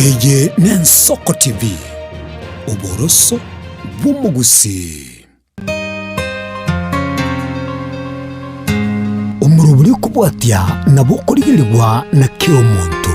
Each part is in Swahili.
Ege Nensoko TV Oboroso bw'umugusi umuruburi kubwatya nabo kurigirirwa na kiro muntu.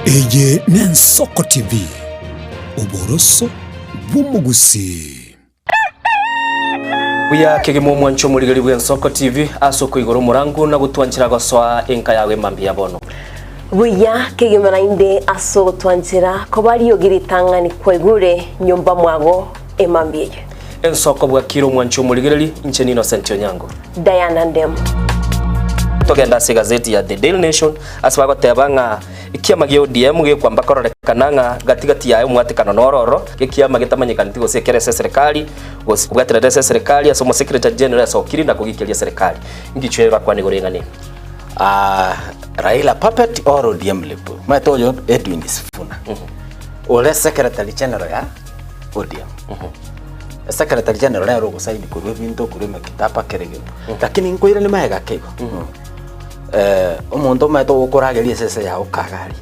Ege Nensoko TV Oboroso bw'umugusi. Buya kegemo mwancho murigari bw'Ensoko TV asoko igoro murangu na gutwanchira goswa enka yawe mambi yabono. Buya kegemo nainde aso twanchira ko bari yogiritanga ni kwegure nyumba mwago emambie. Ensoko bwa kiro mwancho murigari incheni Innocent Onyango. Diana Ndem. Togenda se gazeti ya The Daily Nation asbago tebanga ikiama gyo DM gyo kwamba kororekananga gatigati yayo mwatikano nororo ikiama gitamanyikana tigo sekerese serikali gosubwaterese serikali asomo secretary general sokiri na kugikilia serikali ngichwera kwa nigorengane Raila puppet or ODM lepo matoyo Edwin Sifuna ole secretary general ya ODM secretary general ya rogo saini kurwe binto kurwe kitapa kerege lakini nkoira ni maega kego umuntu mato gukurageria sese ya ukagari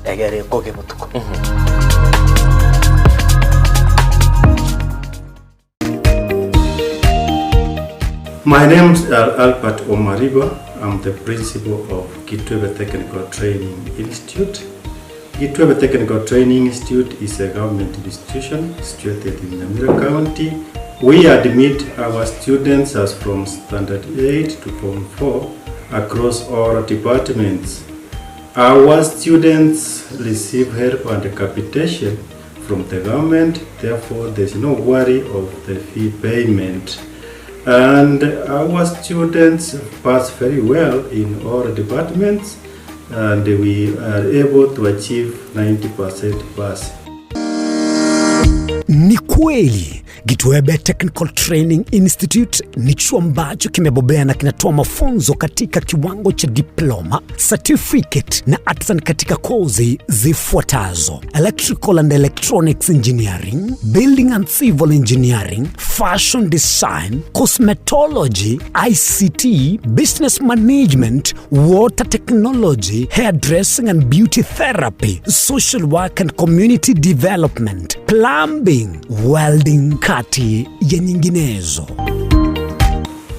egere koge butuko. My name is Albert Omariba. I'm the principal of Gitwebe Technical Training Institute. Gitwebe Technical Training Institute is a government institution situated in Nyamira County. We admit our students as from standard 8 to form 4 across all departments. Our students receive help and capitation from the government, therefore there is no worry of the fee payment. And our students pass very well in all departments and we are able to achieve 90% pass. Ni kweli Gitwebe Technical Training Institute ni chuo ambacho kimebobea na kinatoa mafunzo katika kiwango cha diploma, certificate na artisan katika kozi zifuatazo: Electrical and Electronics Engineering, Building and Civil Engineering, Fashion Design, Cosmetology, ICT, Business Management, Water Technology, Hairdressing and Beauty Therapy, Social Work and Community Development, Plumbing, Welding, kati ya nyinginezo.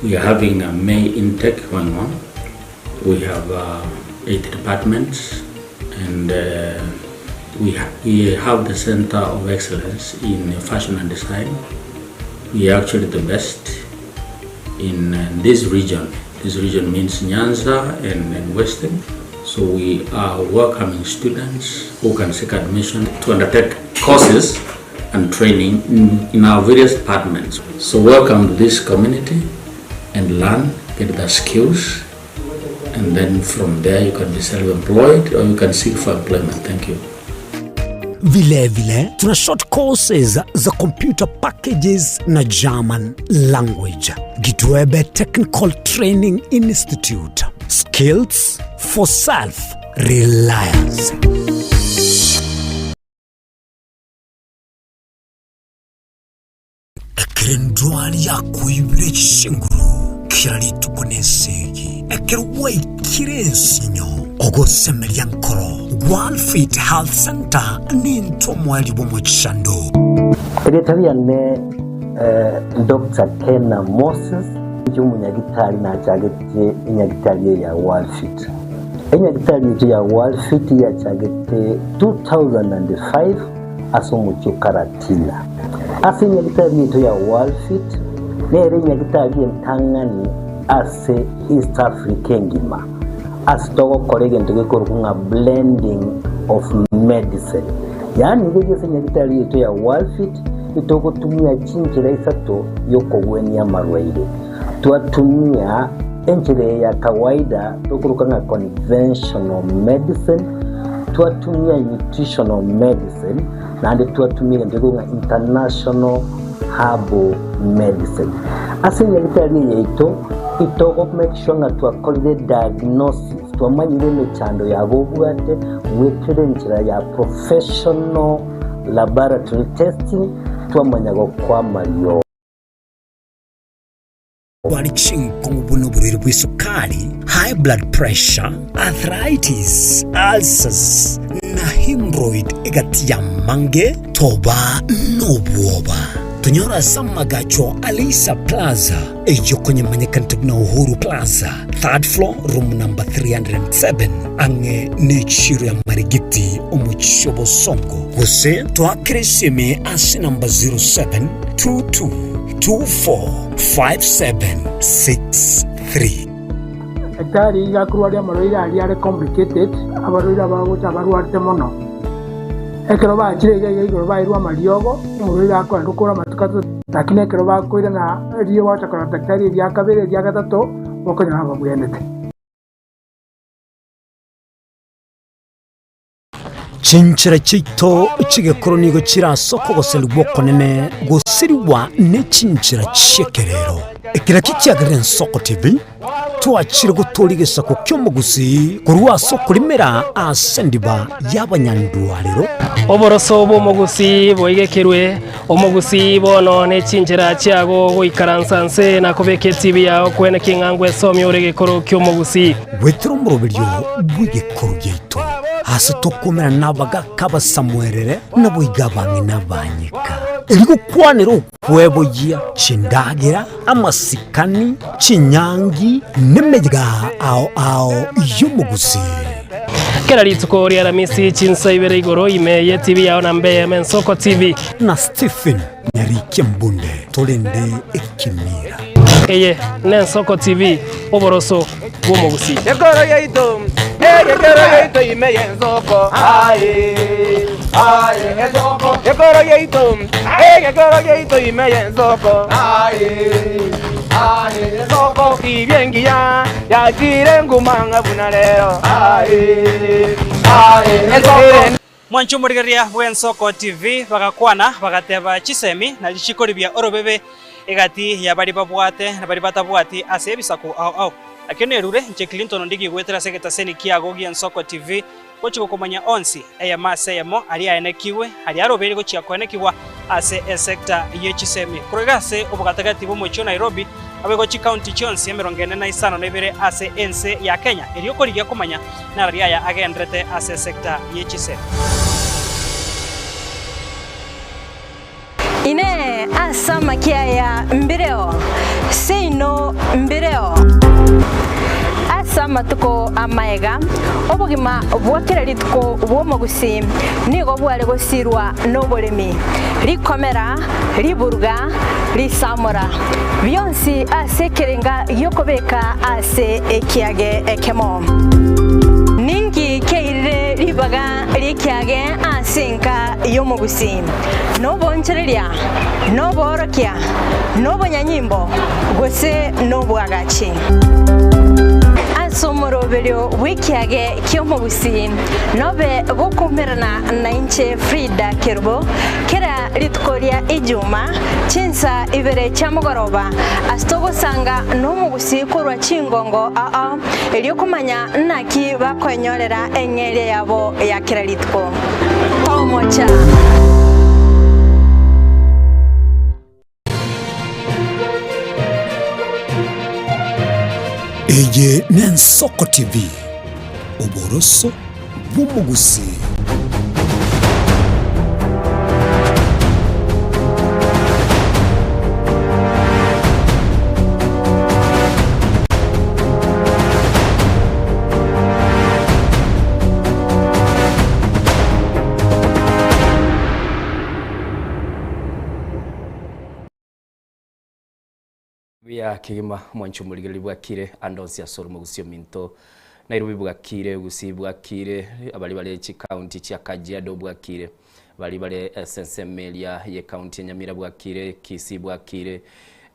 We are having a May intake going on. We have 8 departments and we have the Center of Excellence in Fashion and Design. We are actually the best in this region. This region means Nyanza and Western. So we are welcoming students who can seek admission to undertake courses and training in our various departments. So welcome to this community and learn, get the skills, and then from there you can be self-employed or you can seek for employment. Thank you. Vile tuna short courses za computer packages na German language. Gitwebe Technical Training Institute. Skills for self-reliance. Ekerendwani ya kuibire chinguru kirali tukunesegi ekerwe kirensinyo ogosemelia nkoro Walfit Health Center ni ntomwali bomuchando Eretari ne Dr. Kena Moses umunyagitari na chagete inyagitari ya Walfit. Inyagitari ya Walfit ya chagete 2005 asomucho karatina. Asinya gitari ya Walfit nere nyagitari ntangani ase East Africa ngima. Asitogo korege ntugekoro kunga blending of medicine. Yani ngege nyagitari ya Walfit itoko tumia chinjira isato yoko weni amarwaire. Tuatumia enjire ya kawaida tukuruka na conventional medicine twatumia nutritional medicine na ndi twatumia ndigo international herbal medicine. Ase nyagitari yeito itoko make sure nga twakorire diagnosis twamanyire mechando yabo bwate wekere nchira ya professional laboratory testing twamanyago kwa Mario wali chinko mubuno buriri bw'isukari, high blood pressure, arthritis, ulcers na hemorrhoid egati ya mange toba n'obwoba. Tunyora samagacho Alisa Plaza ejo kwenye manyekantibu na Uhuru Plaza 3rd floor room number 307 ange nechiro ya Marigiti omuchishobo songo kuse twakirisime asi number 0722245763. Daktari yakurwaria maroira ali complicated abaroira bagocha barwarte mono ekero bakirege igoro bairwa mariogo muroira akora ndukura matukato lakini ekero bakoira na riyo watakora daktari bya kabere bya gatatu bokonya haba buyendete chinchira chito chigekoro nigo chirasoko goselwa konene gosiriwa ne chinchira chekerero ekira kikiagire Nsoko TV twachire gutorigesa ko kyomugusi kurwa soko limera asendiba y'abanyandwariro oboroso bomugusi boigekerwe omugusi bono ne chinjira cyago goikaransanse na kubeketi bya kwene kingangwe somi oregekoro kyomugusi wetro murobiryo bwigekoro gyeito hasi tokomera nabaga kaba Samuelere nabo igabanye nabanyika irigo kwanero kwebogia chindagira amasikani chinyangi nemega ao yumugusi kera litsuko ria ramisi chinsa ibere igoro imeye TV yao na mbeye Nsoko TV na Stephen Nyarike Mbunde tolende ekimira eye ne Nsoko TV oboroso bw'omugusi yegoro yeito imeye Nsoko Nsoko yegoro yeito imeye Nsoko Nsoko ibyengia yakire ngumanga bunalero mwanchumurigeria bwe Nsoko TV bagakwana bagateba chisemi na lichikoribia orobebe egati ya bari babwate na bari batabwati ase bisako au akene rure nche Clinton ndigi gwetera seketa seni kiago gi Nsoko TV gochi gokomanya onsi eya mase yamo ali aenekiwe ali arobere gochi akonekiwa ase sector yechisemi kurigase obugatagati bo mocho Nairobi abegochi county chonsi emerongene na isano nebere ase ense ya Kenya eliokorigia komanya na ria ya agendrete ase sector yechisemi ine asama kiaya mbireo seino mbireo asama tuko amaega obugima bwakira lituko bwomugusi nigo bwale gosirwa nobolemi likomera liburuga lisamura byonsi asekerenga yokobeka ase ekiage ekemo ningi keire libaga likiage asinka yomugusi nobonchereria noborokia nobonyanyimbo gose nobwagachi asomoroberio wikiage kyomugusi nobe bokumerana na inche Frida Kerbo kera litkoria ijuma chinsa ibere chamugoroba astogo sanga nomugusi korwa chingongo eliokumanya naki bakonyorera engere yabo ya kera litko tomocha eye ne Nsoko TV oboroso bw'omugusi ya kigima mwanchumurigeli bwakire andonsi asoro mugusio minto Nairobi bwakire gusi bwakire abali bale chi county cha Kajiado bwakire bali bale SNC Melia ye county Nyamira bwakire Kisii bwakire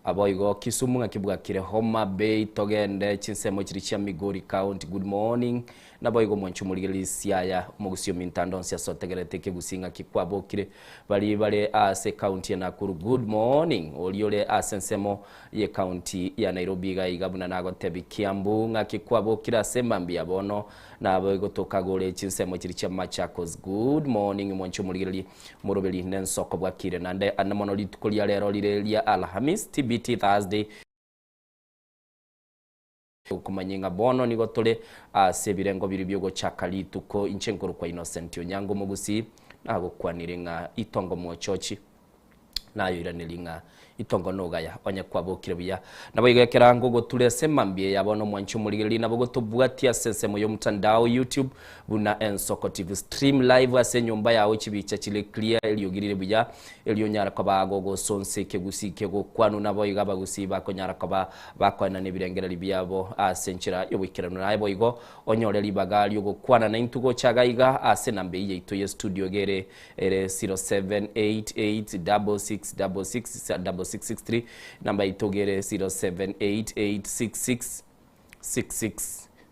aboigo Kisumu ngakibwakire Homa Bay togende chinsemo chiri chia Migori County good morning naboigo mwanchu muligeli Siaya mugusio mintando sia sotegerete kegusinga kikwabokire bali ase county ya Nakuru good morning oliole asensemo ye county ya Nairobi ga igabuna nago tebi Kiambu ngakikwabokira semambia bono naboigo tokagole chinsemo chiri chia Machakos good morning mwanchu muligeli murobeli nensoko bwakire nande anamono litukolia lero lirelia Alhamis TBT Thursday kumanyinga bono nigo tole sebirengo biri byogo chakalituko inchenkuru kwa Innocent Onyango mugusi nago kwaniringa itongo mwochochi nayo iraniringa itongo nogaya onye kwabokire bya naboyigekera ngo gotule semambie yabono mwanchu muligeli nabogo tobwatia sensemo yo mtandao YouTube buna Ensoko TV stream live ase nyumba yawe chibicha chile clear eliyogirire bya eliyonyara kwa bagogo sonse kegusike go kwanu naboyiga bagusi bakonyara kwa bakwana nebirengera libyabo asenchira yo wikirano nabo igo onyore libagali go kwana na intugo chagaiga ase nambe yeito ye studio gere ere 0788666663 namba itogere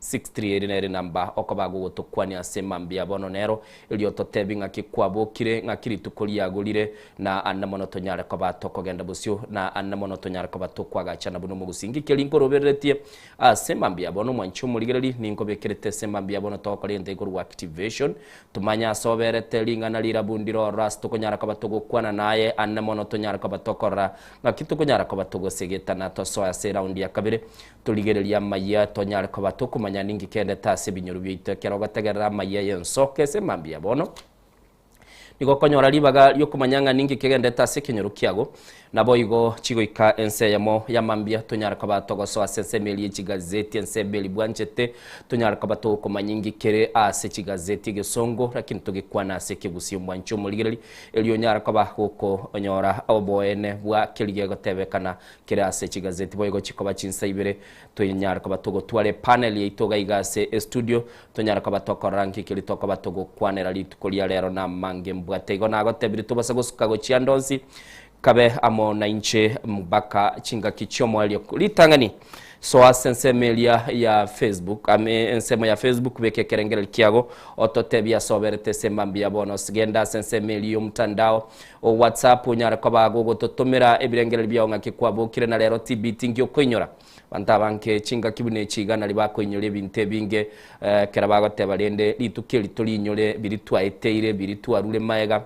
0788666663 ere namba okobago gotokwani asemambia bono nero elioto tebinga kikwabokire ngakiri tukolia agulire na anamono tonyara kwa batoko genda busyo na anamono tonyara kwa batoko agachana buno mugusingi kelinko roberetie asemambia bono mwanchu muligereri ninko bekerete semambia bono tokole ndego activation tumanya soberete linga na lira bundiro ras tokonyara kwa batoko kwana naye anamono tonyara kwa batokora ngakitu konyara kwa batoko segeta na to so ase round ya kabere tuligereria maya tonyara kwa batoko ningi kende tase binyuru bite kero gategera maya yensoke semambia bono niko konyora libaga yo kumanyanga ningi kegende tase kinyuru kiago naboigo chigoika ense yamo yamambia tonyara kwa batogo so asense meli chigazeti ense beli bwanchete tonyara kwa batoko kumanyingi kere ase chigazeti gesongo lakini tugikwana ase kigusi mwancho muligereri elionyara kwa bahoko onyora oboene bwa kelige gotebekana kere ase chigazeti boigo chikoba chinsa ibere tonyara kwa batogo twale panel yitoga igase studio tonyara kwa batoko ranki kili toko batogo kwanera litukolia lero na mange mbwate igo nago tebiri tubasa gusuka go chiandonsi kabe amo na inche mbaka chinga kichomo alio litangani so asense melia ya Facebook ensemo ya Facebook beke kerengere kiago ototebia soberete semambia bono sigenda sense melio mtandao o WhatsApp nyara kwa bagogo totomera ebirengere byonga kikwabo kire na lero TBT ngyo kwenyora bantabanke chinga kibune chigana libako inyole binte binge kerabago tebalende litukeli tolinyole biritwa eteire biritwa rule maega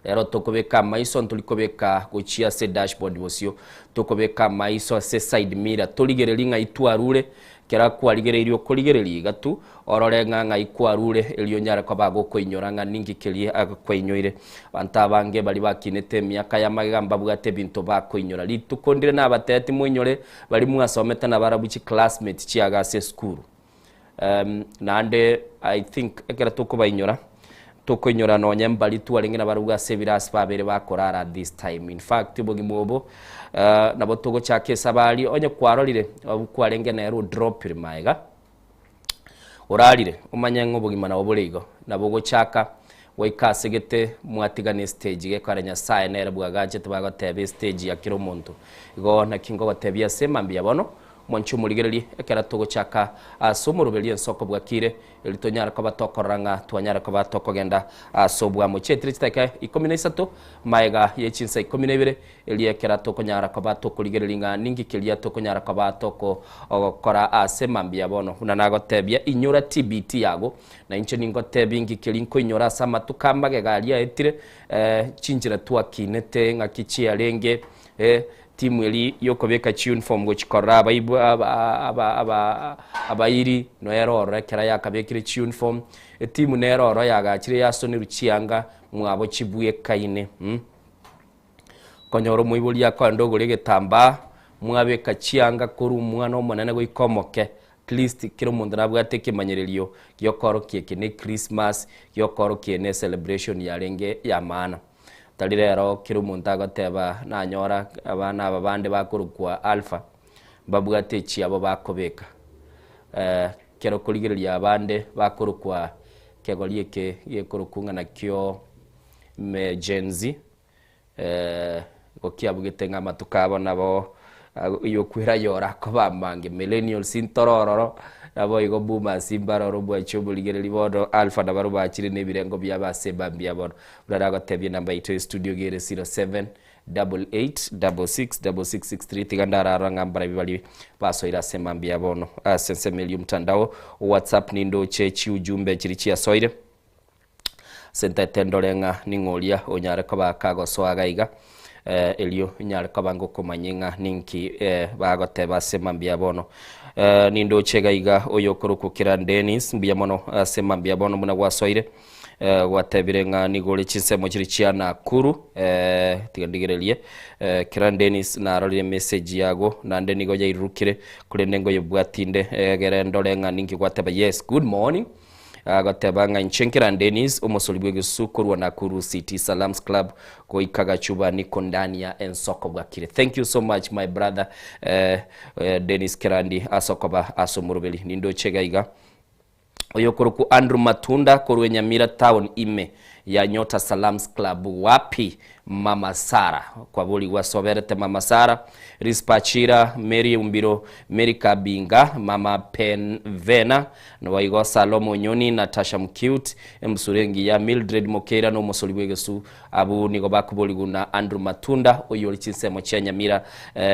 lero tokobeka maiso ntulikobeka gochia se dashboard bosio tokobeka maiso se side mirror toligerelinga itwarure kera kwaligererio koligereli gatu ororenga nga ikwarure elionyara kwa bago koinyoranga ningi kelie akwainyoire bantabange bali bakinete myaka ya magamba bwate binto bakoinyora litukondire na batete mwinyore bali mwasometa na barabuchi classmate chiaga se school nande I think ekera tokoba tokoinyora no nyambali tuwalinge na baruga seviras babere bakorara this time in fact bogimobo na botogo chake sabali onye kwarolire kwalenge na ero drop maega oralire umanyango bogimana obuligo na bogo chaka waikasegete mwatigane stage ge karanya sae na bwagaje tubaga tebe stage ya kiromonto igo na kingo batebia semambia bono mwanchu muligereri ekera togo chaka asomurubeli ensoko bwakire elitonyara kwa batokoranga twanyara kwa batokogenda asobwa mu chetri chitaka 13 maega yechinsa 12 eliekera tokonyara kwa batokoligereringa ningi kelia tokonyara kwa batoko kora asemambia bono unanago tebia inyora TBT yago na inche ningo tebingi kelinko inyora sama tukambage galia etire chinjira twakinete ngakichia lenge timu eli yokobeka tune form go chikora abairi no eroro kera yakabekire tune form timu neroro yagachire yasoni ruchianga mwabo chibuye kaine konyoro muibuli yakwa ndogo legetamba mwabeka chianga kuru mwana omonene go ikomoke at least kiro mundu nabwate kimanyererio gyokoro kiekene Christmas gyokoro kiene celebration yarenge ya maana talirero kiro muntago teba na nyora abana babande bakurukwa alpha babwate chi abo bakobeka kero kuligereria abande bakurukwa kegolieke yekurukunga na kyo me genzi okiabugite ng'ama tukabona bo yokwira yora ko bamange millennials intorororo nabo igo boomers imbaroro bwacho buligereri bodo alpha na baro bachire nebirengo byabaseba mbyabona uraraga tebye namba ito studio gere 07 88666663 tigandara ngambara bibali basoira sema mbiabono sense milium mtandao WhatsApp nindo chechi ujumbe chirichi ya soire senta tendolenga ningolia onyare kaba kago swagaiga elio nyare kaba ngoko manyenga ninki bagoteba sema mbiabono nindo chegaiga oyokoro kukira Dennis mbiamono sema mbiabono muna wasoire watebirenga nigole chinsemo chirichia na kuru tigandigerelie Kiran Dennis na arorire message yago nande nigo yairukire kuri nengo yobwatinde gerendolenga ninki gwateba yes good morning gatebanga Kiran Dennis umusolibwe gusukurwa na Kuru City Salams Club ko ikaga chuba niko ndani ya ensoko bwakire. Thank you so much my brother Dennis Kirandi asokoba asomurubeli nindo chegaiga oyokuruku Andrew Matunda korwe Nyamira town ime ya Nyota Salams Club wapi Mama Sara kwa buli wasoberete Mama Sara Rispachira Mary Umbiro Mary Kabinga Mama Penvena Nwaigo Salomo Nyoni Natasha Mcute Msurengi ya Mildred Mokera no Mosolibwegesu abu nigo bakubuli guna Andrew Matunda oyoli chinsemo cha Nyamira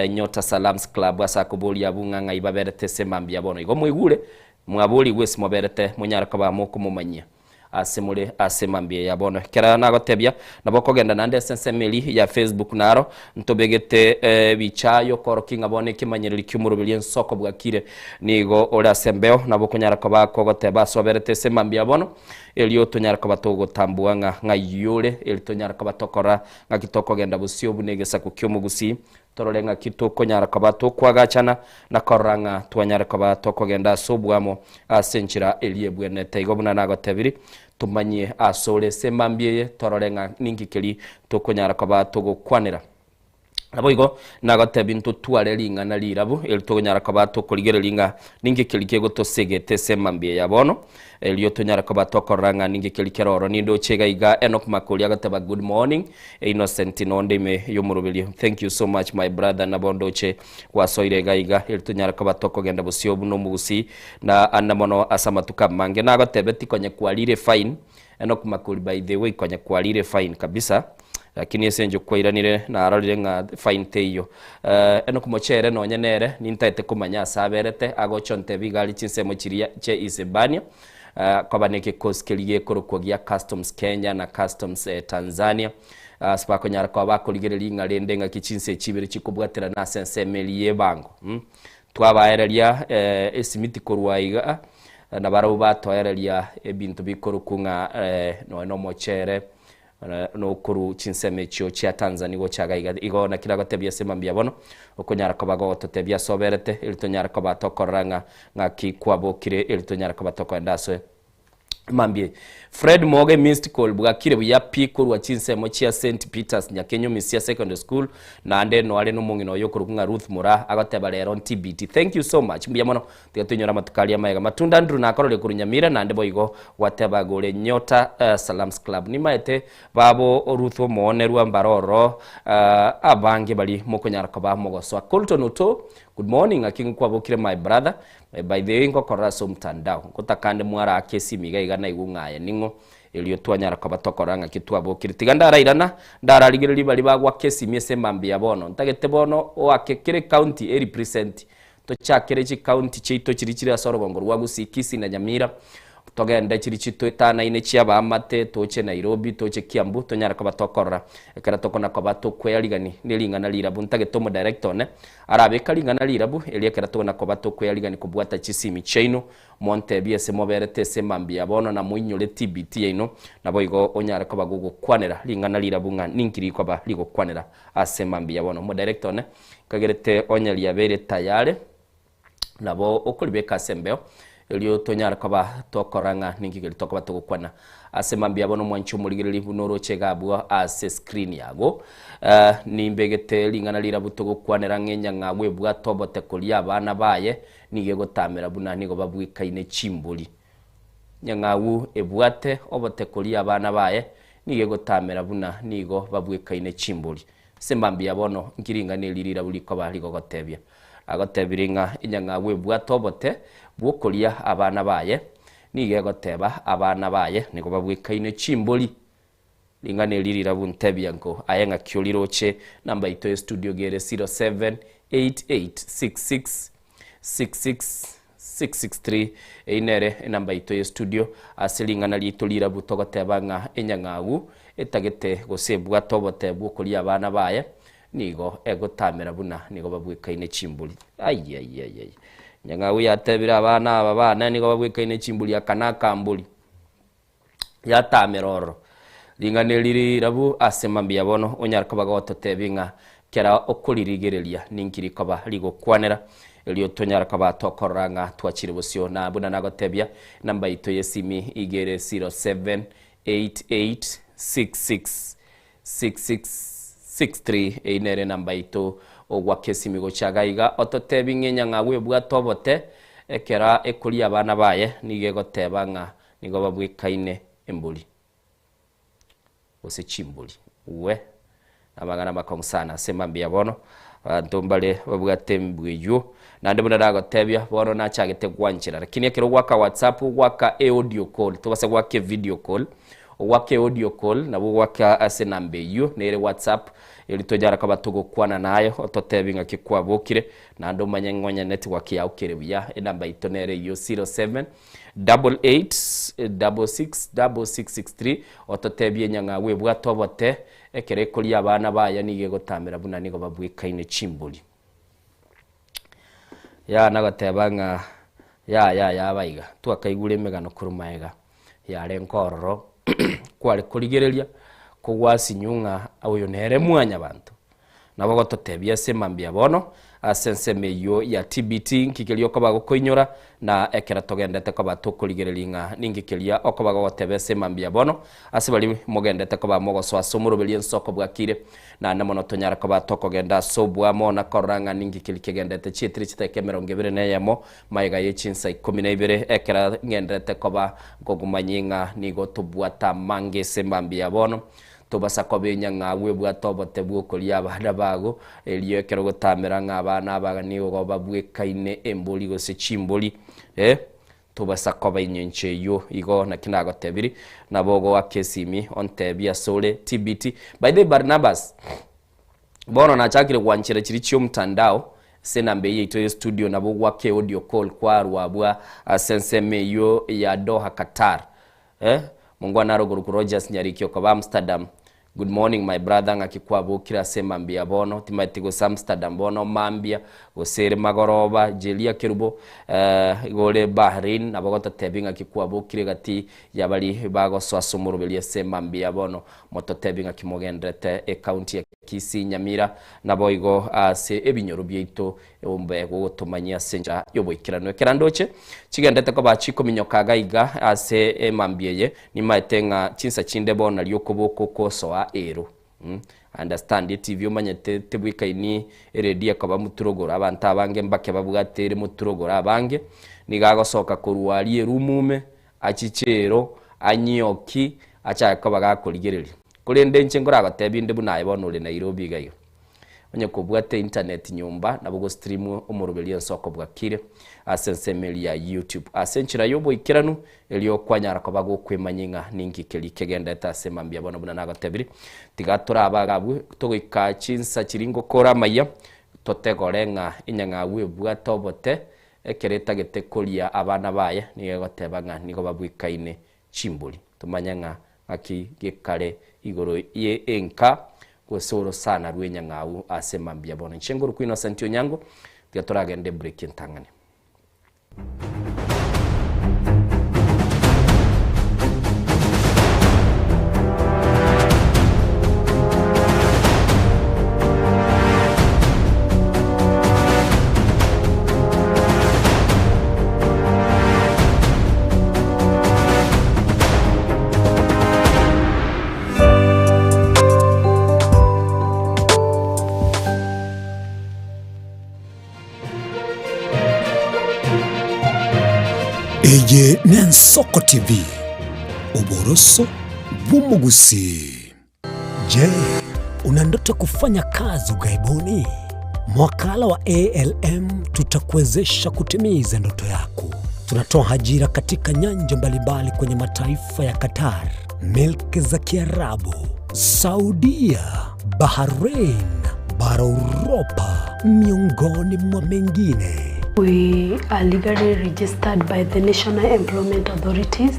Nyota Salams Club asakubuli abunganga ibaberete semambi yabono igo mwigule mwabuli wese moberete munyaraka ba moko mumanyia asemule asemambie yabona kera nagotebya naboko genda nande sensemeli ya Facebook naro ntobegete bichayo korokinga bone kimanyereri cyumurubili ensoko bwakire nigo ora sembeo naboko nyaraka ba kogoteba soberete semambie yabono elio tonyaraka batogo tambua nga yule elitonyaraka batokora nga kitoko genda busio bunegesa kukyumugusi torolenga kitoko nyaraka batoko agachana na koranga twanyaraka batoko genda sobwamo asenchira eliebwene taigobuna nagotebiri tumanye asole semambie torolenga ningikeli tokonyaraka batogo kwanira aboigo nagotebi ntutware linga na lirabu elitonyaraka batoko ligere linga ningikeli kego tosegete semambie yabono elio tonyaraka batoko ranga ningikeli keroro nindo chegaiga Enoch Makoli agateba good morning Innocent nonde me yomurubili. Thank you so much my brother nabondoche wasoire gaiga elitonyaraka batoko genda busio buno mugusi na anamono asamatuka mange nagotebi tikonye kwalire fine Enoch Makoli by the way konye kwalire fine kabisa lakini esenjo kwairanire na ararire nga fine teyo Enoch Mochere no nyenere nintaite kumanya saberete agochonte bigali chinsemo chiria che isebania kwabaneke koskelige korokwagia customs Kenya na customs Tanzania spako nyara kwa bako ligere nga lendenga kichinse chibere chikubwatira na sensemeli yebango twabaereria esimiti korwaiga na baro batoereria ebintu bikorokunga no Mochere no kuru chinseme chio chia Tanzania go chagaiga igo na kila gotebya semambia bono okonyara ko bago totebya soberete elitonyara ko batokoranga ngaki kwabokire elitonyara ko batokwenda mambie Fred Moge missed call bwakire buya pikuru wa chinsemo chia St Peters Nyakenyo Misia Secondary School na ande no ale no mungino yokurukunga Ruth Mura agateba lero TBT. Thank you so much mbiamono tigatunyora matukali amaega matunda Andrew na korole kurunyamira na ande boigo wateba gole Nyota Salams Club ni maete babo Ruth Monerwa mbaroro abange bali mokonyara ko ba mogoswa Colton Uto good morning akingu kwabokire my brother by the way ngokoraso mtandao kotakande mwara akesi migaiga na igungaya ningo elio twanyara kabatokoranga kitwabokire tigandara irana ndaraligiriri bali bagwa kesi miese mambi yabono ntagete bono wakekere county represent to chakere chi county chito chirichira sorogongo rwagusikisi na Nyamira togenda chirichito etana ine chia bamate toche Nairobi toche Kiambu tonyara kabatokorra ekara tokona kabato kweyaligani nelingana lirabu ntagete mo director ne arabe kalingana lirabu eliekara tokona kabato kweyaligani kubwata chisimi chaino monte biese moberete semambi yabono na muinyole TBT ino naboigo onyara kabagogo kwanera lingana lirabu nga ninkiri kwaba ligo kwanera asemambi yabono mo director ne kagerete onyali yabere tayare nabo okolibeka sembeo elio tonyara kaba tokoranga ningigeli tokoba tokwana asemambia bono mwanchu muligeli bunoro chegabwa ase screen yago nimbegete lingana lira butogo kwanera ngenya ngabwe bwa tobote kolia abana baye nige gotamera buna nigo babwika ine chimbuli nyangawu ebwate obote kolia abana baye nige gotamera buna nigo babwika ine chimbuli sembambia bono nkiringanirira buli ko bali gogotebia agotebiringa inyanga bwebwato bote bwokoria abana baye nige goteba abana baye niko babwikaine chimboli linganirira buntebia ngo ayenga kyoliroche namba ito ya studio gere 0788666663 einere namba ito ya studio asilingana litolira butogoteba nga enyangagu etagete gosebwa tobote bwokoria abana baye nigo egotamera buna nigo babwikaine chimbuli ai nyangagu yatebira abana aba bana nigo babwikaine chimbuli akanaka mbuli yatameroro linganeliri rabu asemambia bono onyarka bagoto tebinga kera okulirigerelia ninkiri koba ligo kwanera elio tonyarka batokoranga twachire busyo na buna nagotebia namba ito yesimi igere 0788666663 einere namba ito ogwakesimi gochagaiga ototebinga nyangabwe bwatobote ekera ekulia abana baye nige gotebanga nigo babwikaine embuli ose chimbuli uwe amagana makonsana semambia bono ntombale babwatembweyo nande buna dago tebya bono na chagete gwanchira lakini ekero gwaka WhatsApp gwaka audio call tobase gwake video call gwake audio call nabo gwaka ase nambe yo nere WhatsApp elitojara kabatogo kwana nayo ototebinga kikwabokire nando manyengonya network ya ukerebuya enamba itonere yo 0788666663 ototebye nyanga webwa tobote ekere koli abana baya nige gotamira buna nigo babwikaine chimbuli ya nagotebanga ya baiga twakaigure megano kurumaega ya renkororo kwale kuligerelia kugwasi nyunga ayo nere mwanya bantu nabo gototebia semambia bono asensemeyo ya TBT nkikeliyo ko bagokoinyora na ekera togendete ko batokuligerelinga ningikelia okoba gotebe semambia bono asibali mogendete ko bamogo so asomurubeli ensoko bwakire na namono tonyara ko batokogenda sobwa mona koranga ningikeligendete chitri chiteke 20 maiga yechinsa 12 ekera ngendete ko ba gogumanyinga nigo tubwata mange semambia bono tobasa kobenya ngawe bwatobote bwokolia abana bago eliyo kero gotamera ngabana abagani go babwekaine emboli go se chimboli tobasa kobenya ncheyo igo na kinago tebiri nabogo akesimi ontebia sole TBT by the Barnabas bono na chakire gwanchira chiri chyo mtandao senambe yeto studio nabo gwake audio call kwa rwabwa asensemeyo ya Doha Qatar mungwana Roguru Rogers Nyarikyo kwa Amsterdam. Good morning my brother ngakikwa bukira semambia bono timatigo Amsterdam bono mambia gosere magoroba jelia kirubo gole Bahrain nabogota tebinga kikwa bukire gati yabali bago swasumuru belie semambia bono moto tebinga kimogendrete account ya Kisi Nyamira naboigo ase ebinyoro byeito ombe gotumanyia senja yoboikirano kerandoche chigendete ko bachiko minyokaga iga ase emambieye ni maetenga chinsa chinde bona lyokoboko kosoa ero understand it TV umanyete tebwikaini eredia ko bamuturogora abantu abange mbake babwatere muturogora abange nigagosoka kuruwali rumume achichero anyoki acha ko bagakoligereri kulende nchengora gatebinde bunaye bono le Nairobi gayo onye kubwate internet nyumba nabugo stream omurubeli ensoko bwakire asensemeli ya YouTube asenchira yobo ikiranu elio kwanyara ko bago kwemanyinga ningikeli kegenda tasemambia bono buna nagatebiri tigatora abagabwe togoika chinsa chiringo kora maya totegorenga inyanga bwatobote ekereta getekolia abana baye nigegotebanga nigo babwikaine chimbuli tumanyanga aki gekale igoro ye enka gosoro sana rwenya ngau asemambia bono nchenguru kwino santio nyango tiatoragende break ntangane Eye Nensoko TV uboroso bw'umugusi. Je, Una ndoto kufanya kazi ughaibuni? Mwakala wa ALM tutakuwezesha kutimiza ndoto yako. Tunatoa ajira katika nyanja mbalimbali kwenye mataifa ya Qatar, Milki za Kiarabu, Saudia, Bahrain, bara Europa, miongoni mwa mengine. We are legally registered by the National Employment Authorities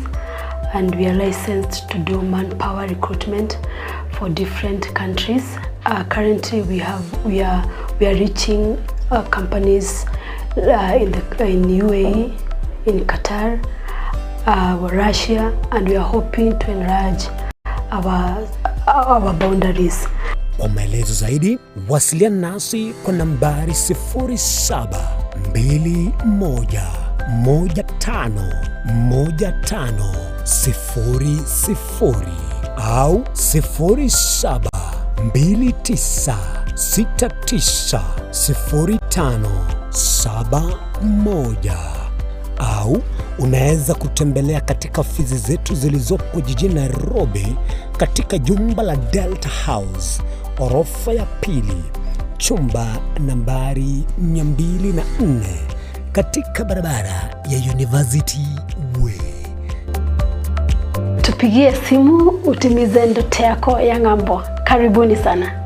and we are licensed to do manpower recruitment for different countries. Currently we are reaching companies in UAE, in Qatar, Russia, and we are hoping to enlarge our boundaries. Kwa maelezo zaidi, wasiliana nasi kwa nambari 0721151500 au 0729690571 au unaweza kutembelea katika ofisi zetu zilizopo jijini Nairobi katika jumba la Delta House, orofa ya pili, chumba nambari 204 katika barabara ya University Way. Tupigie simu utimize ndoto yako ya ng'ambo. Karibuni sana.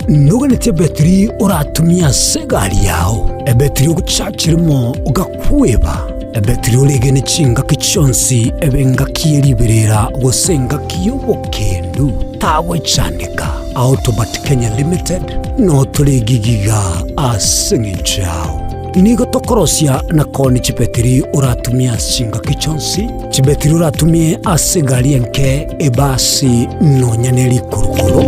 Nuganete betri uratumia segali yao ebetri ugucakirimo ugakweba ebetri ulegene cinga kichonsi ebenga kiyeriberera gusenga kiyobokendu tawe candika Autobat Kenya Limited no tuligigiga asingichao nigo tokorosia na koni chibetri uratumia cinga kichonsi chibetri uratumie asegali enke ebasi no nyaneli kurukuru.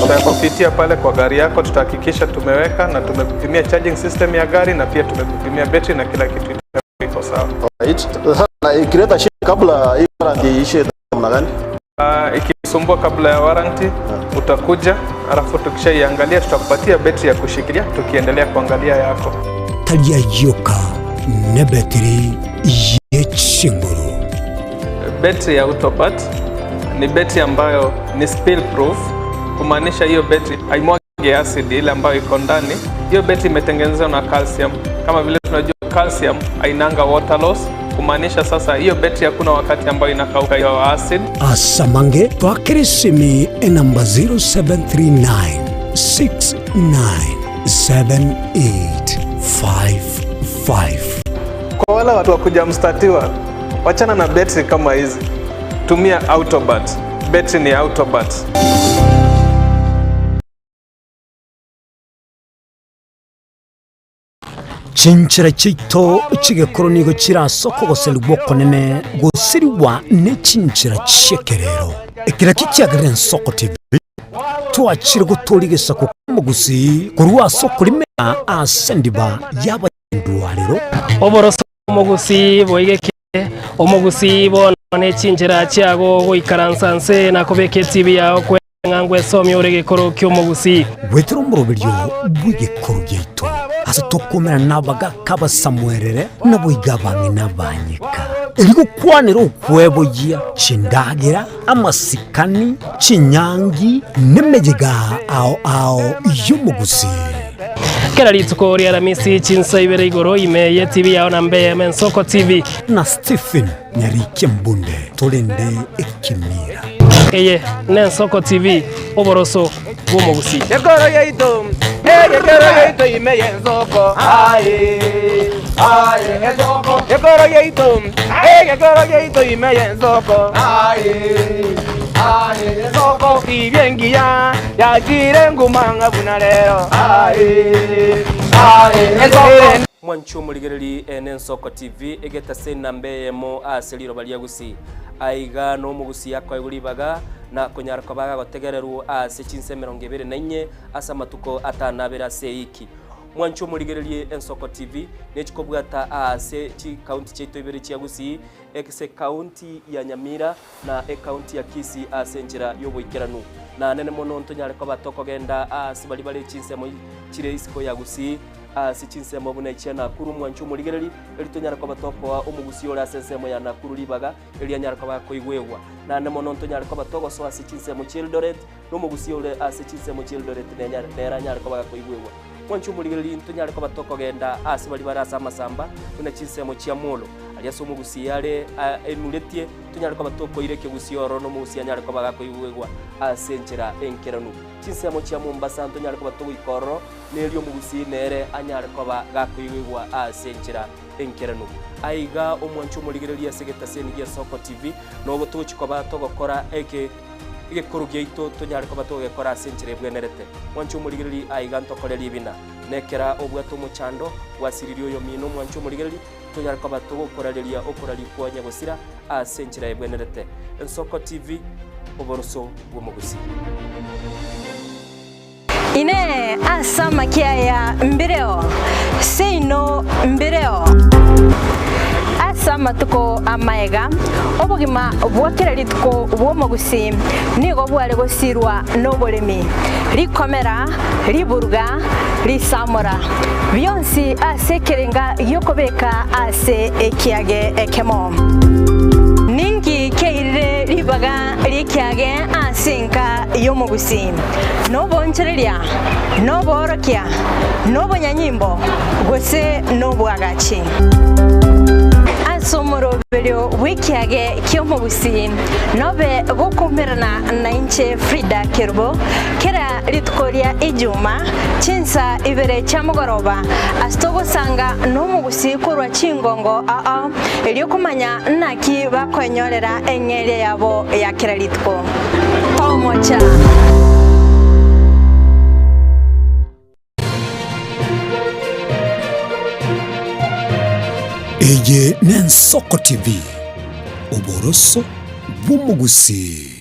Tutakupitia pale kwa gari yako, tutahakikisha tumeweka na tumekupimia charging system ya gari na pia tumekupimia battery na kila kitu iko sawa. Na ikileta shida kabla hii warranty ishe namna gani? Ikisumbua kabla ya warranty utakuja, alafu tukishaiangalia tutakupatia battery ya kushikilia tukiendelea kuangalia yako. Talia yoka na battery yechinguru. Battery ya Autobat ni battery ambayo ni spill proof, kumaanisha hiyo battery haimwagi acid ile ambayo iko ndani. Hiyo battery imetengenezwa na calcium. Kama vile tunajua calcium hainanga water loss, kumaanisha sasa hiyo battery hakuna wakati ambayo inakauka hiyo acid. Asamange twakirisimi namba 0739697855. Kwa wale watu wakuja mstatiwa, wachana na battery kama hizi. Tumia Autobat. Battery ni Autobat. Chinchira chito chigekoro nigo chirasoko goserwa konene gosiriwa ne chinchira chekerero ekira kicyagire Soko TV twachire gutorigesa ko mugusi kurwa soko limena asendiba y'abandwariro oboroso mugusi boigeke omugusi bonone chinchira cyago goikaransanse nakobeketi byawo kwengangwe somye uregekoro ky'omugusi wetero biryo bwigekoro gyeito asa tokomera nabaga kaba Samuelere naboigabange nabanyika irigo kwanero kwebogia chindagira amasikani chinyangi nemejega ao y'omugusi kera lituko ria ramisi chinsa ibere igoro imeye TV yao na mbeye Soko TV na Stephen Nyarike Mbunde tolende ekimira eye Soko TV oboroso bw'omugusi Yekoro yeito imeye Soko Soko Yekoro yeito imeye Soko Soko kibengia yakire ngumanga bunalero mwancho muligereri Soko TV egeta sena mbeyemo aseliro balia gusi aiga no mugusi yakwa iguribaga na kunyara kwabaga gotegererwo ase chinse 24 asa matuko atanabera seiki mwancho muligereri Soko TV nechikobwata ase chi county cheto ibere chia gusi ekse county ya Nyamira na county ya Kisii ase njira yoboikeranu na nene mono ntonyare kwa batoko genda ase bali chinse mo chire isiko ya gusi ase chinsemo buna chia Nakuru mwancho murigereri eritonyara kwa batokoa omugusi ora sensemo ya Nakuru libaga eria nyara kwa koigwegwa na mono ntonyara kwa batoko so ase chinsemo Eldoret no mugusi ora ase chinsemo Eldoret nera nyara kwa koigwegwa mwancho murigereri ntonyara kwa batoko genda ase bali barasa amasamba buna chinsemo chia Molo aria so mugusi yare enuretie tonyara kwa batoko ireke gusi oro no mugusi nyara kwa bakoigwegwa ase nchera enkeranu chinsemo chia Mombasa ntonyara kwa batoko ikoro nerio mugusi nere anyara kwa gakoigwegwa ase nchera enkeranu aiga omwancho murigereria segeta senigia Soko TV no botochi kwa batogokora igekuru gyaito tonyara kwa batogekora ase nchera bwenerete mwancho murigereri aiga ntokoreri ibina nekera obwato muchando wasiririo yo mino mwancho murigereri tonyara kwa batogokorereria okorari kwa nyagosira ase nchera ebwenerete Soko TV oboroso bw'omugusi ine asama kiaya mbireo seino mbireo asama tuko amaega obugima bwakira lituko bw'omugusi nigo bware gosirwa n'oburemi rikomera riburga risamura byonsi ase kerenga yokobeka ase ekiage ekemo ningi keire ribaga rikiage asinka yomugusi no bonchereria no borokia no bonyanyimbo gose no bwagachi asomoro belio wikiage kyomugusi nobe gokumerana na inche Frida Kerubo kera litkoria ijuma chinsa ibere chamugoroba astogo sanga no mugusi kurwa chingongo elio kumanya naki bakonyorera engere yabo ya kera litko tomocha Eye Soko TV oboroso bw'omugusi.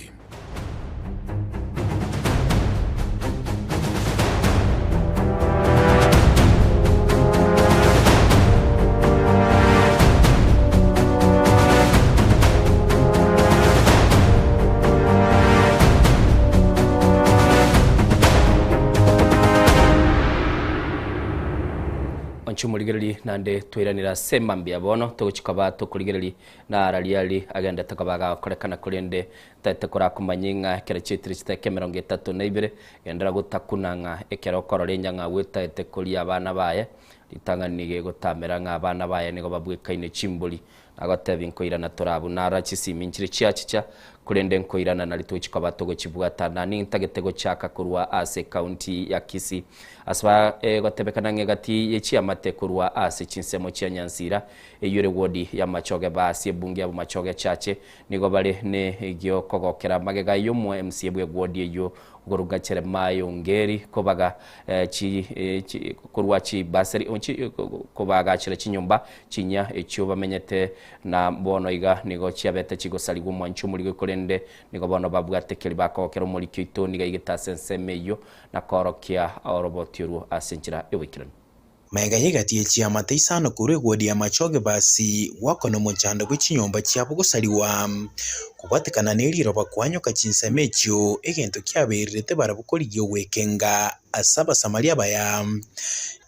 Murigereri nande twiranira semambia bono tuguchikaba tukurigereri na araliali agenda takabaga korekana kurende tete kora kumanyinga kera chitriste kemerongo 32 gendera gutakunanga ekero korore nyanga wita ete kuri abana baye litanganige gutamera nga abana baye nigo babwikaine chimbuli agotevi nkoirana torabu nara chisiminchire chiachicha kurende nkoirana na lituchikaba tuguchibwata na nintagetego chaka kurwa ase county ya Kisii asba gotebekana ngegati yechi amate kurwa ase chinsemo chia Nyansira eyure wodi ya Machoge basi bungi abo Machoge chache nigo bale ne igyo kogokera magega yomwe MC bwe wodi eyo gorugachere mayo ngeri kobaga kurwa chi basari onchi kobaga chira chinyumba chinya echo bamenyete na bono iga nigo chiabete chigosali gumwanchu muri kurende nigo bono babwate keli bakokera muri kito niga igitasense meyo na korokia orobotiru asenchira ewikirana mega yegati chiama teisano kure wodi ya Machoge basi wako no muchanda gwichinyomba chiapo gusaliwa kubatekana neriro bakwanyo kachinseme ekyo egento kyaberete barabukoliyo wekenga asaba Samaria baya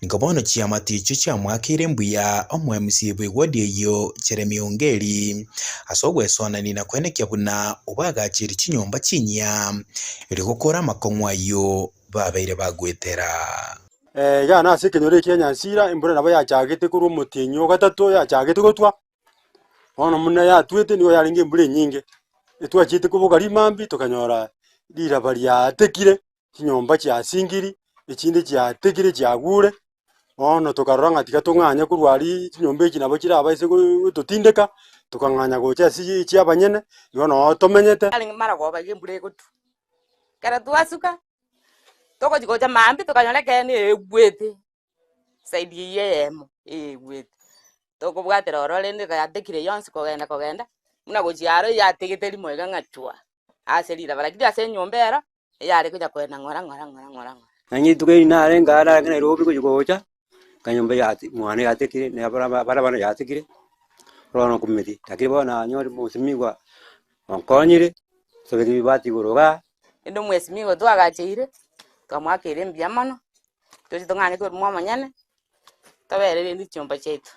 nikobono chiama ticho kyamwakire mbuya omwemisi bwe wodi eyo Cheremiongeri asogwe sona nina kwenekya buna obaga chiri chinyomba chinya eri gukora makongwayo babaire bagwetera ya nase kenyore kia Nyansira imbura nabo yachagete kuri umutinyo gatatu yachagete gotwa ono munna yatwete niyo yaringe imbure nyinge etwachite kubuga rimambi tukanyora lira bali yatekire kinyomba kya singiri ekindi kya tekire kyagure ono tukaranga tikatunganya kurwari kinyomba iki nabo kira abaise gututindeka tukanganya gocha si cyabanyene yono tomenyete ali mara go bage imbure gutu kara twasuka toko jikoja mambi tukanyoleke ni egwete saidi yemo egwete toko bwatera orole ndi kayatekire yonsi kogenda muna gochiaro yategete mwega ngachwa aselira barakidi ase nyombera yari kuja kwena ngora nanyi tuke inare ngara kana robi kujocha kanyombe yati mwana yatekire ne bara yatekire rono kumiti takiri bona nyori musimigwa onkonyire sogedi bati goroga endo mwesimigo twagachire twamwakire mbiamano tochi tongane ko mwa manyane tobere ni chomba chetu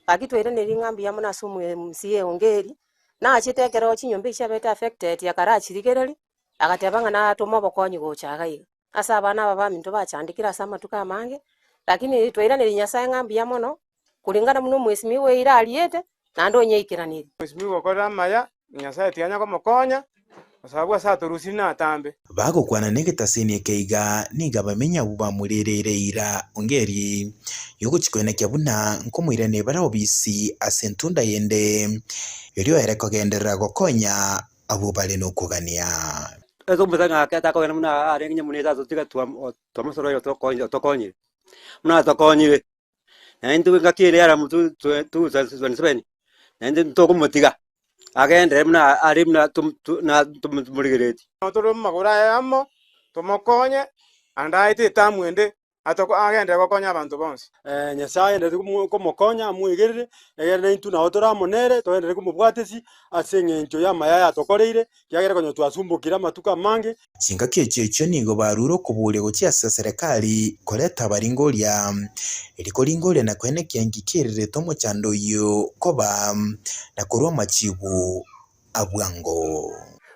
akitwire ni ringambi ya muna sumu MCA ongeri na achitekero chinyombe chabeta affected yakarachirigereri akatebanga na tomo bokonyi gochagai asa abana baba minto bachandikira sama tukamange lakini twira ni nyasaye ngambi ya mono kulingana muno mwesimi we ira aliete na ndo nyeikiraniri mwesimi gokora maya nyasaye tianya ko mokonya sababu asa turusi na tambe bago kwana negetasenie keiga niga bamenya buba murerere ira ongeri yugo chikwena kyabuna nkomwire ne bara obisi asentunda yende yoriyo ereko genderera gokonya abo bale no kugania ezo mutanga kata ko muna arengnya muneza zotiga twamusoro yo tokonye muna tokonye na ndu ngakire ara mutu tu zansebeni na ndu tokumutiga agende muna ari muna tumurigereti otoro magura yamo tomokonye andaite tamwende atoko agende gokonya abantu bonse nyasaye ndete kumukonya muigerere egere intu na otora monere toendere kumubwatesi asengenjo ya maya yatokoreire kyagere konyo twasumbukira matuka mange chinga kechecho nigo baruro kubule gochia serikali koleta baringoria ilikoringoria na kwene kyangikirire tomo chando yo koba na kurwa machibu abwango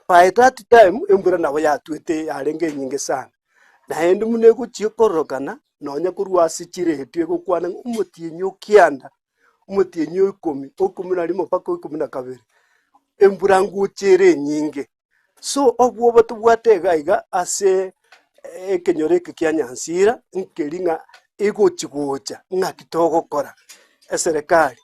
by that time embura nabo yatwete arenge nyinge sana na endu mune kuchikorokana nonya kurwasi chiretwe gukwana umutienyo kianda umutienyo 10 na limo paka 12 embura nguchere nyinge so obwo batubwate gaiga ase ekenyoreke kyanyansira nkeringa egochigocha ngakitogo kora eserikali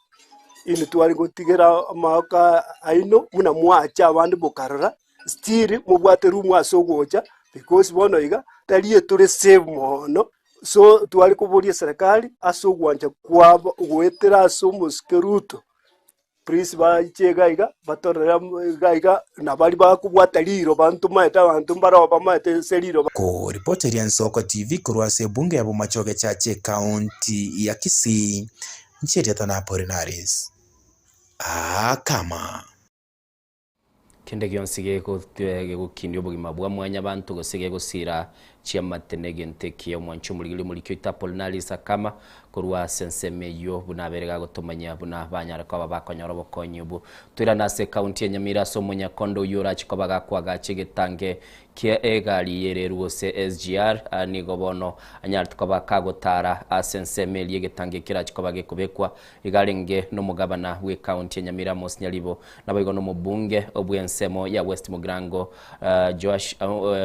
ini twari gutigera amaka aino muna mwacha abandi bukarora still mubwate rumu asogocha because bono iga taliye turi save mono so twari kuburia serikali asogwanja kwabo gwetera asomuskeruto please ba chega iga batorera gaiga na bali bakubwata liro bantu maeta bantu mbara bamaete seliro ko reporter ya Nsoko TV kurwase bunge ya Bomachoge chache county ya Kisii nchini tana Apollinaris kama kende gyonsige ko gukindi obugima bwa mwanya bantu gosige gusira chiamatenege ntekio mwanchu muri muri kyita Apollinaris kama kurwa sensemeyo bunaberega gotomanya buna banyara kwa bakonyoro bokonyi ubu twira nase county ya Nyamira so munya kondo yura chikobaga kwaga chigetange kia egari yereruo se SGR nigobono anyar tukoba kagotara senseme yegetange kira chikobaga kubekwa igarenge no mugabana we county ya Nyamira Mosnyalibo nabayigo no mubunge obwensemo ya West Mugrango Josh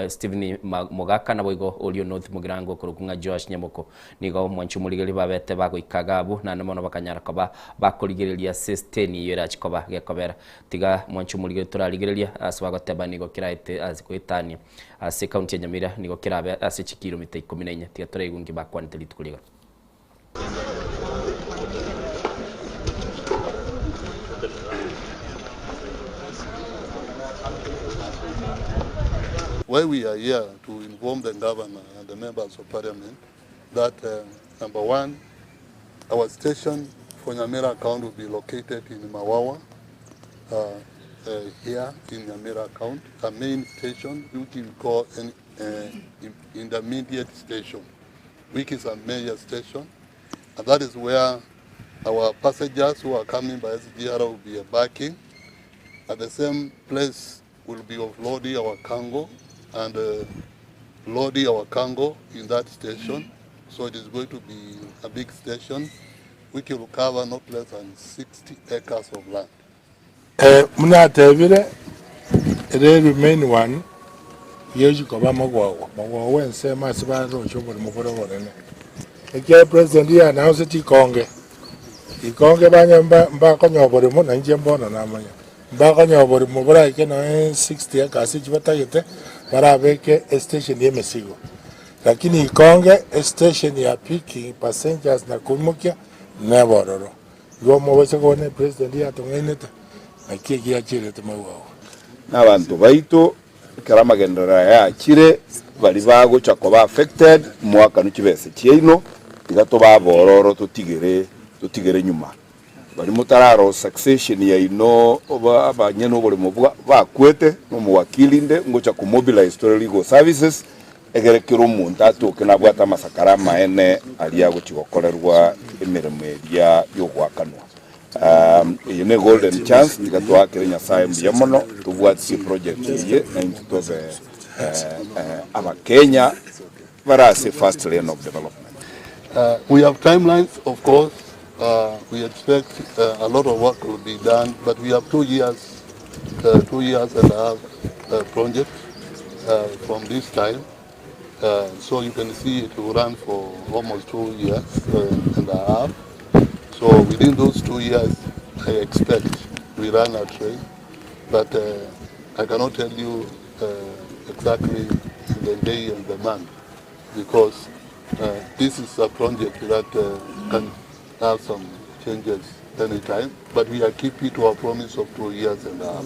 Steven Mogaka nabayigo Olio North Mugrango kurukunga Josh Nyamoko nigo mwanchu muri babete bago ikagabu na namono bakanyara koba bakoligerelia system yera chikoba gekobera tiga mwanchu muri turaligerelia aswago teba nigo kiraite azikuitani ase county ya Nyamira nigo kirabe ase kilomita 14 tiga turegungi bakwanite litukuliga Why we are here to inform the governor and the members of parliament that number one, our station for Nyamira account will be located in Mawawa, here in Nyamira account, a main station which we call an intermediate station, which is a major station, and that is where our passengers who are coming by SGR will be embarking. At the same place will be offloading our cargo and loading our cargo in that station. So it is going to be a big station which will cover not less than 60 acres of land. Munatevire the remain one yeju koba magwa nse masiba ro chobo muforo morene eke president ya announce ikonge banya konyobore mu na njembono na manya konyobore mu bora ike na 60 acres chibatagete barabeke station yemesigo lakini ikonge station ya picking passengers na kumukia na bororo yo mubese kone president ya tungeneta akiye yakire tumawo n'abantu baito karamagendera ya kire bali bago chakoba affected mwaka nukibese kyeino tigato babororo tutigere nyuma bali mutararo succession ya ino oba abanyeno bole mubwa bakwete no muwakilinde ngocha ku mobilize legal services egerekero umuntu atuke nabwata masakara maene aliyago chigokorerwa emeremeria yogwakanwa iyi ne golden chance tigatwakire nyasaye muyamono tubwatsi project ye naintutobe abakenya barase fast lane of development. We have timelines, of course. We expect a lot of work will be done, but we have 2 years and a half project from this time. So you can see it will run for almost 2 years and a half. So within those 2 years, I expect we run a train, but I cannot tell you exactly the day and the month, because this is a project that can have some changes anytime, but we are keeping to our promise of 2 years and a half.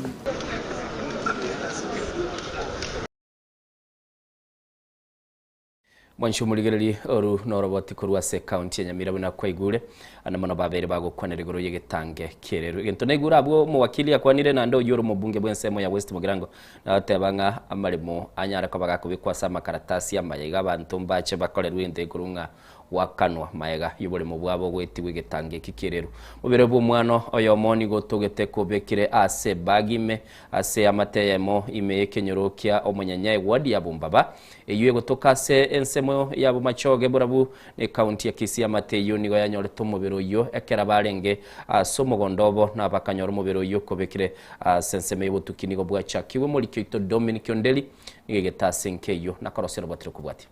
Mwansho muligereri oru noroboti kurwa se county ya Nyamira buna kwaigure ana mano babere bagokwanira igoro yegetange kerero gento negura abwo mu wakili yakwanire na ndo yoro mubunge bwensemo ya West Mugirango na atebanga amarimo anyara ko bagakubikwa sama karatasi amayiga abantu mbache bakorerwe inde kurunga wakanwa maega yubole mu bwabo gwetiwe getange kikirero mubere bwo mwana oyo moni gotogete kubekire ase bagime ase amateyemo ime kenyorokia omunyanyaye wadi ya Bumbaba eyuye gotoka se ensemo yabo machoge burabu ne county ya Kisii amateyo nigo yanyoreto mubero yo ekera barenge somogondobo na bakanyoro mubero yo kubekire senseme yobutukinigo bwachakiwe muri kito Dominic Ondeli nigeta senkeyo na korosero batire kubwati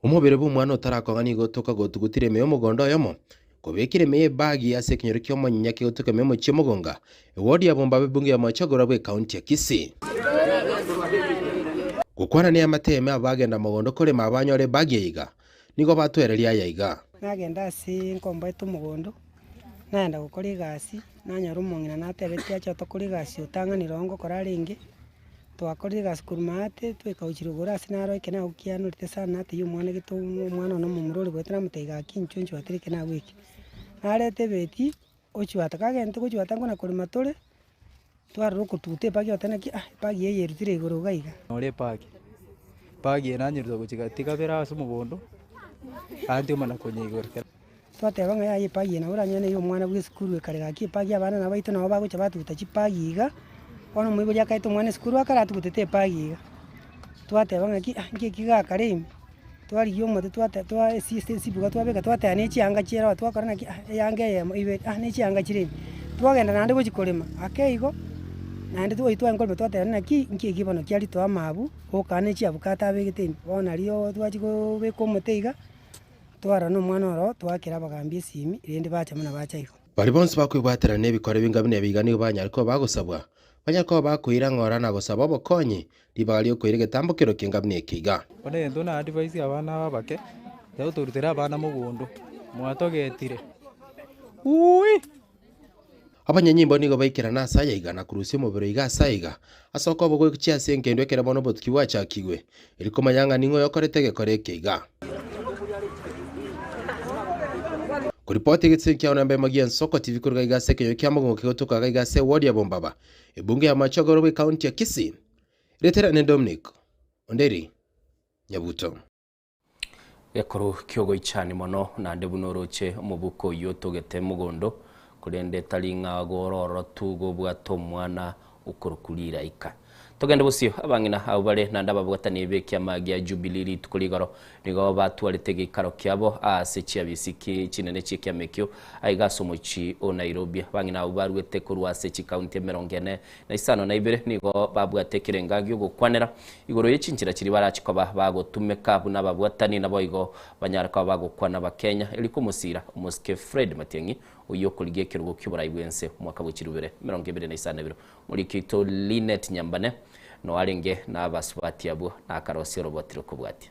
umubere bw'umwana utarakonga gotoka gotugutire meyo mugondo yomo kubekire meye bagi ase kinyoro kyo monyake gotoka meyo chimogonga wodi ya Bumbaba bunge ya machagora bwe county ya Kisii gukwana ni amateme abagenda mugondo kore mabanyore bagi yiga nigo batwereria yayiga nagenda ase nkombo eto mugondo naenda gukora igasi nanyara umongina natebetia acho tokora igasi utanganira ngo kora ringi twakorire igasi kurumate twekauchira gora ase naro ikena ukianurite sana ati umwana gitu umwana no mumurori bwetera muteiga kinchunchu atirike na wiki narete beti ochwata kagente kuchwata ngona kurima tore twarro kutute pagi otana ki pagi yeyerutire igoro gaiga ore pagi enanyirwa guchigatika bera ase mugondo andi umana konye igoro twatebanga yaye pagi na uranyene yo mwana bw'isukuru ekarega ki pagi abana na baito nabo bagucha batuta chipagi iga ono mwibo yakaito mwana sukuru akaratu gutete pagi twatebanga ki ngikiga karimi twari yo mote twa si buga twabeka twatane chianga chera twakorana ki yange yemo ibe ne chianga chirimi twagenda nande guchikolema akeigo nande twaitwa ngolme twatane ki ngikibono kyali twamabu okane chiabukata abegete bona riyo twachiko beko moteiga twara no mwana oro twakira bagambye simi rende bacha muna bachaiko bari bonse bakwibwatira nebikore bingabine bigani banyariko bagusabwa banyariko bakwira ngora na gusaba bokonye libali okwire getambukiro kingabine kiga bone ndo na advice abana babake yaho turutira abana mugondo mwatogetire abanyanyimbo nigo baikira na saya igana kurusi mubiro iga saiga asoko bogwe kuchia senkendo ekera bono botki wachakigwe iliko mayanga ningo yokorete kore kiga kuripoti gitse kya onambe magia Nsoko TV kurga iga sekenyo kya mugongo kigotoka iga se wodi ya Bumbaba ebunge ya Machogoro bwe county ya Kisii retera ne Dominic Onderi Nyabuto ekoro kyogo ichani mono na ndebunoroche omubuko yo togete mugondo kurende talinga gororo tugo bwato mwana ukurukulira ika togende busio abangina abale nanda babwatani bekia magia Jubilee tukuligaro nigo batwalete gikaro kyabo asechi abisiki kinene cyekya mekyo aiga somochi o Nairobi bangina ubarwete kurwa asechi county merongene na isano na ibere nigo babwate kirengagyo gukwanera igoro yecinjira kiri barachikoba bagotumeka buna babwatani nabo igo banyaraka bagukwana bakenya eliko musira umuske Fred Matiangi uyo kuligie kirugo cy'uburayi bwense umwaka w'ikirubere 2022 muri kito Linet Nyambane no arenge na basubati yabo na karosi robotiro kubwati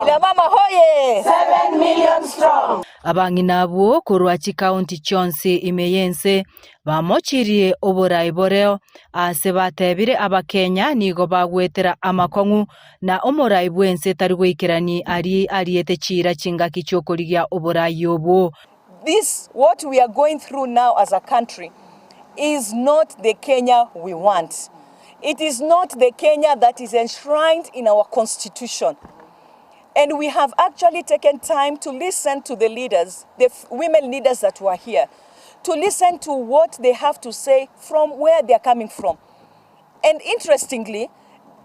Ila mama hoye 7 million strong abangina abo kurwachi county chonse imeyense bamochirie oburayi boreo ase batebire abakenya nigo bagwetera amakongu na omurayi bwense tari gwikirani ari ariete chira chingaki cyokorigia oburayi obo. This, what we are going through now as a country, is not the Kenya we want. It is not the Kenya that is enshrined in our constitution. And we have actually taken time to listen to the leaders, the women leaders that were here, to listen to what they have to say from where they are coming from. And interestingly,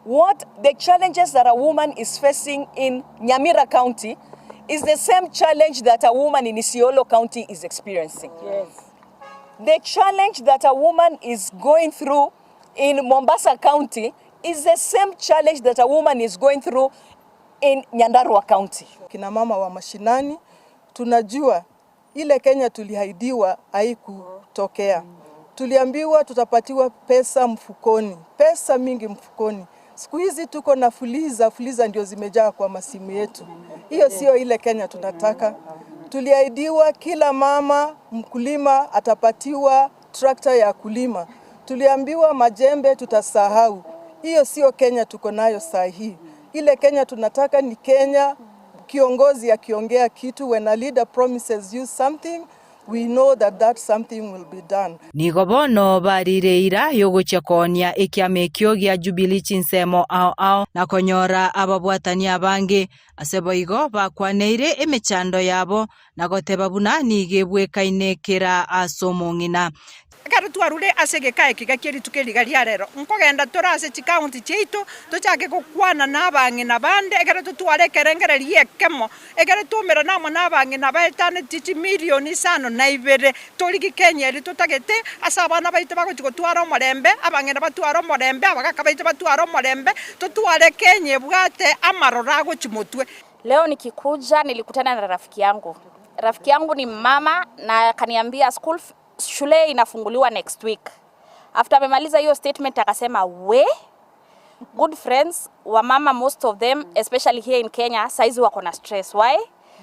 what the challenges that a woman is facing in Nyamira County is the same challenge that a woman in Isiolo County is experiencing. Yes. The challenge that a woman is going through in Mombasa County is the same challenge that a woman is going through in Nyandarua County. Kina mama wa mashinani, tunajua ile Kenya tuliahidiwa haikutokea. Tuliambiwa tutapatiwa pesa mfukoni, pesa mingi mfukoni. Siku hizi tuko na fuliza ndio zimejaa kwa masimu yetu. Hiyo sio ile Kenya tunataka. Tuliahidiwa kila mama mkulima atapatiwa trakta ya kulima. Tuliambiwa majembe tutasahau. Hiyo sio Kenya tuko nayo saa hii. Ile Kenya tunataka ni Kenya kiongozi akiongea kitu, when a leader promises you something, we know that something will be done. Nigobono barireira yogochekonia ikiamekio gia Jubilee chinsemo ao na konyora ababwatani abange aseboigo bakwaneire emechando yabo na goteba buna nigebwekaine kira asomongina. Karo twarure asegeka ekigakiri tukeligaria rero nkogenda torase chikaunti cheito tochake kokwana nabange nabande egere tutware kerengererie kemo egere tumera namo nabange nabaetane tichi milioni 5 na 2 torigi Kenya ri tutagete asabana baite bagochiko twara omorembe abange nabatwara omorembe abagaka baite batwara omorembe tutware Kenya bwate amarora gochimotwe. Leo nikikuja nilikutana na rafiki yangu. Rafiki yangu ni mama na kaniambia shule inafunguliwa next week. After amemaliza hiyo statement akasema good friends wa mama, most of them especially here in Kenya saizi wako na stress. Why?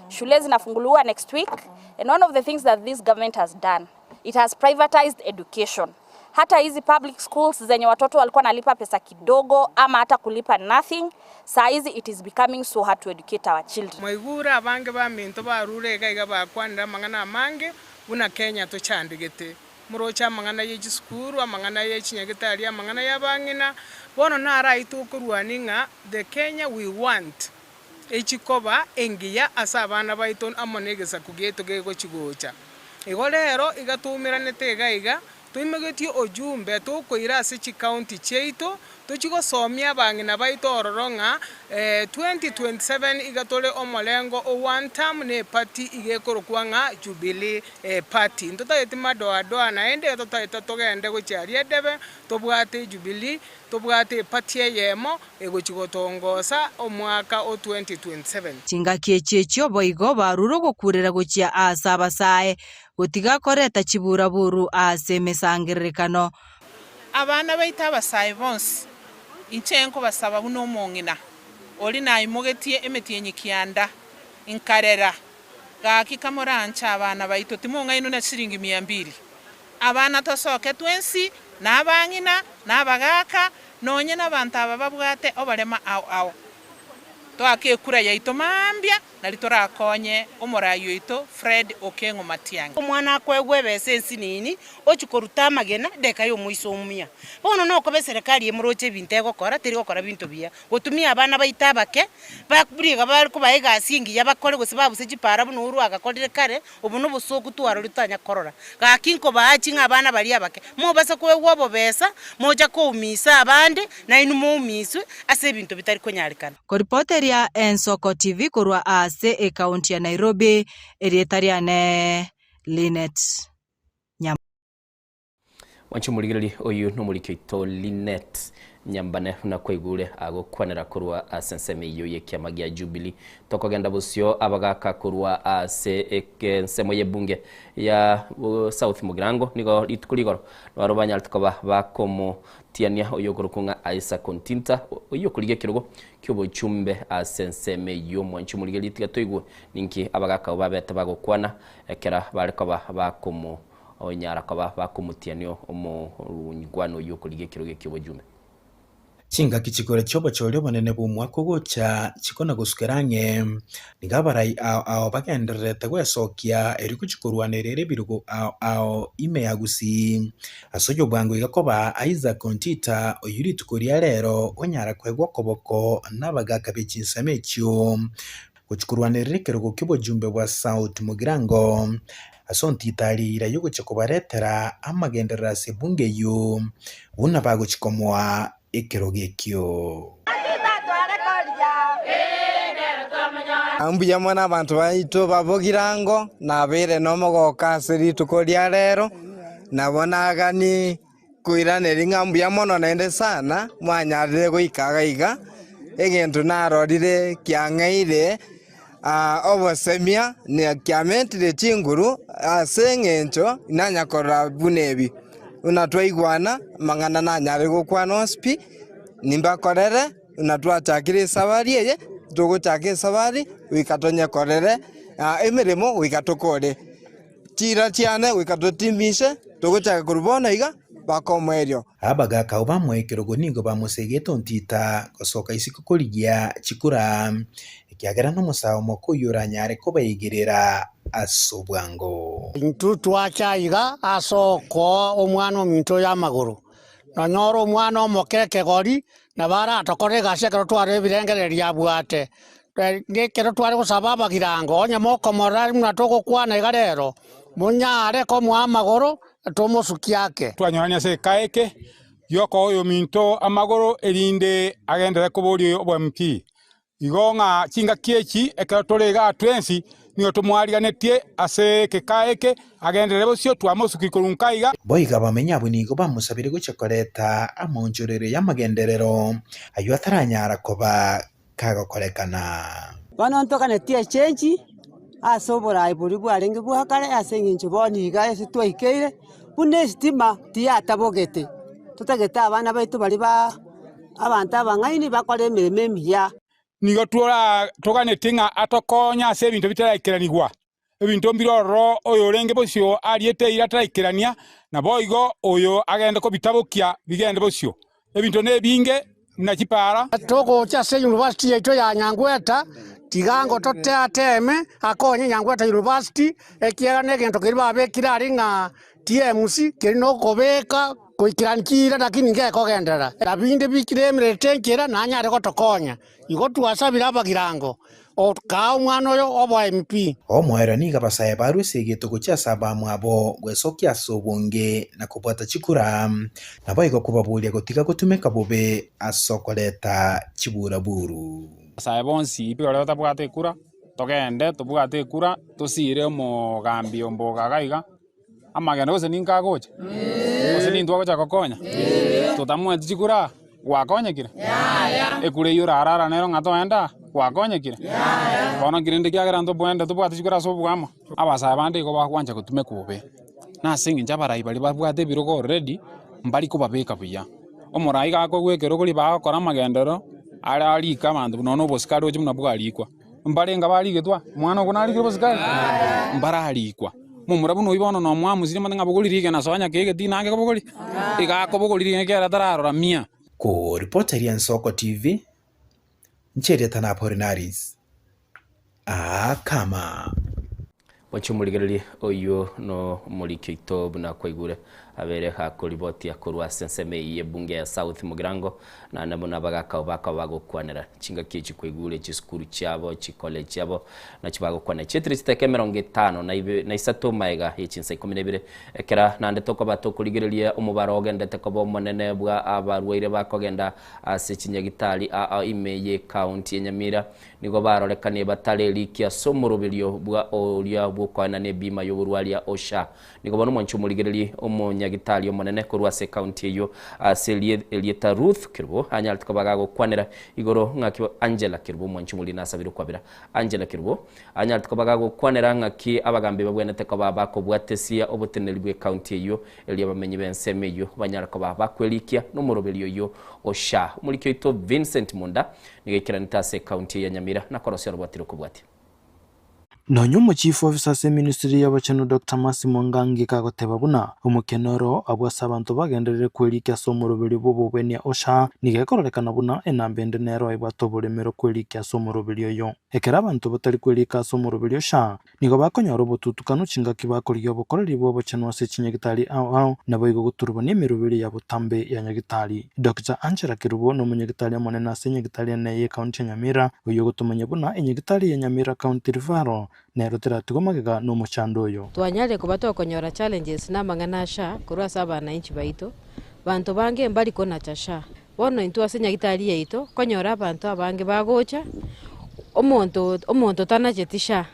Shule zinafunguliwa next week and one of the things that this government has done, it has privatized education. Hata hizi public schools zenye watoto walikuwa nalipa pesa kidogo ama hata kulipa nothing, saizi it is becoming so hard to educate our children. Mwaigura abange ba minto barure gaiga bakwanira mangana mange una Kenya to chandigete murocha mangana yeji skuru amangana yechi nyagitari amangana yabangina bono na right okurwaninga the Kenya we want echikoba engiya asabana baiton amonegesa kugeto gego chigocha igo rero igatumira netegaiga tuimegetio ojumbe tukoira ase chikaunti cheito tuchigosomia bangina baito ororonga 2027 igatole omolengo o one term ne party igekorokwanga Jubilee party ntotayete madoa naende totayete togende gocharia debe tobwate Jubilee tobwate party yemo egochigotongosa omwaka o 2027 chingakie chechio boigo baruro gokurera gochia asabasae gotiga koreta chibura buru ase mesangiririkano abana baita abasae bonse inchenko basaba buno mongina oli naimogetie emetie kianda inkarera gaki kamorancha abana baito timonga ino na shilingi 200 abana tosoke twensi nabangina nabagaka nonye nabantu abababwate obarema ao twakekura yaito mambia nalitorakonye omorayo ito Fred Okengo Matiang'i omwana kwegwe besensi nini ochikoruta magena deka yo muiso umia bono no kobe serikali emuroche bintego kora teri gokora bintu bia gotumia abana baita bake bakuriga bari kubaega asingi yabakore gosibabu se chipara buno uru agakorire kare obuno busoku twaro litanya korora gakinko baachi abana bari abake mo basa kwegwa bo besa moja ko umisa abande na inu mo umiswe ase bintu bitari konyarikana koripoteri ya Ensoko TV kurwa ase ekaunti ya Nairobi erietariane Linet Nyam wanchumurigiri oyu nomurikito Linet Nyambane na kwegure agokwanera kurwa asenseme iyo yekiama gya Jubilee tokogenda busyo abagaka kurwa ase ekensemo yebunge ya South Mugirango nigo litukuligoro barobanya litukoba bakomo tiania oyogorukunga Aisa Kontinta oyokulige kirugo kyobochumbe asenseme yo mwanchumurigiri tigatoigwe ninki abagaka babeta bagokwana ekera barikoba bakomo onyara koba bakumutianio omo rungwano yokulige kirugo kyobojumbe chinga kichikore chobo cholyo banene bumwako gocha chikona gusukerange nigabarai ao bagenderete gwesokia eri kuchikorwanerere birugo ao ime yagusi asojo bwangu igakoba Isaac Kontita oyuri tukoria rero onyara kwegwa koboko nabagaka bechinsamekyo kuchikorwanerere kerogo kibo jumbe bwa South Mugirango asontitarira yugo chikobaretera amagenderera sebunge yo buna bago chikomwa ekerogekyo ambuya mwana abantu baito babogirango nabere nomogoka seri tukoria rero nabonaga ni kuiraneri ngambuya mono nende sana mwanyarire goikagaiga egento narorire kiangeire obosemia ne kiamentire chinguru aseng'encho nanyakora bunebi unatwaigwana mang'ana nanyare gukwana ospi nimbakorere unatwachakire sabari eye tuguchake sabari wikatonye korere emirimo wikatukore chira chiane wikatotimishe tuguchake kurubona iga bakomwerio abagaka obamwekero nigo bamusegeto ntita kosoka isiko koligia chikura kiagera no musao mokuyura nyare ko bayigirira asobwango intutu achaiga asoko omwana ominto ya maguru nonyoro omwana omokeke gori na bara atokore gashekero tware birengereria bwate ngekero tware gusaba abagirango onye moko morari mwatoko kwana igarero munyare ko mwamaguru tomosukiake twanyorania se kaeke yoko oyo minto amaguru erinde agendere kuburi obwa MP igonga chinga kiechi ekero torega twensi niyo tumwariganetie ase kekaeke agendere bosio twamosuki kurunkaiga boiga bamenya bunigo bamusabire gucekoreta amonjorere y'amagenderero ayo ataranyara koba kagakorekana bano ntokanetie chenji asobora iburi bwarenge bwakare aseng'incho boniga ase twaikeire bune stima tiatabogete tutageta abana baitu bari abantu abang'aini bakore emirimo emiya nigo twora toganetinga atokonya ase ebinto bitaraikeranigwa ebinto mbiroro oyo orenge bosio ariete irataraikirania na boigo oyo agende kobitabokia bigende bosio ebinto nebinge nakipara togocha ase university yaito ya Nyangweta tigango toteateme akonye Nyangweta University ekiega negento kiri babekire ari ng'a TMC kiri no kobeka kuikiranikira lakini ngekogendera abinde bikiremere nkira nanyare gotokonya igo twasabira abagirango okao mwana oyo obwa MP omwera niga basaye barusege gocha saba mwabo gwesokia sobonge na kubata chikura nabo igo kubabulia gotiga gutumeka bobe asokoleta chiburaburu basaye bonsi ibiro batabwate kura togende tubwate kura tusire omogambi omboga gaiga amagenda gose ninkagocha gose nintwa gocha gokonya tutamwete chikura gwakonyekire ekure yura arara nero ng'ato enda gwakonyekire bono kirinde kiagera nto bwende tubwate chikura sobwamo abasaye bande igo bakwanja gutume kube nase ng'incha barai bari babwate ebirogo already mbari kobabeka buya omorai gako gwekero kori bagokora amagendero ara arika abanto nono obosikari oche buna bwarikwa mbarenga barigetwa mwana ogo narikire obosikari mbararikwa mumura buno ibono no mwamusire mananga bogolirige na sonya kege tinange kobogoli igako bogolirige kera tararora mia ko reporter ya Nsoko TV nchere tana Porinaris kama wachumuligereri oyo no mulikyo itobu na kwaigure abere hakuriboti akorwa senseme y'ebunge ya South Mugirango na nabona bagakao bagokwanera chinga kichi kwaigure chiskuru cyabo chikole cyabo na kibagokwana chetri steke 50 na isato maiga y'ichinsa 12 ekera nande toko batokurigereria umubaro ogendete ko bomonene bwa abarwaire bakogenda ase chinyagitali imeye county Nyamira nigo barorekanie batale likia somurubirio bwa oria bukwana ne bima y'uburwaria OSHA nigo bono mwanchumuligereri nyagitali omonene kurwa se county yo Elieta Ruth Kirbo anyaltiko bagago kwanera igoro ngaki Angela Kirbo mwanchumuli nasabiro kwabira Angela Kirbo anyaltiko bagago kwanera ngaki abagambe babwenete ko babako bwatesia obuteneli bwe county yo Elia bamenyi benseme yo banyalako babakwelikia nomorobelio yo OSHA mulikyo ito Vincent Munda nigekira nitase county ya Nyamira na korosero bwatiro kubwati Nonyo Chief Officer se Ministry y'Abachano Dr. Massimo Ngangi kagoteba buna umukenoro abwasa abantu bagenderere kwerikia somoro biri bobo benia osha nigekorekana buna enambende nero ibatobole kwerikia somoro biri yo ekera abantu batari kwerika somoro biri osha nigo bakonyoro botutukano cinga kibakoriyo bokoreri bo bachano ase chinyagitari ao nabo igo guturwa n'emero biri ya butambe ya nyagitari Dr. Angela Kirubo no munyagitari amonena ase nyagitari ne county ya Nyamira uyo gutumanya buna enyagitari ya Nyamira county Rivaro nero tigomagega no muchando yo twanyale kuba twakonyora challenges namang'ana sha kurwa saba na inchi baito bantu bange mbali kona chasha bono intu asenya gitari yeito konyora abantu abange bagocha omonto tanachetisha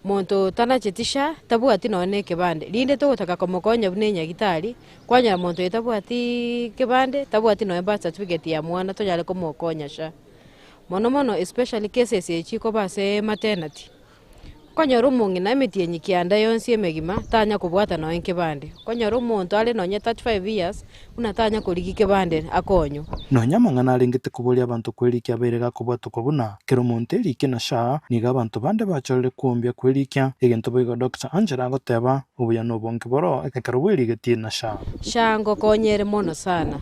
monto tanachetisha tabuati none kebande linde to gutaka komokonya bunenya gitari kwanya monto yetabuati kebande tabuati no birth certificate ya mwana tonyale komokonya sha mono especially cases echiko base maternity konyoro mungi na miti enyikianda yonsi emegima tanya kubwata no enkebande konyoro muntu ale nonye 35 years unatanya kurigi kebande akonyo nonya mangana alengete kubolia abantu kwerikia berega kubwata kubuna kero muntu erike na sha niga abantu bande bachorere kuombia kwerikia egento boigo Dr. Angela goteba ubuya no bonke boro ekekero bwirigeti na sha ngo konyere mono sana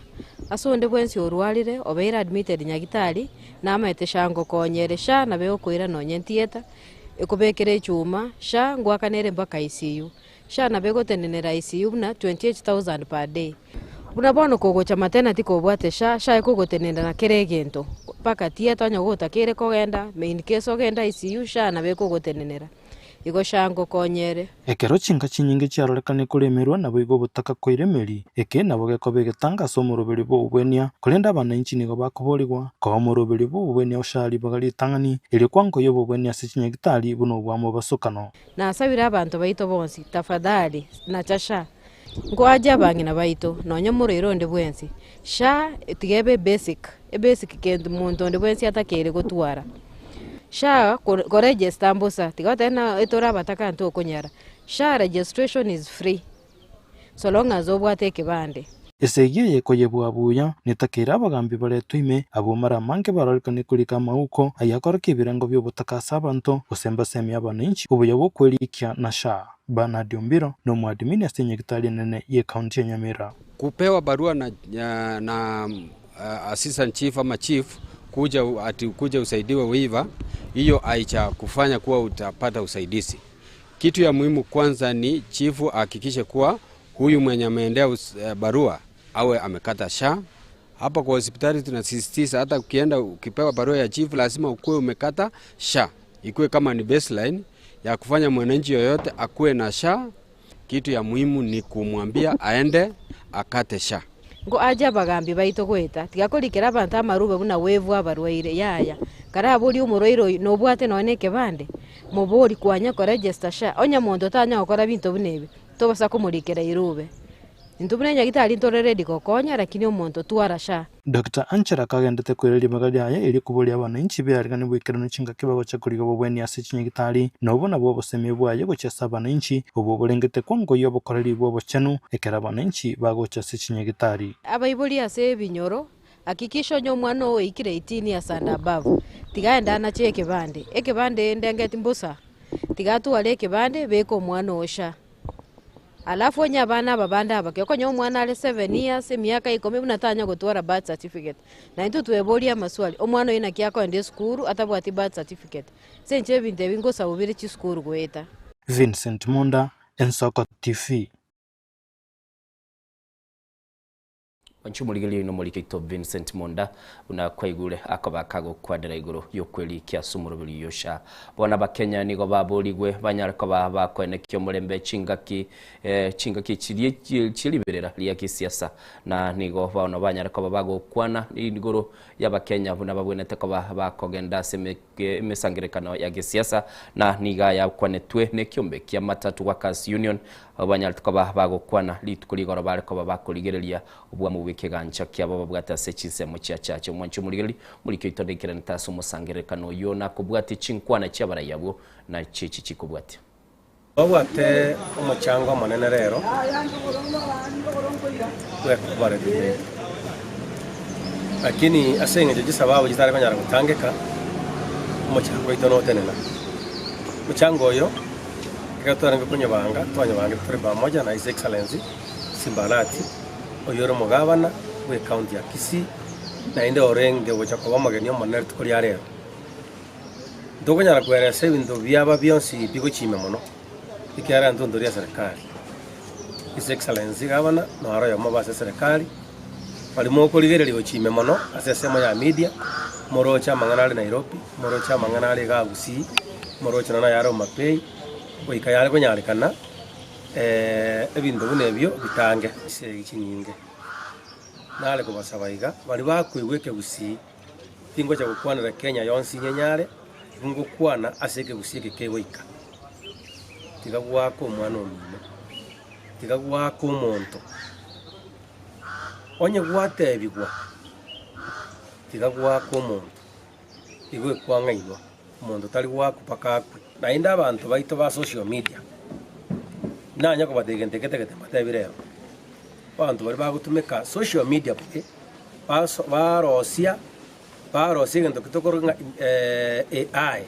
asunde bwensi orwalire obeira admitted nyagitari na amete shango konyere sha na beo koira nonye ntieta ekubekere chuma sha ngwakanere mpaka ICU sha na bego tenenera ICU na 28,000 per day buna bono kogocha maternity kobwate sha ekogotenenda na keregento paka tieta anya gotakere kogenda main case ogenda ICU sha na bego gotenenera igo shango konyere ekero chinga chinyinge chiarorekane kuremerwa nabo igo butaka koiremeri eke nabo gekobege getanga somoroberi bo ubwenia kolenda bana inchi nigo bakuboligwa ko moroberi bo ubwenia oshali bagali tangani iri kwango yobo ubwenia sichinya gitari buno bwamo basukano na sabira abantu baito bonsi tafadhali na chasha ngwaja bangi na baito nonyo muriro nde bwensi sha tigebe basic kendo muntu nde bwensi atakere gotwara sha ko register mbosa tigotena etora bataka nto konyara sha registration is free so long as obwate kibande esegiye koyebwa buya nitakira abagambi baretwime abo mara mange bararikane kulika mauko ayakora kibirango byo butaka sabanto usemba semi abaninchi ubuyobo kwerikia na sha bana diombiro no mwadimini asenye gitali nene ye county ya Nyamira kupewa barua na assistant chief ama chief kuja usaidiwe waiver hiyo aicha kufanya kuwa utapata usaidizi. Kitu ya muhimu kwanza ni chifu hakikishe kuwa huyu mwenye ameendea barua awe amekata sha. Hapa kwa hospitali tunasisitiza hata ukienda ukipewa barua ya chifu lazima ukue umekata sha. Ikue kama ni baseline ya kufanya mwananchi yoyote akue na sha. Kitu ya muhimu ni kumwambia aende akate sha. Ngo aja bagambi baito gweta tigakurikira abantu amarube buna wevu abarwaire yaya kara buri umurwairo no bwate none kebande mubori kwanya ko register sha onya mondo tanya okora bintu bunebe to basa kumurikira irube intubune nyagitari ntorere dikokonya lakini omonto twara sha Dr. Angela kagendete kwireri magari aya iri kubolia abana inchi byarigane bwikirano cinga kibago cyakuriga bobweni asicinye gitari nobona bo boseme bwaye gochesa abana inchi obo burengete kwango yo bokoreri bo bochenu ekera abana inchi bagocha asicinye gitari abaibuli ase binyoro hakikisho nyo mwana we ikire 18 years and above tigaenda na cheke bande ekebande ndengeti mbusa tigatu wale ekebande beko mwana osha alafu onya bana babanda abake okonyo mwana ale 7 years miaka 10 bunatanya gutwara birth certificate na into twebolia maswali omwana ina kiako ende skuru atabwati birth certificate senche binde bingo sabubire chi skuru gweta Vincent Monda, Ensoko TV. Wanchumuligili no molikito Vincent Monda una kwaigule akabakago kwadera iguru yokweli kya sumurubili yosha bona bakenya nigo baboligwe banyarako bakwenekyo mulembe chingaki chiliberera lya kisiasa na nigo bano banyarako bago kwana iguru y'abakenya buna babwenete ko bakogenda semesangirekano ya kisiasa na niga ya kwanetwe nekyombe kya matatu workers union abanyarako bago kwana litukuligoro bareko bakoligerelia ubwa mu kigancha kyabo babwata sechinse mu cyacacho mwancu muri muri kitondekera ntaso musangerekano yo nakubwati chinkwana cyabara yabo na cici cikubwati babwate umucyango manene rero kwekubare lakini asengeje gisababo gitare banyara gutangeka umucyango ito no tenena mchango yo gatwara ngikunyabanga twanyabanga turi pamoja na His Excellency Simbarati oyoro mugabana we county ya Kisii na inde orenge gocha kwa mageni omonere tukuri arero ndogonyara kweresa ibintu byaba byonsi bigo chime mono ikiara ntondo ya serikali His Excellency gabana no aro ya mabasa serikali balimo kurigererio chime mono asesemo ya media morocha mangana Nairobi morocha mangana ga Gusii morocha na yaro mapei oika yale konyarekana ebintu bunebyo bitange ikinyinge nale ko basabaiga bali bakwigweke Gusii tingo cha gukwana Kenya yonsi nyenyare ngo kwana aseke Gusii kegoika tigagwa ko mwana omino tigagwa ko monto onye gwatebigwa tigagwa ko monto igwe kwanga ino monto tali gwaku pakakwe na inda abantu baito ba social media nanya ko bategentekete batebirero abantu bari bagutumeka social media pe barosia ngento kitokoro AI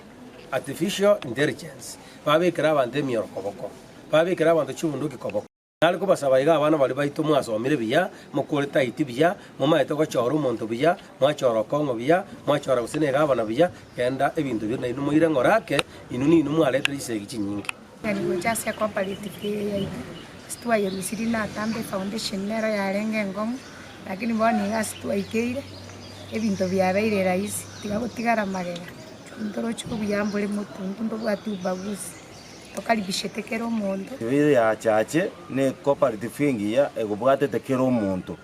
artificial intelligence babikira abantu emioro koboko babikira abantu chibunduki koboko naliko basabaiga abana bari baito mwasomire biya mukoreta itibiya mumaito gochora umuntu biya mwachora kongo biya mwachora gusinega abana biya kenda ebintu byo naino muire ngorake inuni inu mwaleta isegi chinyingi yani gochasya cooperative ya stua ya Misiri na Tambe Foundation nero ya renge ngom lakini boni gastua ikeire ebintu byabeire rais tigagutigara magega ndoro chuko byambule mutuntu ndo bwati ubaguzi tokaribishe tekero omuntu ibire ya chache ne cooperative ngiya egobwate tekero omuntu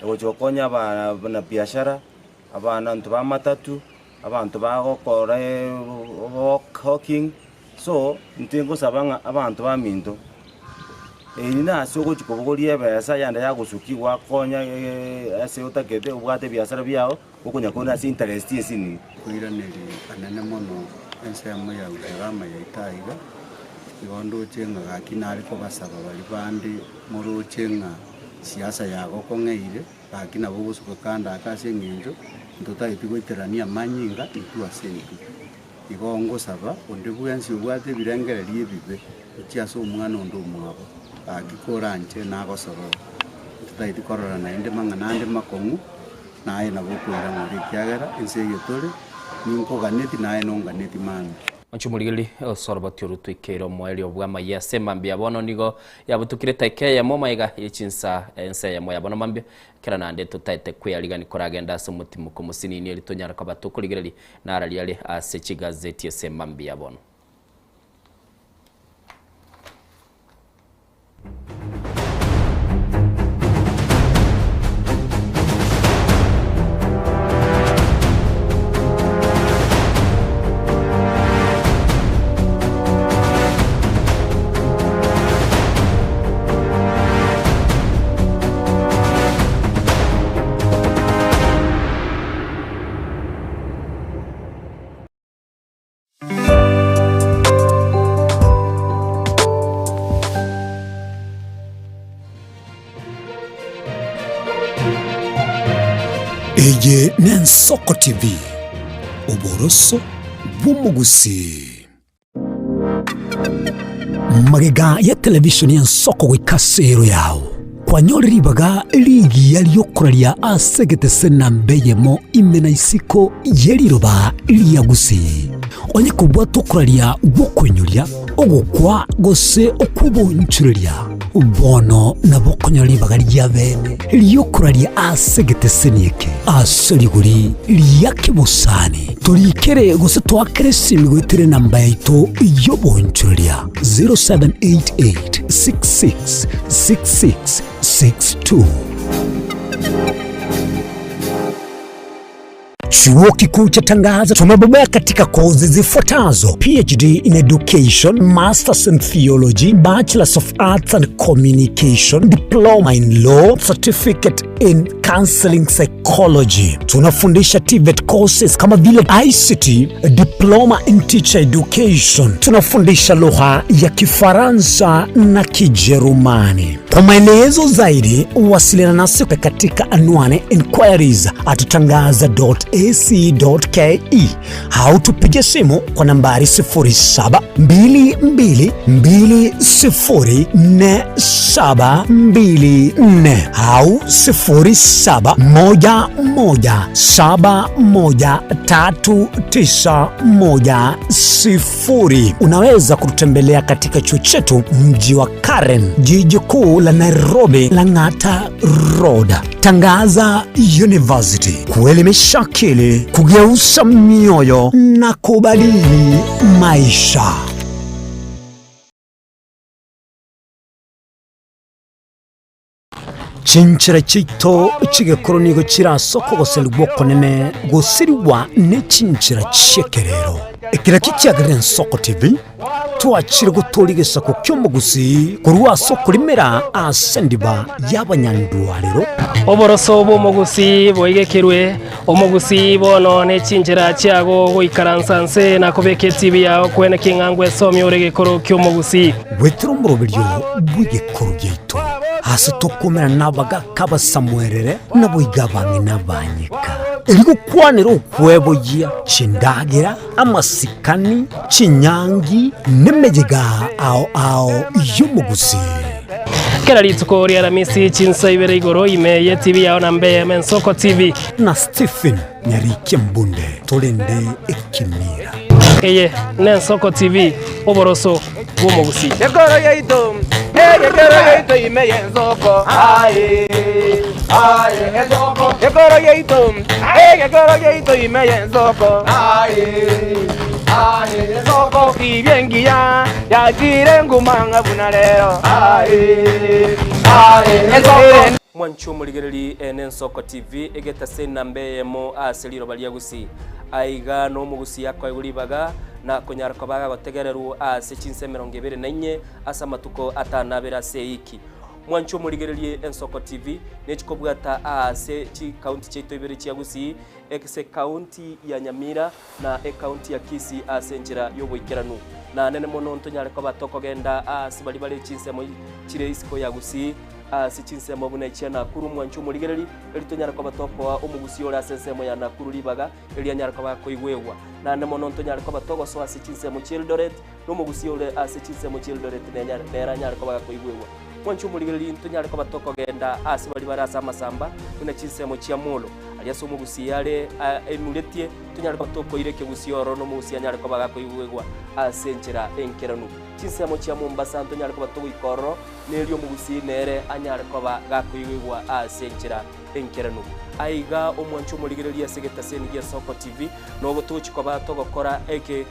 egochokonya abana biashara abana ntu ba matatu abantu bagokora hawking so ntengo sabanga abantu ba minto ina soko chikobogorie besa yanda yagusuki wakonya ase utakete ubwate biashara byao ukunya kona si interest yesini kuiraneri anene mono ensemo ya ugama ya itaiga igondo chenga gakinari ko basaba bali bandi muru chenga siasa yago kongeire bakina bubusuko kanda akase nginjo ntotaiti goiterania manyinga itu asentu igongo saba onde bwensi ubwate birengererie bibe ukiaso umwana ondo umwabo akikoranje nagosoro tutaiti korora na inde mangana ande makongu naye nabokwira muri kyagera insege tole ninko ganeti naye nonganeti mani Onchumurigili sorobati urutwikero mweli obwama yase mambia bono nigo yabutukire take ya moma iga yichinsa ense ya moya bono mambia kera nande tutaite kwiyaliga nikoragenda sumuti mukumusini ni litonyara kwa batukuligireli na araliale ase gazeti yase mambia bono Eye Nensoko TV uboroso bw'umugusi magega ya televisioni ya Nsoko gwikasero yao kwanyoriribaga ligi yaliyokuraria asegete senambeyemo imena isiko yeliroba liyagusi onye kubwa tukuraria gukwenyuria ogukwa gose okubonchuria bono nabokonyoribaga lya bene liyokuraria asegete senieke asoriguri liyakibusani turikere gose twakere simigwitire namba yaito yobonchuria 0788 666662. Chuo Kikuu cha Tangaza tumebobea katika kozi zifuatazo: PhD in Education, Masters in Theology, Bachelors of Arts and Communication, Diploma in Law, Certificate in counseling psychology. Tunafundisha TVET courses kama vile ICT, diploma in teacher education. Tunafundisha lugha ya Kifaransa na Kijerumani. Kwa maelezo zaidi, wasiliana nasi katika anwani inquiries@tangaza.ac.ke au tupige simu kwa nambari 0722204724 au 0711713910. Unaweza kututembelea katika chuo chetu mji wa Karen, jiji kuu la Nairobi, Lang'ata Road. Tangaza University, kuelimisha akili, kugeuza mioyo na kubadili maisha. Chinchira chito chigekoro nigo chirasoko goserwa konene gosiriwa ne chinchira chekerero. Ekira kikiagarira Soko TV twachire gutorigesa ku kyomugusi kurwa soko limera asendiba y'abanyandwariro. Oboroso bomugusi boigekirwe omugusi bono ne chinjira cyago goikaransanse na kubeke TV yawo kwene kingangwe somyo regekoro kyomugusi wetro murobiryo bwigekoro gyeito hasi tokomera nabaga kaba Samuelere naboigabange nabanyika irigo kwanero kwebo ya chindagira amasikani chinyangi nemejega ao y'umugusi. Kera litsuko ria ramisi chinsa ibere igoro ime TV yawo na Mbe Soko TV na Stephen Nyarike Mbunde tolende ekimira eye ne Soko TV oboroso bw'umugusi. Yegoro yeito ime yenzoko aye ezoko yegoro yeito ime yenzoko aye ezoko ibyengiya yakire ngumanga bunalero aye ezoko mwancho muligereri ene Soko TV egeta sena mbeyemo aseliro baliagusi aiga no mugusi yakwa iguribaga na konyara kobaga gotegereru ase chinse 24 asa matuko atanabera seiki mwancho muligereri en Soko TV nechikobwata ase chi county cheito ibere chiagusi ekse county ya Nyamira na county ya Kisii ase njira yoboikeranu na nene mono ntonyare kobatoko genda ase bali bali chinse mo chire isiko yagusi sichinse mabuna ichana kuru mwancho muligereri elitonyara kwa batoko wa umugusi ora sensemo ya nakuru libaga elianyara kwa koigwewa na nemono ntonyara kwa batoko so asichinse mu Childoret no mugusi ora asichinse mu Childoret nera nyara kwa koigwewa mwancho muligereri ntonyara kwa batoko genda asibali barasa masamba kuna chinse mu Chiamulo aliaso mugusi yale emuletie tonyara kwa batoko ireke gusi oro no mugusi anyara kwa koigwewa asenchera enkeranu chinse mu Mombasa ntonyara kwa batoko ikoro nelio mugusi nere anyare koba gakuigwa asenchera enkeranu aiga omwancho muligereria segeta seni ya Soko TV no botuchi koba togokora eke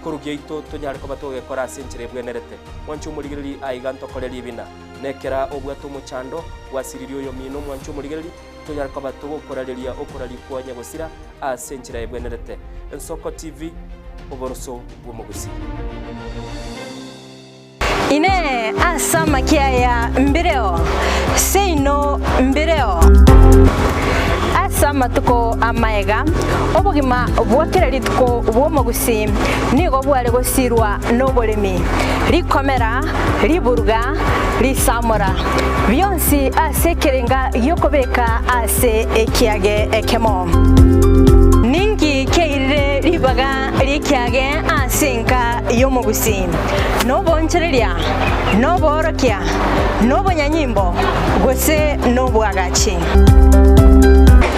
korugeito tonyare koba togekora asenchera bwenerete mwancho muligereri aiga ntokoreri bina nekera obwato muchando wasiririo yo mino mwancho muligereri tonyare koba togokorareria okorari kwanya gosira asenchera bwenerete Soko TV oboroso bwomugusi ine asama kiaya mbireo seino mbireo asama tuko amaega obugima bwakireri tuko bwomugusi nigo bwale gosirwa nobolemi rikomera riburuga risamora byonsi asekerenga yokobeka ase ekiage ekemo ningi keire ribaga rikiage asinka yomugusi no bonchereria no borokia no bonyanyimbo gose no bwagachi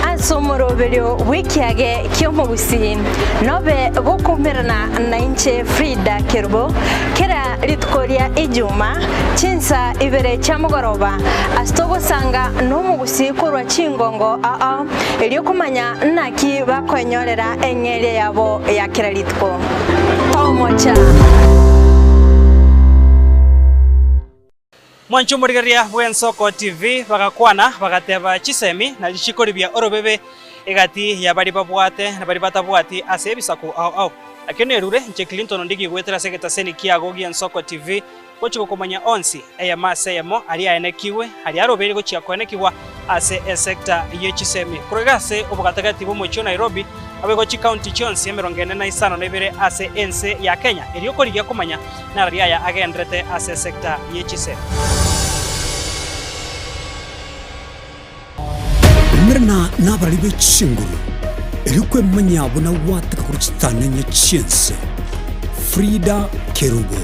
asomoroberio wikiage kyomugusi nobe gokumerana na inche Frida Kerbo kera litkoria ijuma chinsa ibere chamugoroba astogo sanga no mugusi kurwa chingongo eliokumanya naki bakwenyorera engere yabo ya kera litko tomocha mwancho murigeria bwen Soko TV bagakwana bagateba chisemi na lichikoribia orobebe egati ya bari babwate na bari batabwati ase bisaku au akene rure nche Clinton ndigi gwetera segeta seni kiago gien Soko TV gochiko komanya onsi eyamase yamo ali aenekiwe ali arobere gochia koenekiwa ase sector yechisemi kurigase obugatagati bomocho Nairobi abegochi county chonsi 42 ase ense ya Kenya eriyo korigia komanya nararia ya agendrete ase sector yechisemi Mirna nabalibe chinguru erikwe manyabo na wataka kuruchitananya chiense Frida Kerubo,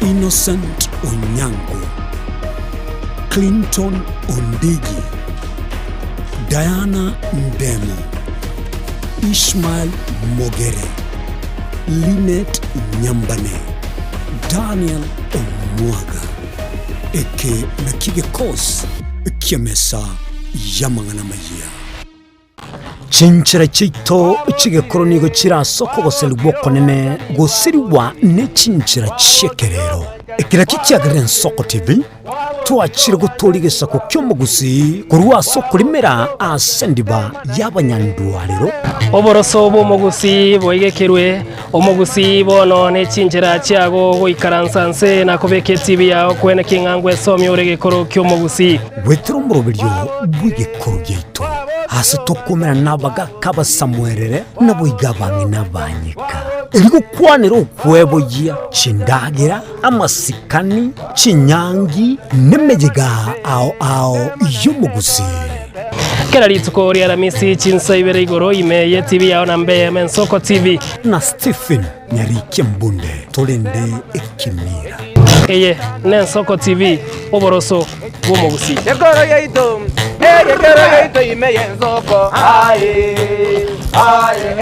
Innocent Onyango, Clinton Ondigi, Diana Ndemo, Ishmael Mogere, Linet Nyambane, Daniel Omwaga, eke nakige kos kiamesa yamangana maya. Chinchira chito chige koronigo chira soko goselibwo konene gosiriwa ne chinchira chekerero ekira kikyagaren soko TV twachire gutorigesa ko kyomugusi kurwa soko limera asendiba yabanyandwalero oboroso bomugusi boigekerwe omugusi bono ne chinchira chiago goikaransanse na kobeke TV yao kwene kingangwe somi uregekoro kyomugusi wetro murobiryo bwigekoro gyeito hasi tokomera nabaga kaba samwerere naboiga bangi nabanyika eriko kwanira okwebo ya chindagira amasikani chinyangi nemejega ao yomugusi kera lituko ria ramisi chinsa ibere igoro imeye TV yao na mbe Mensoko TV na Stephen Nyarike Mbunde tolende ekimira eye Mensoko TV oboroso bomugusi Yekoro yeito imeye Nsoko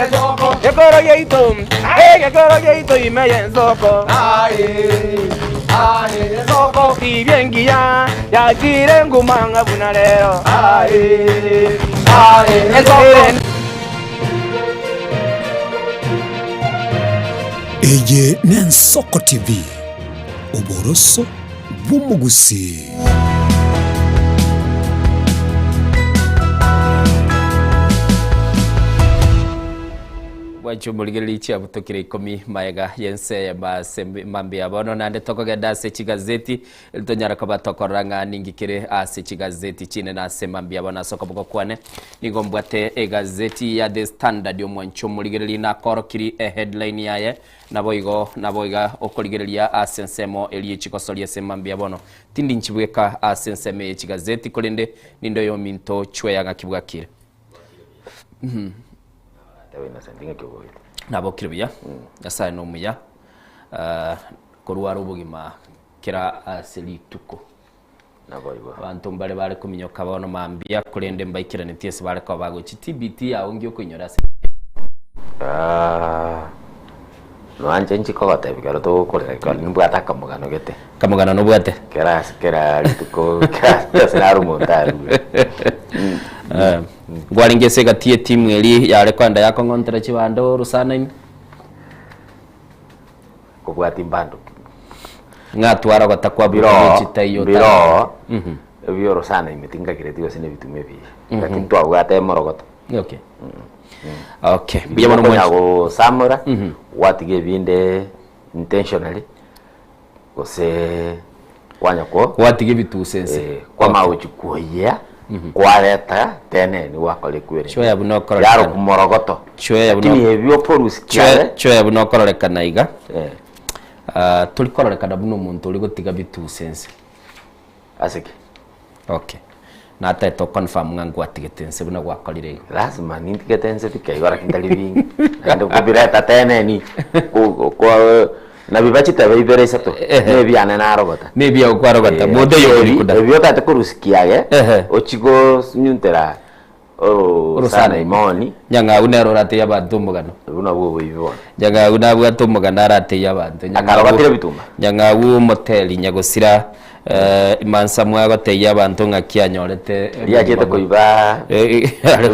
Nsoko Yekoro yeito imeye Nsoko Nsoko Ibyengia yakire ngumanga buna lero eye Mensoko TV oboroso bomugusi Wancho muligeli chia butokire 10 maega yense ya mambi abono nande tokogenda ase chigazeti litonyara koba tokoranga ningikire ase chigazeti chine na ase mambi abona soko boko kwane nigombwate egazeti ya The Standard yo mwancho muligeli na korokiri headline yaye naboiga okoligerelia ase nsemo eli chikosolia se mambi abono tindi nchibweka ase nseme chigazeti kolende nindo yo minto chweyaga kibwakire nabo kiribya yasa no muya koruwa rubugima kira aselituko naboigo abantu mbale kuminyoka bono mambia kulende mbaikira netiese bale ko bago TBT ya ongi okunyora se no anje nchiko gote bigaro to koreka nimbwata kamugano gete kamugano no bwate kera lituko kera sinaru montaru gwaringese gatie timu eli yale kwanda yako ngontere chibando rusana imi kubwati mbando ngatwara gotakwa biro chitayo biro rusana imi tinga kiretiyo sine bitume bi lakini twabwate morogoto okay okay biya mono mwango samura watige binde intentionally kose wanyako watige bitu sense kwa mauchikuya kwareta tene ni wakole kwere chwe yabunokoro yaro kumorogoto chwe yabunokoro kini ebyo polisi kyale chwe yabunokoro lekana iga tulikorolekana buno muntu uri gutiga bitu sense asiki okay na ata to confirm ngangu atigetense buno gwakorire lazima nintigetense tikayora kindali bingi ndo kubireta tene ni kwa na bibachita bibere sato nebyana na robota nebya ukwarogota mode yori kuda ebyo tate kurusikiage ochigo nyuntera rusana imoni nyanga unero rate yabantu mugano buna bwo ibyo nyanga unabwa tumugana rate yabantu nyanga batire bituma nyanga u moteli nyagosira imansa mwagote yabantu ngakianyorete yagete kuiba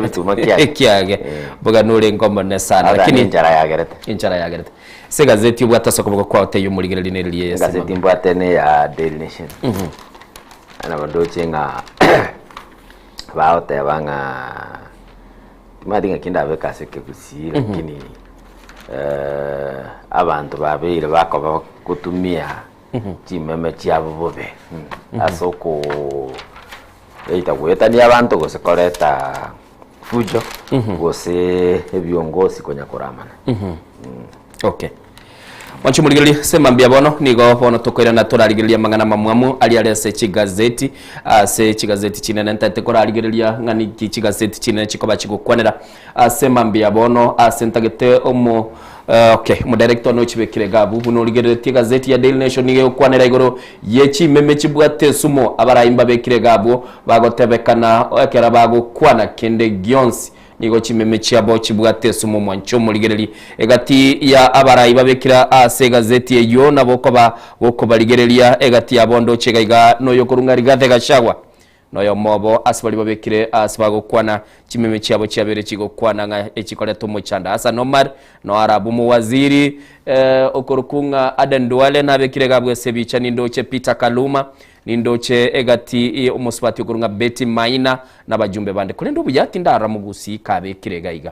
bituma kiage buga nure ngomone sana lakini injara yagerete se gazeti ubwata soko kwa hotel yumuligere lineliye yes gazeti mbwate ne ya Daily Nation ana badochenga baote banga timadinga kinda beka seke kusi lakini abantu babiri bako kutumia chimeme chiabo bobe asoko eita gwetania abantu gose koreta fujo gose ebiongozi konya koramana. Okay. Wanchu muligeli sema mbia bono nigo bono tokoira na torarigeria mangana mamwamu ali ale se chigazeti se chigazeti chinene ntate korarigeria ngani chigazeti chinene chikoba chigukwanera sema mbia bono sentagete omo okay mu director no chibekire gabu buno ligeretie gazeti ya Daily Nation niyo kwanera igoro yechi meme chibwate sumo abarayimba bekire gabu bagotebekana ekera bagukwana kende gionsi nigo chimeme chiabo chibwate sumo mwancho muligereri egati ya abarayi babekira ase gazeti eyo nabokoba bokoba ligereria egati ya bondo chegaiga no yokurunga rigate gashagwa noyo mobo asibali babekire asibago kwana chimeme chiabo chiabere chigo kwana nga echikole tomo chanda asa nomar no arabu mu waziri okurukunga Aden Duale nabekire gabwe sebicha nindoche Peter Kaluma nindoche egati umuswati okurunga Betty Maina nabajumbe bande kulendo buyati ndara mugusi kabekire gaiga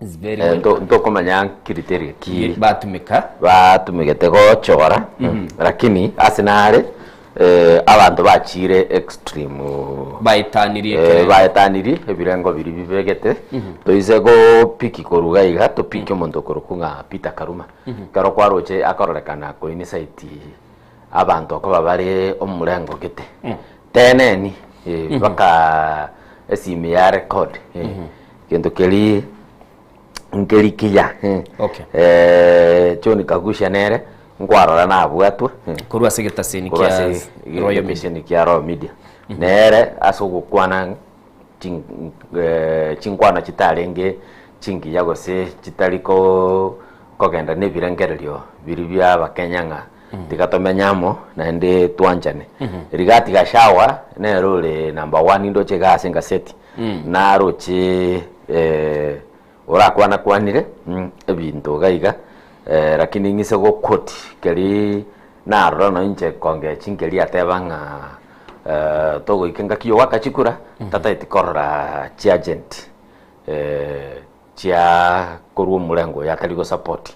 is very ndoko manya criteria ki batumika tego chora lakini asinare abantu bachire extreme baetaniri ebirengo biri bibegete toizego piki koruga iga to piki omonto korukunga Peter Kaluma karo kwaroche akororekana ko ini site abantu akoba bari omurengo gete teneni baka esime ya record kendo keli ngeli kiya choni kagusha nere ngwarora na bwatwa kurwa segeta seni kia Royal Mission kia Royal Media nere asogukwana chingwana chitalenge chingi yagose chitaliko kogenda nebirengererio biri bya bakenyanga tikatomenyamo na ndi twanjane rigati gashawa nerole number 1 ndo chega asenga seti na roche ora kwana kwanire ebintu gaiga lakini ngise go koti keri na rono nje konge chingeli atebanga togo ikenga kiyo wakachikura tata itikorora chi agent chia koruo mulengo ya taligo support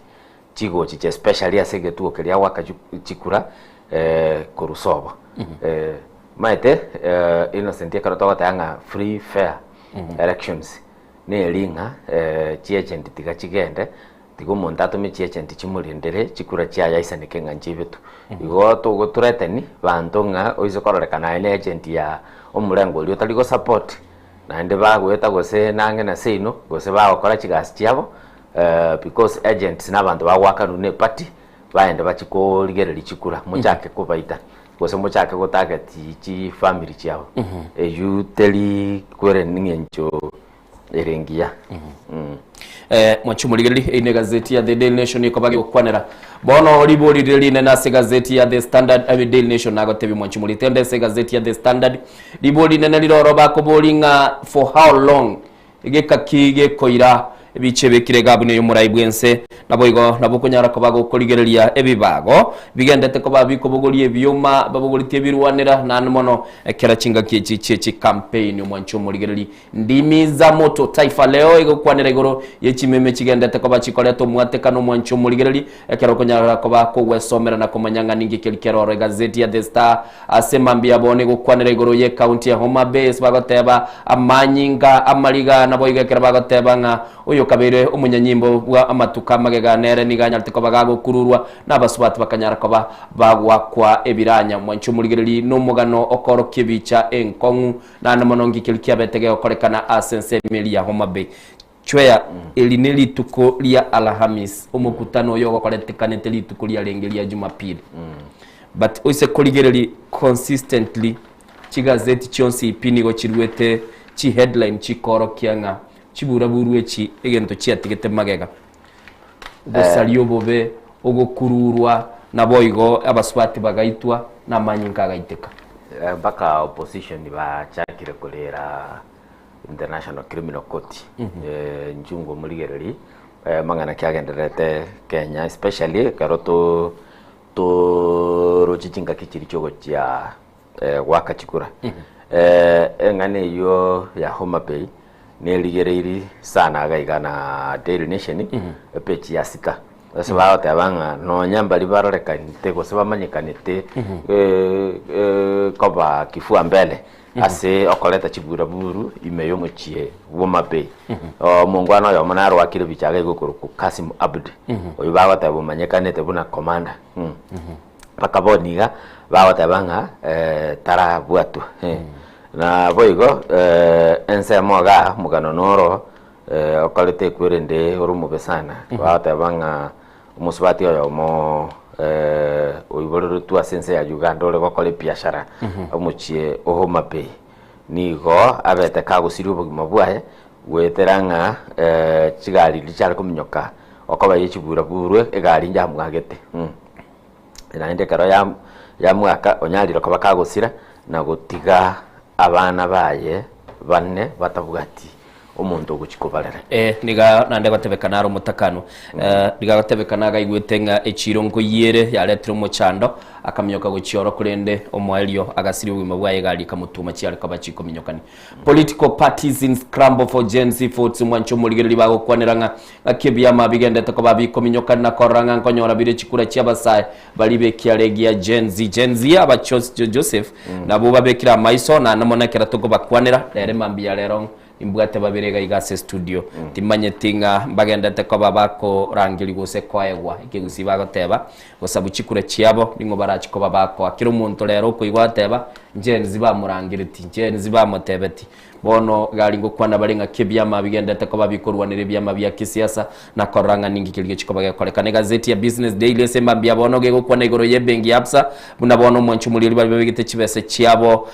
chigo chiche specially asege tuo kelia wakachikura korusobo maite innocent yakaro tanga free fair elections ne linga chi agent tigachigende tigo montato me chi agent chimurindere chikura chia yaisanike nganjibetu igo togo tureteni bantonga oizo kororekana ine agent ya omulengo lyo taligo support na ende bagweta gose nange na seino gose bagokora chigasi chiabo because agents n'abantu bagwaka nune party baende bachiko ligereri chikura muchake kubaita gose muchake go target chi family chiabo you teli kwere ningencho erengia mwachumuligeli ine gazeti ya The Daily Nation ikobage okwanera bono liboli line na se gazeti ya The Standard Daily Nation nago tebi mwachumuli tende se gazeti ya The Standard liboli line liroro bakobolinga for how long igeka kige koira biche bekire gabune yumuraibwense naboigo nabokonyara kobago koligereria ebibago bigendete ko babikobogolie byuma babogolitie birwanira nanmono ekera chinga kichi campaign umwancho muligereri ndimiza moto taifa leo igokwanira igoro yechimeme chigendete ko bachikoleto mwatekano umwancho muligereri ekera konyara ko bakogwesomera na komanyanga ningi kelikero gazeti ya The Star asemambia bone gokwanira igoro ye county ya Homa Bay bagoteba amanyinga amaliga naboigo ekera bagoteba nga uyo kabere umunyanyimbo wa amatuka magega nere niganya tiko bagago kururwa nabasubati bakanyara koba bagwa kwa ebiranya mwancho muligereri no mugano okoro kibicha enkongu na namonongi kilikia betege okorekana asense Emilia Homa Bay chwea elineli tuko lia Alhamis omukutano yo bakoretekane teli tuko lia lengelia Jumapili but oise koligereri consistently chigazeti chonsi ipinigo chirwete chi headline chikoro kianga chibura buruechi egento chiatigete magega ugosalio bobe ogokururwa naboigo abaswati bagaitwa na manyinka gaiteka baka opposition ba chakire kolera International Criminal Court njungo muligereri mangana kyagenderete Kenya especially karoto to rochinga kichiri chogo cha wakachikura engane yo ya Homa Bay neligereiri sana gaigana Daily Nation pechi ya sika ase bagoteba ng'a nonya mbari barorekanite gose bamanyikanite koba kifua mbele ase okoleta chibura buru ime yomochie Homabay mungwana oyo mona arwakire bichaga igukuru ku Kasim Abdi oyo bagoteba manyikanite buna commander bakaboniga bagoteba ng'a tara bwatu na boigo ense moga mugano noro okolete kwerende orumube sana bagoteba ng'a umusubati oyo mo oibororo tu asense ya Uganda ole gokole biashara omuchie Homabay nigo abete kagusiri obugima bwaye gweteranga chigari lichara kuminyoka okoba yechibura burwe egari njamugagete naende karo ya mwaka onyalira koba kagusira na gutiga abana baye banne batabugati omuntu ogukikobarera niga nande gatebekana aro mutakano niga gatebekana gaigwete nga echirongo yere yaletire omochando akamyoka gochioro kurende omwelio agasiri ubima bwaye gali kamutuma cyari kabachiko minyokani political parties in scramble for Gen Z votes mwancho muligeri bago kwaniranga akebya mabigende to babiko minyokani na koranga nkonyora bire chikura cyabasai bali bekiaregia Gen Z abachos Joseph nabo babekira maiso na namonekera to bakwanira rere mambia rero imbwate babirega igase studio timanye tinga bagenda teko babako rangiri gose kwaegwa ikigusi bagoteba gosabu chikure chiabo ningo barachiko babako akiro muntu rero ko igwateba Gen Z bamurangiriti Gen Z bamotebeti bono gali ngo kwana barenga kebyama bigenda teko babikorwanire byama bya kisiasa na koranga ningi kilige chiko bagakolekana gazeti ya Business Daily semba bya bono gego kwana igoro yebengi yapsa buna bono mwanchu muliri bali bigite chibese chiabo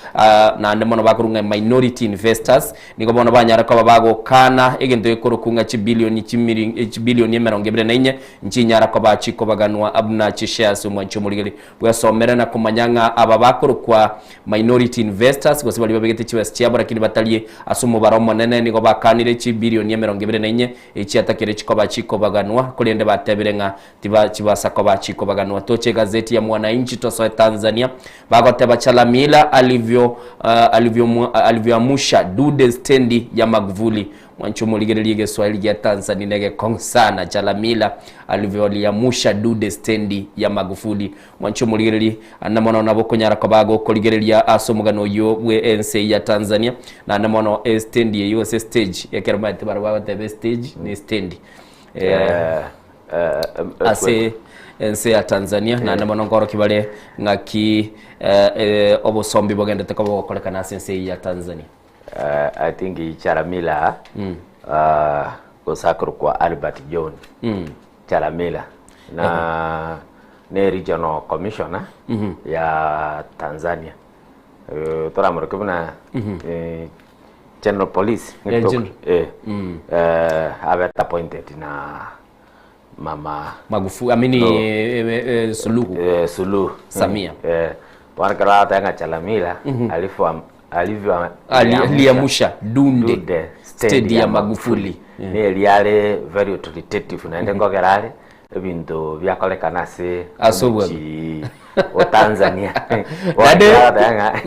na ndemono bakurunga minority investors ningo bono banyara ko babago kana egendo ekoro kunga chibilioni 274 nchinyara ko bachiko baganwa abuna chishares mwanchu muliri bwasomera na kumanyanga ababakoro kwa minority investors gose bali bigite chibese chiabo lakini bataliye asumo baromo nene nigo bakanire chibilioni 274 echiatakire chikoba chiko baganwa kulende bateberenga tiba chibasa ko bachiko baganwa toche gazeti ya Mwananchi toso Tanzania bagoteba Chalamila alivyoamusha dude stendi ya Magufuli mwancho muligerelige Swahili ya Tanzania nege kong sana Chalamila alivyoliamusha dude stendi ya Magufuli mwancho muligereli anamona nabokonyara ko bago koligerelia asomugano yo we NC ya Tanzania na anamona stendi yo stage yakermate barwa tebe stage ni stendi ase NC ya Tanzania na anamona ngoro kibale ngaki obosombi bogenda teko kolekana NC ya Tanzania. I think Chalamila gosakuru kwa Albert John Chalamila na ne regional commissioner ya Tanzania toramoro kubuna general police abet appointed na mama Magufuli amini Suluhu Samia wanakala tanga Chalamila aliamusha dunde stendi ya Magufuli ne liale very authoritative na ndenge ngogerale ebintu byakolekana se asobwa o Tanzania wadanga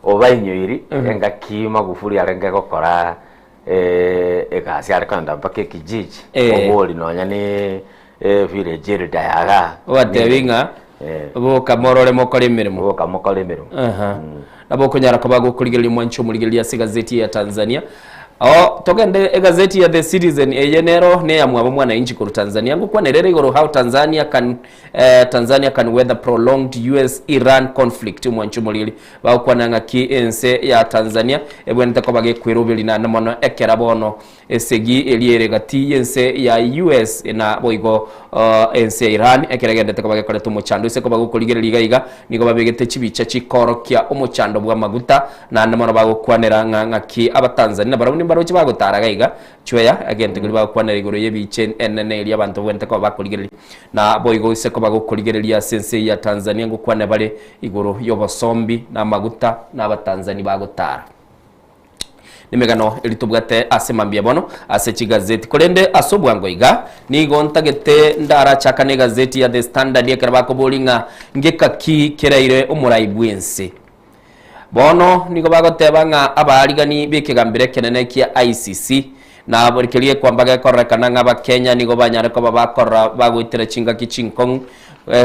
obainyoiri enga ki Magufuli arenge gokora ekasi arekanda mpaka kijiji oboli nonya ni village ridayaga watebinga boka morole mokole mirimo nabo konyara ko bago kuligelia mwancho muligelia gazeti ya Tanzania togende gazeti ya The Citizen eyenero ne ya Mwananchi ku Tanzania ngo kwanerere igoro how Tanzania can weather prolonged US-Iran conflict mwancho mulili ba kwananga KNC ya Tanzania ebwente ko bage kwirubili na namono ekera bono esegi eliere gati yense ya US na boigo NC Iran ekeragende ko bage kole tumuchando se ko bago kuligelia iga nigo babegete chibicha chikorokia umuchando bwa maguta na namono bago kwanera ngaki abatanzania barabuni barochi bago taragaiga chweya agente kuli bago kwanera igoro yebiche enene ili abantu bwente ko bakuligelia na boigo se ko bago kuligelia sense ya Tanzania ngo kwane bale igoro yobosombi na maguta na abatanzania bago tara nimegano elitubwate asemambia bono ase gazeti kolende asobwango iga nigo ntagete ndara chakane gazeti ya The Standard yakarabako bolinga ngeka ki keraire omuraibwense bono nigo bagoteba nga abarigani bekegambire kenene kia ICC na borikirie kwamba gekorekana ng'aba Kenya nigo banyare ko babakora bagwitira chinga kichinkong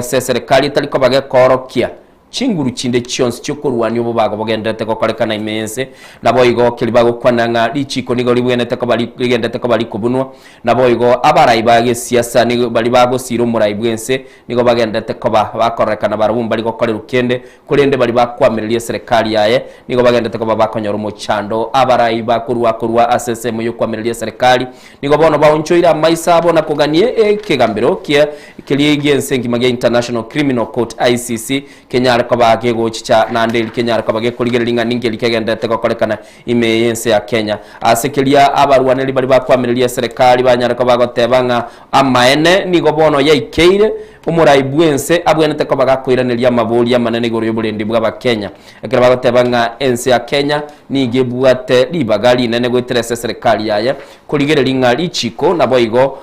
serikali taliko bagekorokia chinguru chinde chionsi chokurwani obo bago bogendete kokorekana imense nabo igo kilibago kwananga lichiko nigo libwenete ko bali ligendete ko bali kubunwa nabo igo abarayi bage siasa nigo bali bago siro murayi bwense nigo bagendete ko bakorekana barumba liko kole rukende kulende bali bakwamiriye serikali yaye nigo bagendete ko babakonyora umuchando abarayi bakurwa asese mu yokwamiriye serikali nigo bono baonchoira maisa bona kuganie kigambiro kia kiligense ngimage International Criminal Court ICC Kenya ko bagego chicha nande Kenya ko bageko ligeringa ningeli kegendete ko kolekana imeyense ya Kenya asekelia abarwaneli bali bakwamiriye serikali banyara ko bagotebanga amaene nigo bono yaikeire umurayi bwense abwenete ko bagakwiraniria mabuli amanene goro yobulendi bwa Kenya ekera bagotebanga ense ya Kenya nigebwate libagali nene gweterese serikali yaye kuligereringa lichiko nabo igo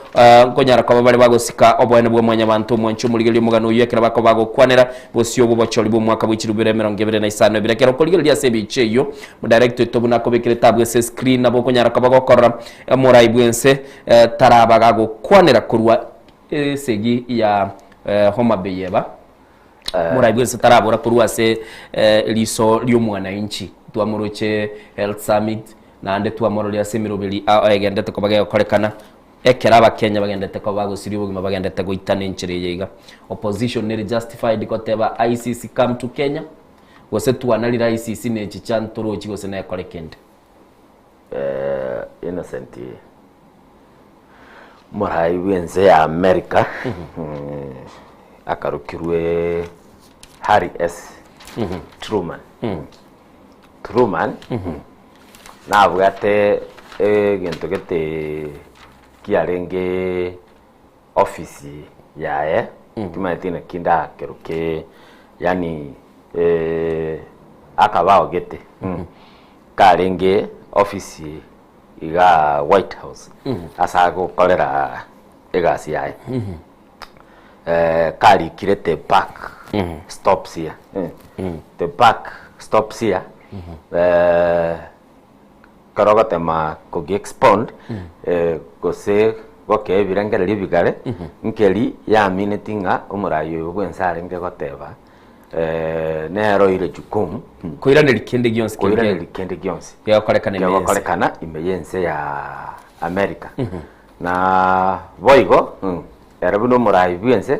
ngonyara ko bali bagosika obwene bwo mwanya bantu mwenchu muligeri mugano yekera bako bagokwanera bosio bubacholi bwo mwaka bw'ikirubire 2025 birekero kuligeria sebiche yo mu director tobuna ko bekire tabwe se screen nabo konyara ko bagokora umurayi bwense tarabaga gokwanera kurwa segi ya Homa Bay yeba murayi bwense tarabura kurwa se liso ly'umwana inchi twamuroche Health Summit nande twamoro lya semirobeli agendete ko bagaya korekana ekera abakenya bagendete ko bagusiri ubugima bagendete go itane incire yega opposition ne justified ko teba ICC come to Kenya wose tuanalira ICC ne chichantoro chigose na korekende innocent murayi bwense ya America akarukirwe Harry S Truman nabwate gento gete kiarenge ofisi yae kimatina kinda keruke yani akabao gete karenge ofisi iga White House asago kolera egasi yae kali kirete back stops here the back stops here karogotema kogi expand gose goke birangere libigare nkeli ya minutinga umurayo bwensare nge goteba nero ile jukumu koirane likende gionse ya korekana imeyense ya America na boigo erabuno murayi bwense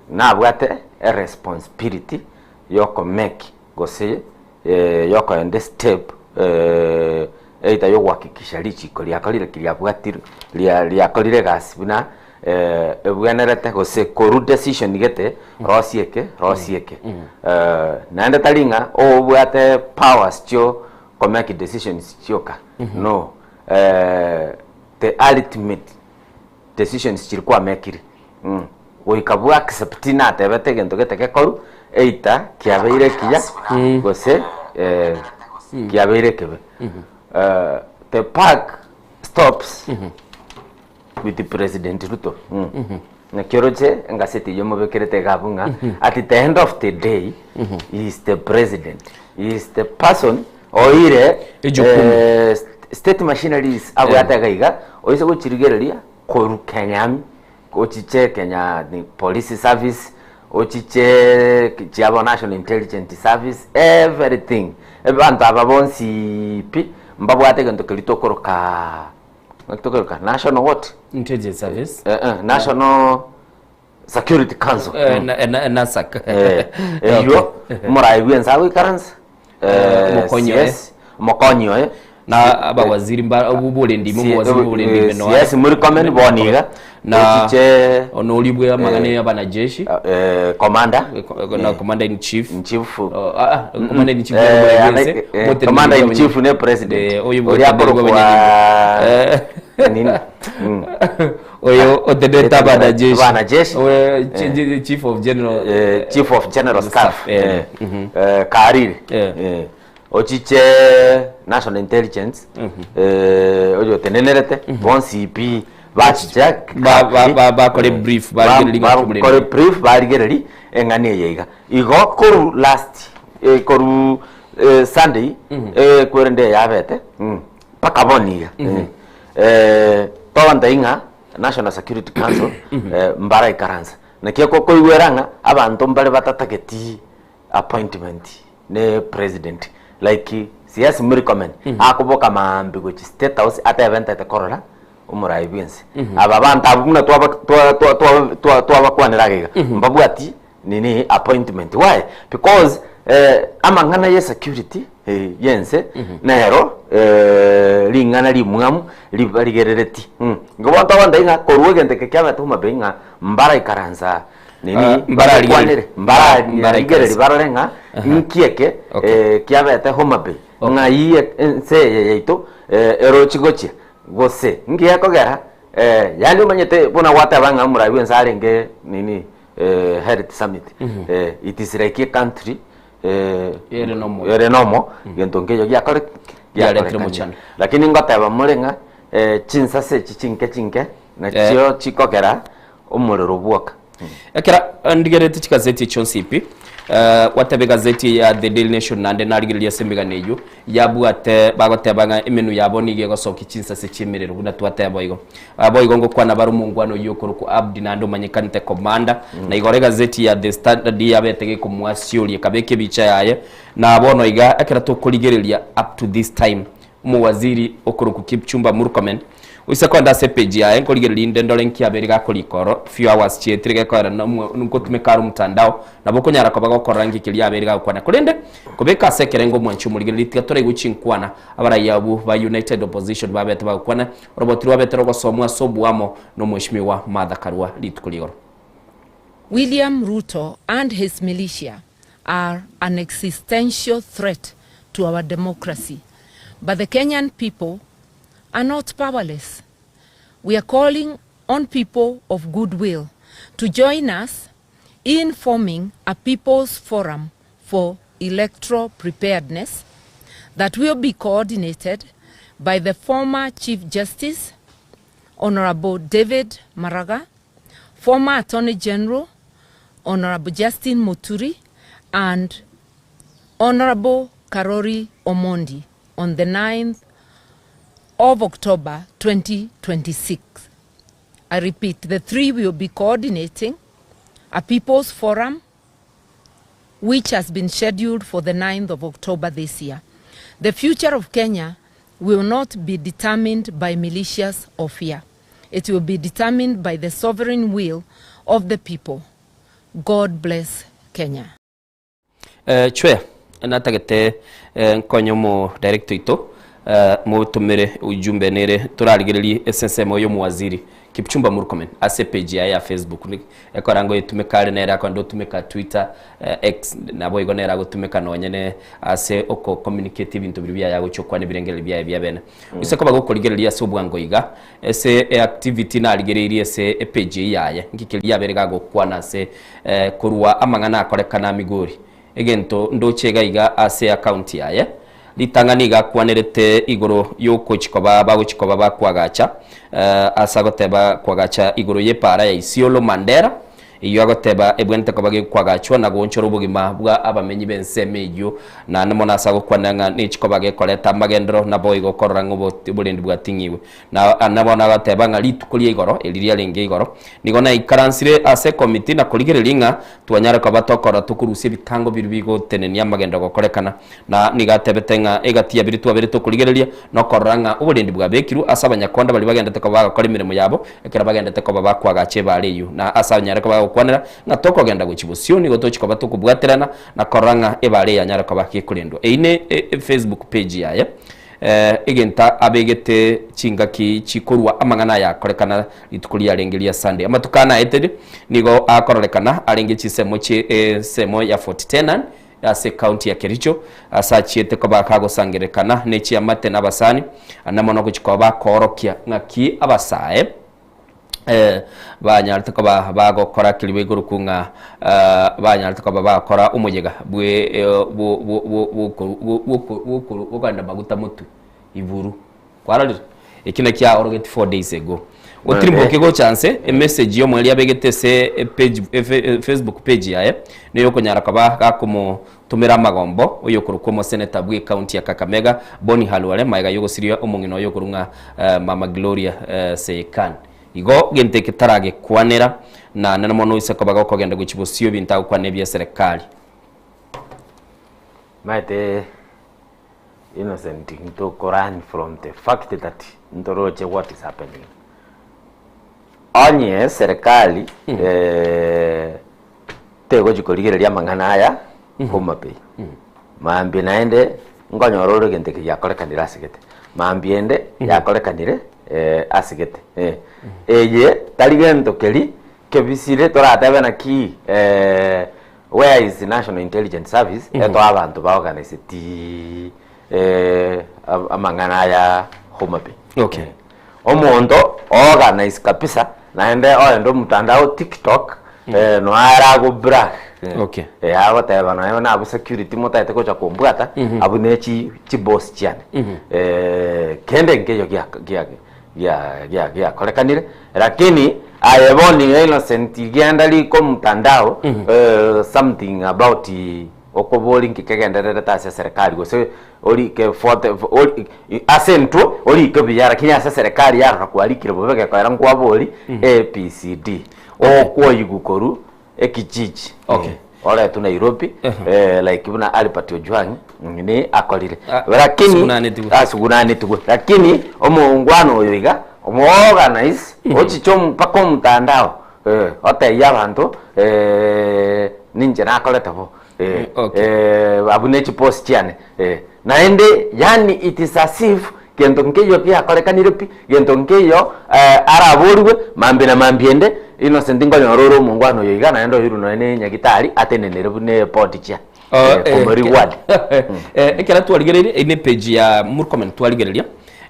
nabwate a responsibility yoko make gose yoko ende step eita yo wakikisha lichiko lyakolire kilyabwatiro lyakolire gasibuna ebwenerete gose koru decision gete rosieke nande talinga obwate powers cho ko make decisions choka no the ultimate decisions chirikwa mekiri oikabwa acceptina tebete gento gete koru eita kiabeire kiya gose kiabeire kebe the park stops with the President Ruto na kioroche ngaseti yomo bekerete gabunga at the end of the day he is the president, he is the person oire state machineries abwata gaiga oise go chirigereria koru Kenyami ochiche Kenya ni police service ochiche chiabo national intelligence service everything abantu ababonsi pi mbabwate gento kelitokoroka national what intelligence service national security council NASAC yo murayi bwensa wikaransa mokonyo na aba waziri mba ubule ndimo waziri ubule ndimo yes muri comment boniga na onolibwe amagane y'abana jeshi commander na commander in chief commander in chief ne president oyo odedeta bana jeshi chief of general staff kariri ochiche national intelligence ojo tenenerete bonsipi bachijak ba kore brief barigereri engane yega igo koru last koru Sunday kwerende yabete paka boniga tawanda inga National Security Council mbara ikaranza nakia ko koiweranga abantu mbale batatageti appointment ne president like siasi recommend akuboka mambi go state house ata event ata corona umurai bense aba bantu abumuna twa kwaniraga mbabu ati nini appointment why because amangana ye security yense nero lingana limwamu libaligerereti ngobanta wanda inga koruwegende kekyama tuma benga mbara ikaranza nini mbara ligereri bararenga nkieke kyabete homabe ngayiye nse yeito erochigoche gose ngiye kogera yali umanyete bona watabanga murabi nsarenge nini Health Summit it is like a country erenomo gento ngeyo yakore yarekremochana lakini ngotaba murenga chinsa se chinke na chio chikogera umuriro bwoka ekera ndigerete chikazeti chonsipi watabe gazeti ya The Daily Nation nande narigiria sembiganeyo yabwate bagotebanga imenu yabonige gosoki chinsa se chimerero buna twateba igo aboigo ngo kwana baru mungwano yokoro ku Abdi nando manyekanite commander na igore gazeti ya The Standard yabetege ku mwasioli kabeke bicha yaye na abono iga ekera to kuligereria up to this time mu waziri okoro ku Kipchumba Murkomen usekonda sepeji ya enkoligereria ndendole nkiabere gakolikoro few hours chietrige kwara nuko tumekaru mtandao naboko nyara kwa bagokorangi kiliabere gakwana kulende kubeka sekerengo mwanchu muligereria tigatore guchinkwana abarayabu ba United Opposition babete bakwana robotiri wabete rogo somwa sobuamo no mweshimiwa Martha Karua litukuligoro. William Ruto and his militia are an existential threat to our democracy, but the Kenyan people are not powerless. We are calling on people of goodwill to join us in forming a People's Forum for Electoral Preparedness that will be coordinated by the former Chief Justice, Honorable David Maraga, former Attorney General, Honorable Justin Muturi, and Honorable Karori Omondi on the 9th of October 2026. I repeat, the three will be coordinating a People's Forum which has been scheduled for the 9th of October this year. The future of Kenya will not be determined by militias or fear. It will be determined by the sovereign will of the people. God bless Kenya. Chwe, natagete nkonyo mo director ito mutumire ujumbe nere turarigererie SSM yo muwaziri Kipchumba Murkomen ase page ya Facebook ni ekorango itumekare nera akondo tumeka Twitter X nabo igonera gutumeka nonyene ase oko communicative into bibya yago chokwane birengere bya bene ise ko bagokorigereria so bwango iga ese activity na arigererie ese page yaye ngikiri yaberega gokwana ase kurwa amangana akorekana migori egento ndochega iga ase account yaye litanganiga kwanirete igoro yoko chikoba baguchikoba bakwagacha asagoteba kwagacha igoro yepara ya Isiolo Mandera iyo agoteba ebwente ko bage kwagachwa na gonchoro bugima bwa abamenyi bensemeyo na namona asago kwananga nichiko bage koleta magendro na boigo korango bulindi bwa tingiwe na anabona agoteba nga litukulie igoro eliria lenge igoro nigona ikaransire ase committee na kuligerelinga twanyara ko batokora tukurusie bitango birubigo tenenia magendo gokorekana na nigatebetenga egatia biritu abiri tukuligerelia no koranga ubulindi bwa bekiru asabanyakonda bali bagendete ko bagakora imirimo yabo ekera bagendete ko bakwagache baliyo na asabanyara ko kwanera na toko genda guchibusioni gotochiko batukubwaterana na koranga ebale ya nyara kabaki kulindwa ine Facebook page yaye egenta abegete chingaki chikorwa amangana ya korekana litukulia lengelia Sunday amatukana etede nigo akorekana alenge chisemo semo ya 4010 ase county ya Kericho asachiete ko bakago sangerekana nechi amate nabasani anamono kuchikoba korokia ngaki abasae banyarite ko bagokora kiliwe gurukunga banyarite ko bakora umujega bwe buganda maguta mutu iburu kwarali ikina kya orogeti 4 days ago otirimboke go chance a message yo mwali abegetese page Facebook page yae niyo konyara kaba gakumo tumira magombo uyo kuruko mo senator bwe county ya Kakamega Boni Halwale maiga yogo siria omungino yo kurunga Mama Gloria Sekan igo gente kitarage kwanera na nana mono ise kobaga kogenda guchibosio binta kwane bya serikali Maite innocent into Quran from the fact that ndoroche what is happening. Onye serikali tego jikoligereria mangana haya Homabay. Maambi naende ngonyororo gente yakorekanira asigete. Maambi ende yakorekanire asigete. Eye taligento keli kebisire toratebe na ki where is the National Intelligence Service eto abantu ba organize ti amangana ya Homabay. Okay. Omondo organize kabisa naende oendo mtandao TikTok no ara go brag. Okay. Ago teba na abu security mota ete koja kumbwata abu nechi boss chiane. Kende ngeyo gya kolekanire lakini ayeboni innocent giandali ko mtandao something about okoboli nkikegenderere tase serikali gose oli ke forte asento oli ke biyara kinya serikali yara kwalikire bobege kwa ngwa boli APCD okwo yigukoru ekijiji. Okay. Ora tu Nairobi like buna Albert Ojwang ni akolire lakini asugunani tu lakini omungwano oyiga omuorganize ochichom pako mtandao ote yabantu ninje nakoleta bo abunechi post chiane naende yani it is as if gento nkeyo pia kolekanire pi gento nkeyo araborwe mambe na mambiende innocent ngonyororo mungwano yoiga naendo yiru no ene nyagitari atenenere bune podicha reward ekera twaligereria ine page ya murkomen twaligereria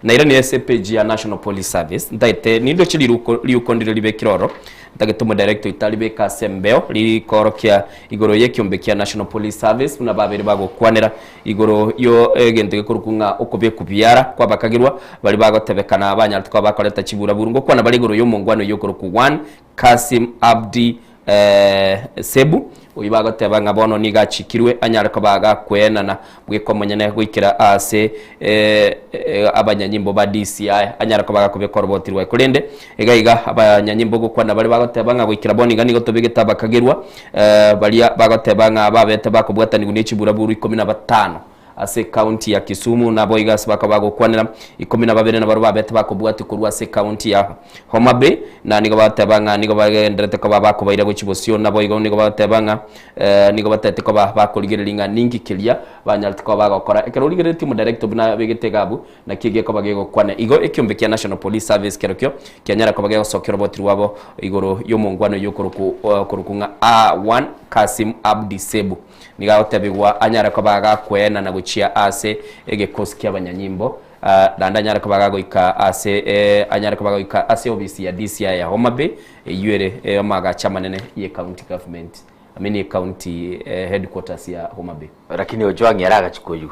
na ira ni page ya National Police Service ndaite nindo chiri liukondire libe kiroro ndagetomo director italibe kasembeo likorokia igoro yekiombe kia National Police Service una babiri bago kwanera igoro yo egente kurukunga okobye kubyara kwa bakagirwa bali bagotebekana abanyartu kwa bakoleta chibura burungo kwana bali igoro yo mungwano yo kuruku 1 Kasim Abdi Sebu uyibagoteba ngabono nigachikirwe anyarako baga kwenana bwiko munyene gwikira ase abanyanyimbo ba DCI anyarako baga kubekorobotirwa kurende egaiga abanyanyimbo gukwana bali bagoteba ngagwikira boni gani gotobegeta bakagirwa bali bagoteba ngababete bakobwata nigune chibura buru 15 ase county ya Kisumu na boigas bakabago kwanira 12 na baruba bete bakobwati kurwa ase county ya Homabay na nigo batebanga nigo bagenderete ko babako baira guchibosio na boigo nigo batebanga nigo batete ko bakoligerelinga ningi kilia banyalti ko bagokora ekero ligereti mu director buna begetegabu na kige ko bagego kwana igo ekyombe kya National Police Service kerokyo kyanyara ko bagego sokero botiri wabo igoro yo mungwano yo kurukunga A1 Kasim Abdi Sebu niga otebigwa anyara ko baga kwena na guchia ase egekosi ky'abanyanyimbo danda anyara ko baga goika ase anyara ko baga goika ase obisi ya DCI ya Homabay yuere maga chamanene ye county government amini county headquarters ya Homabay lakini Ojwang yaraga chikoyu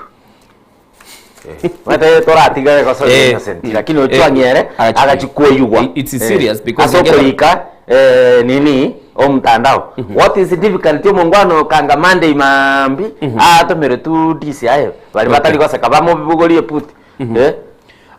mata toratiga ko so innocent lakini Ojwang yere agachikoyugwa it's serious because asokoika nini omtandao what is the difficulty mongwano kanga Monday mambi atomere tu DCI bali batali ko saka bamo bibugoliye puti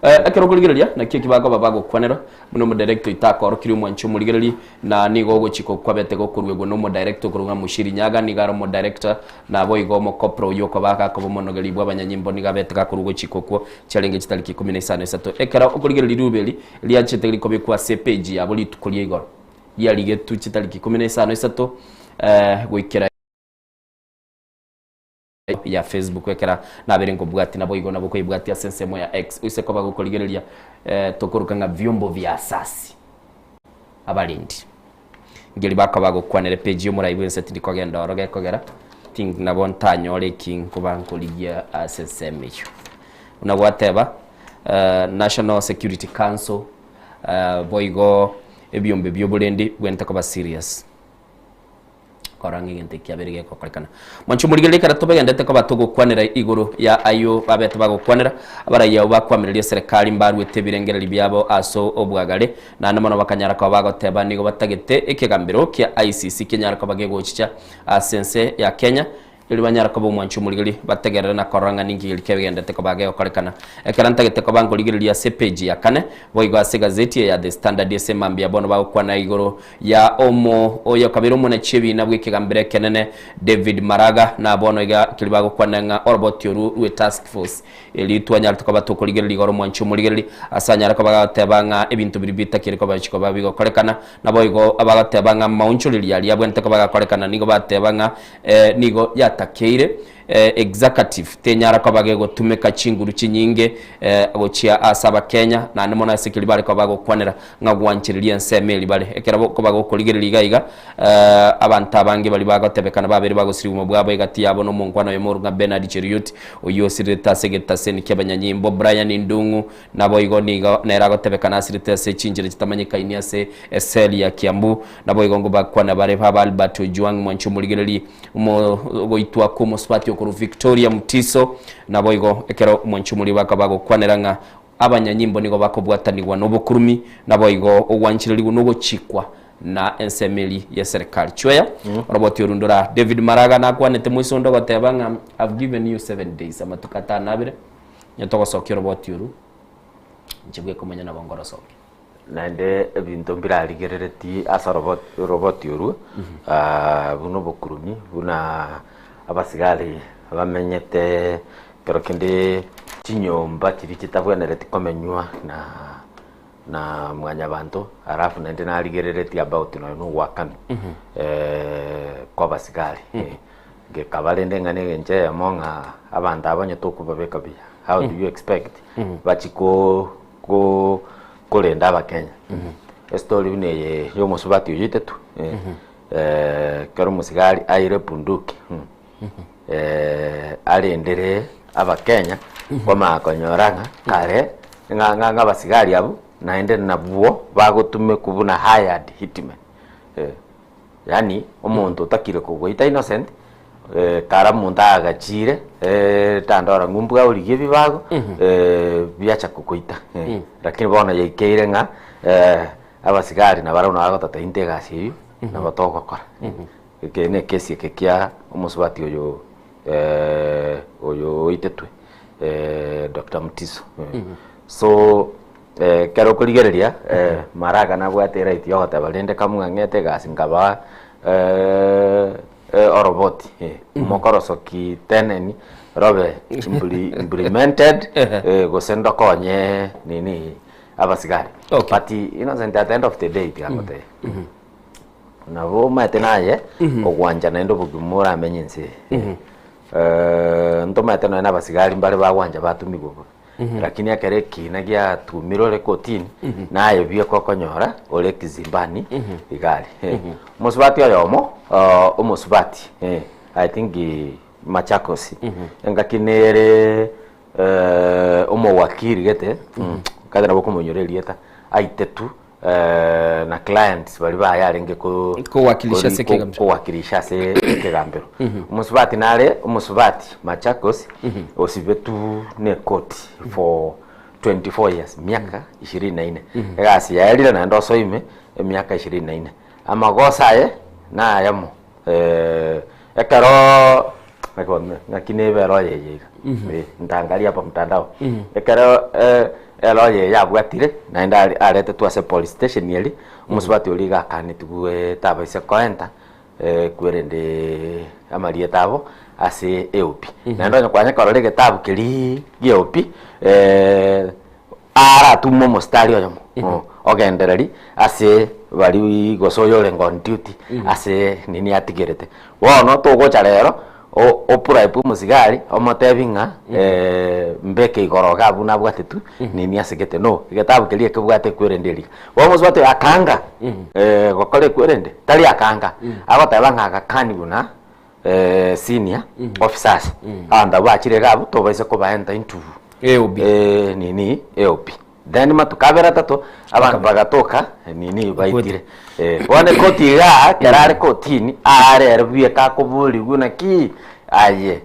akero kuligereria na kiyo kibago babago kwanero muno mu director itakoro kiri mwancho muligereria na nigo gochiko kwabete go kurwego no mu director kurunga mushiri nyaga nigaro mu director na boigo mo kopro yoko baka ko monogeli bwa banyanyimbo nigabete ga kurugo chiko ko challenge kitaliki 15 ekera okuligereria rubeli liachete likobe kwa page ya boli tukulie igoro yalige tu chitaliki 15 gwikira ya Facebook ekera naberengo bwati nabo igona boko ibwati ya sensemo ya X useko bagukoligereria tokorukanga vyombo vya asasi abalindi ngeli bakabago kwanere page yo murayibu nseti ndikogenda oroge kogera ting nabo ntanyore king kubankoligia SSM yo unagwateba National Security Council boigo ebyombe byobulendi bwente ko ba serious koranga egente kiabere gekokorekana mwanchu murigere kara tobegendete ko batugukwanira iguru ya ayo babete bagukwanira abaraya bakwamiria serikali mbarwete birengereri byabo aso obwagare na namono bakanyara ko bagoteba nigo batagete ikigambiro kia ICC kenyara ko bagegochicha asense ya Kenya ili banyara ko mwanchu murigere bategerera na koranga ningiri kebegendete ko bagekokorekana ekaranta gete ko bangorigiriria page ya kane boigo ase gazeti ya The Standard esemambia bono bagukwana iguru ya omo oyo kabiro muna chebi na bwikigambire kenene David Maraga na bono iga kilibagukwana nga Orbot Yoru we task force ili twanyara ko batokorigirira iguru mwanchu murigere asanyara ko bagatebanga ebintu biribita kiriko bachiko babigo korekana na boigo abagatebanga maunchuliri yali abwente ko bagakorekana nigo batebanga nigo yatakeire executive tenyara ko bagego tumeka chinguru chinyinge gochia asaba Kenya na nemona sikili bari ko bagokwanira ngagwanchiriria nsemeli bari ekera ko bagokoligerera iga abantu abange bali bagotebekana babiri bagosiri mu bwabo igati yabo no mungwana yo Morgan Bernard Cheriot oyo sireta segeta seni kyabanyanyimbo Brian Ndungu nabo igo nigo nera gotebekana sireta se chinjire kitamanyika inia se eseli ya Kiambu nabo igo ngo bakwana bare baba Albert Ojwang mwanchu muligereri mo goitwa ko Mospati okuru Victoria Mutiso nabo igo ekero mwanchu muri bakabago kwaneranga abanyanyimbo nigo bakobwatanirwa n'obukurumi nabo igo ogwanchiririgo n'ogochikwa na ensemeli ya serikali chweya robot yorundura David Maraga na kwanete mwisondo gotebanga I've given you 7 days amatukata nabire nyatoko sokyo robot yoru njibwe kumenya na bongoro soke nande ebintu mbiraligerereti asa robot yoru buno bukurumi buna abasigali bamenyete pero kindi chinyomba kiri kitabwenereti komenywa na mwanya bantu arafu nende naligerereti about no wakano kwa basigali ngekabalende ngane ngenje amonga abantu abanyeto kubabeka bya how do you expect bachiko kolenda abakenya story bine yo Musubati uyitetu kero musigali aire punduki alendere abakenya kwa konyoranga kare nga basigari abo naende nabuo bagotume kubuna hired hitman yani omuntu utakire kugwita innocent kara muntu agachire tandora ngumbuga urigie bibago biacha kukuita lakini bona yekeire nga abasigari na barona bagotata integasi iyo na batoko kora kene kesi kekia Musubati oyo itetwe Dr. Mutiso so kero kurigereria Maraga na gwatera itio gotabalende kamungangete gasi ngaba oroboti mokorosoki teneni robe implemented gosendo konye nini abasigari but innocent at the end of the day tiakote nabo matenaye ogwanja nendo bugumura amenyense ndo mateno na basigari mbale bagwanja batumigo lakini akereki nagia tumiro rekotini naye bye kokonyora ole kizimbani igari Musubati oyomo Musubati I think Machakos ngakinere wakiri gete kadana boko monyorelieta aitetu na clients bali bayarenge ko wakilisha se kegambero Musubati nale Musubati Machakos osibetu ne court for 24 years miaka 24 egasi yaelira na ndo soime miaka 24 amagosa na yamo ekaro ngakine bero yeye ndangalia hapa mtandao ekaro eloye yabwatire na nda arete tu ase police station yeli Musubati oliga kanituwe tabaise koenta kwerende amarie tabo ase EOP na ndo kwanya korole getabu kiri EOP ara tumo mostari oyomo ogendereri ase bari gosoyo lengo on duty ase nini atigerete wono to gocha rero opuraipu musigari omotebinga mbeke igoroga buna bwatetu nini asigete no getabu kelie kebwate kwerenderi wo Musubati akanga gokore kwerende tali akanga agotabanga akakani buna senior officers anda bachire gabu to baise ko baenda into EOB nini EOB then matukabera tatu abantu bagatoka nini baitire bone kotiga kerare kotini are rubie ka kubuli guna ki aye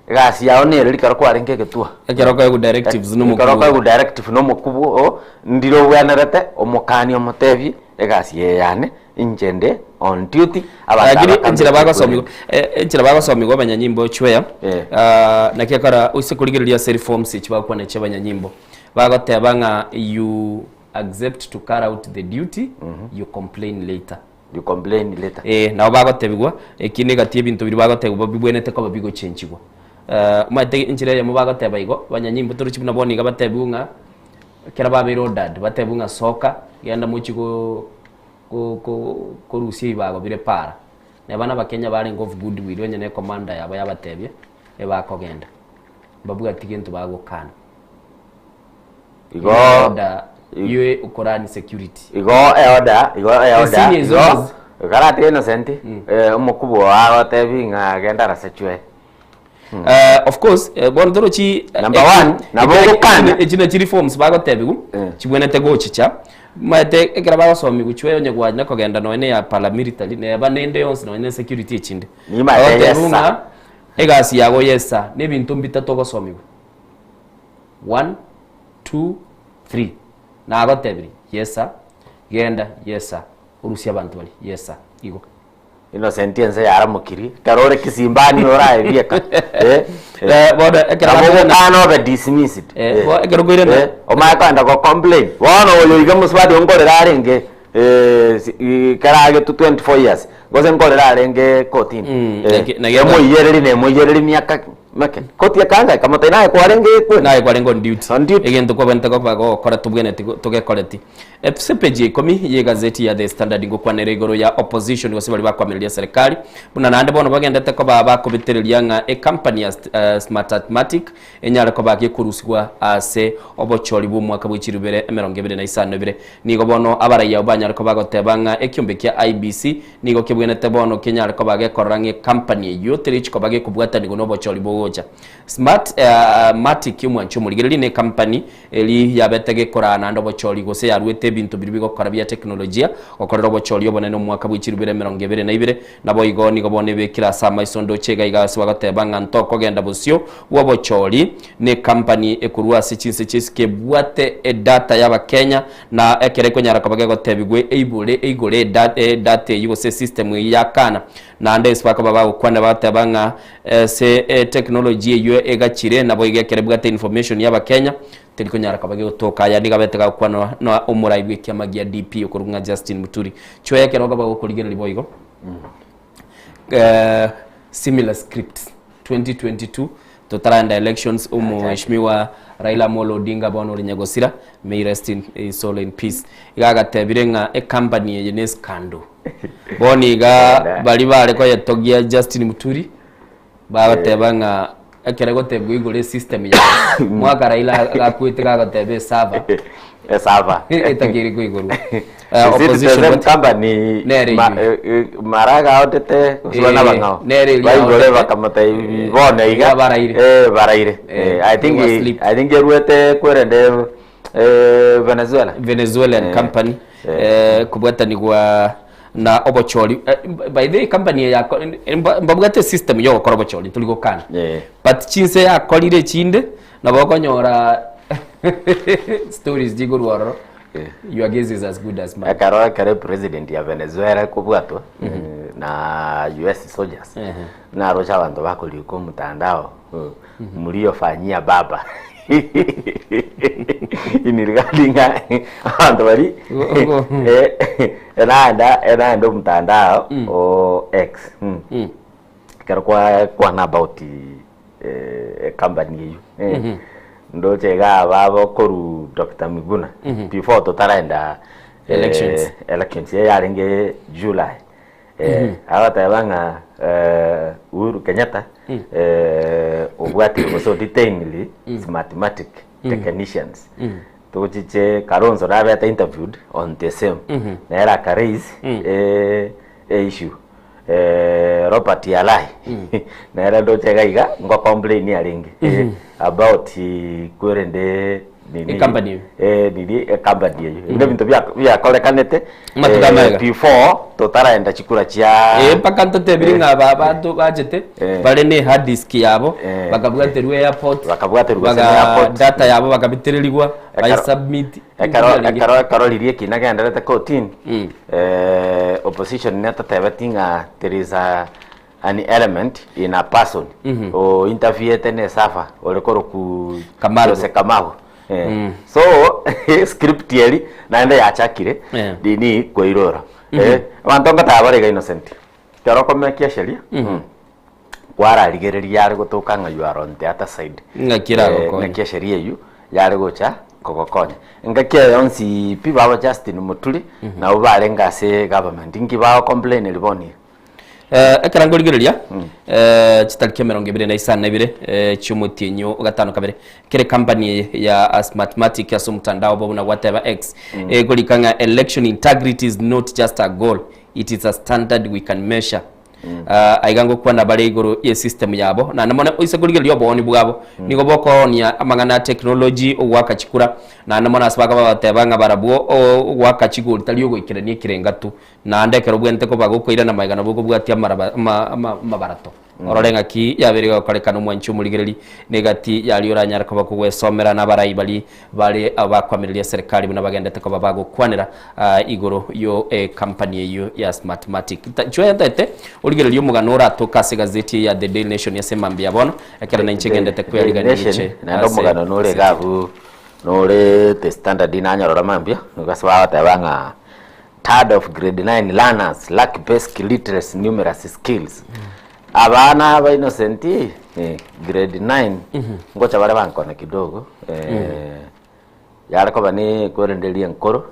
gasi yao ne rikaro kwa renge ketua ekeroko egu directives no mukubu ekeroko egu directive no mukubu ndiro wenerete omukani omutebi egasi yane injende on duty abagiri injira bagosomirwa abanyanyimbo chweya nakekara usekurigiriria cell forms ikibakwa ne cyabanyanyimbo bagoteba nga you accept to carry out the duty you complain later nabo bagotebigwa ekine gatie bintu biri bagotebwa bibwenete ko babigo chenchigwa mate injira ya mubagoteba igo banyanyimbo turuchibuna boniga batebunga kera babiro dad batebunga soka yanda muchigo ko Rusia ibago bire para ne bana bakenya bari ngo good will nyene commander yaba yabatebye bakogenda babuga atigentu bagokana igo yue ukorani security igo garate innocent umukubu wagotebi nga genda rasechwe of course bondorochi number 1 nabogokana ejina reforms bagotebigu chibwenete gochicha mate ekera bagosomi guchwe onye gwanya kogenda noene ya paramilitary ne banende yonse noene security chinde ni matesa egasi yago yesa ne bintu bitatu gosomi 1 2 3 na agotebiri yesa genda yesa urusia abantu bali yesa igo innocent ense yaramukiri karore kisimbani oraye bieka boda ekera bano be dismissed ekero goire omakanda ko complain wono oyo igamuswadi ongorera arenge karage to 24 years goze ngorera arenge kotini moyereri miaka make koti yakanga kama taina ko arenge ko na ko arenge on duty egento ko bente ko bago kora tubwene toge koreti episepeji komi ye gazeti ya The Standard ngo kwanere igoro ya opposition gose bali bakwamilia serikali buna nande bono bagendete ko baba ko biterelia nga a company Smartmatic enyale ko bagiye kurusigwa ase obochori bu mwaka bw'ikirubere 2025 nigo bono abaraya obanyale ko bagoteba nga ekyombe kya IBC nigo kibwenete bono kenyale ko bage korange company yote rich ko bage kubwata nigo no bochori bogoja Smartmatic mwancho muligeri ne company eli yabetege korana ndo bochori gose yarwete bintu biri bigokora bya teknolojia okorera bochori obonene mwaka bw'ikirubere 2022 nabo igo nigo bone bekira sama isondo chega igase bagoteba nga ntoko genda busyo wobochori ne company ekurwa sichinse chiske bwate data yaba Kenya na ekereko nyara kabage gotebigwe eigore data yugo se system yakana na ndese bakaba bakwana batebanga se technology yo egachire nabo igekere bwate information yaba Kenya teliko nyara kabage utoka ya niga betega kwana no umuraibwe kyamagia DP okurunga Justin Muturi cyo yake no gaba gokurigera liboyigo similar script 2022 totalanda elections mheshimiwa Raila Amolo Odinga bono linyagosira may rest in soul in peace igaga tebirenga e company ye scandal boni ga bali bare ko yatogia Justin Muturi bagatebanga ekerego tebwe igore system ya mwaka Raila gakwite gagatebe server itakiri ko igoro opposition company maraga otete kuswana bangao baigore bakamata ibone iga baraire I think yeruete kwerende Venezuelan company kubwata ni kwa na obochori by the company ya mbabwate system yo gukora obochori tuliko kana but chinse yakorire chinde nabokonyora stories jigurwaro your guess is as good as mine kare president ya Venezuela kubwatwa na US soldiers na rocha abantu bakoliko mutandao mliofanyia baba inirigalinga abantu bari enda mtandao o X kwa na about company you ndo chega babo koru Dr. Miguna before totaraenda elections yarenge July abatabanga Uhuru Kenyatta obwati so detainedly Smartmatic technicians tochiche Kalonzo rabeta interviewed on the same na era raise issue Robert Yalai na era ndo chega iga ngo complain yaringi about kwerende company nini company yo inde bintu bya kolekanete Matugamega. before totaraenda chikura chia paka ntotebiri ngaba bantu bajete bale ne hard disk yabo bakabwaterwe airport airport data yabo bakabitererigwa by submit ekaro lirie kina genderete cotin opposition neta tebetinga there is an element in a person o interviewete ne safa orekoro ku Kamago so script yeli naende yachakire dini koirora abantonga tabarega innocent kero komekia sheria kwara rigereria yari gutuka nga you are on the other side ngakira gokonya ngakia sheria yu yari gocha kogokonya ngakia yonsi pibaba Justin Muturi na ubarenga se government ingi ba complain liboni ekarangorigereria chitariki 22 cyumutinyo gatano kabere kere company ya Smartmatic ya mtandao bobu na whatever x golikanga election integrity is not just a goal, it is a standard we can measure. Aigango kwa na bale igoro ye system yabo na namona isa gorigereria boni bwabo nigo boko ni amangana technology owaka chikura na namona asbaga batebanga barabuo owaka chiguri taliyo goikirania kirengatu na ndekero bwente ko bagokoira na maigana bwo bwatia mabarato ororenga ki yabere korekana mwanchu muligereri negati yaliora nyara ko bakugwesomera na barayi bali abakwamiriria serikali buna bagendete ko babagokwanira igoro yo company yo ya Smartmatic joyete uligereri umugano uratoka se gazeti ya The Daily Nation yasemambia bono ekera na inchegendete ko yaliganiche na ndo mugano nore gabu nore the standard inanyarora mambia ngasaba batabanga third of grade 9 learners lack basic literacy numeracy skills abana ba innocent grade 9 ngocha bare bankona kidogo yara ko bani kwerendelia nkoro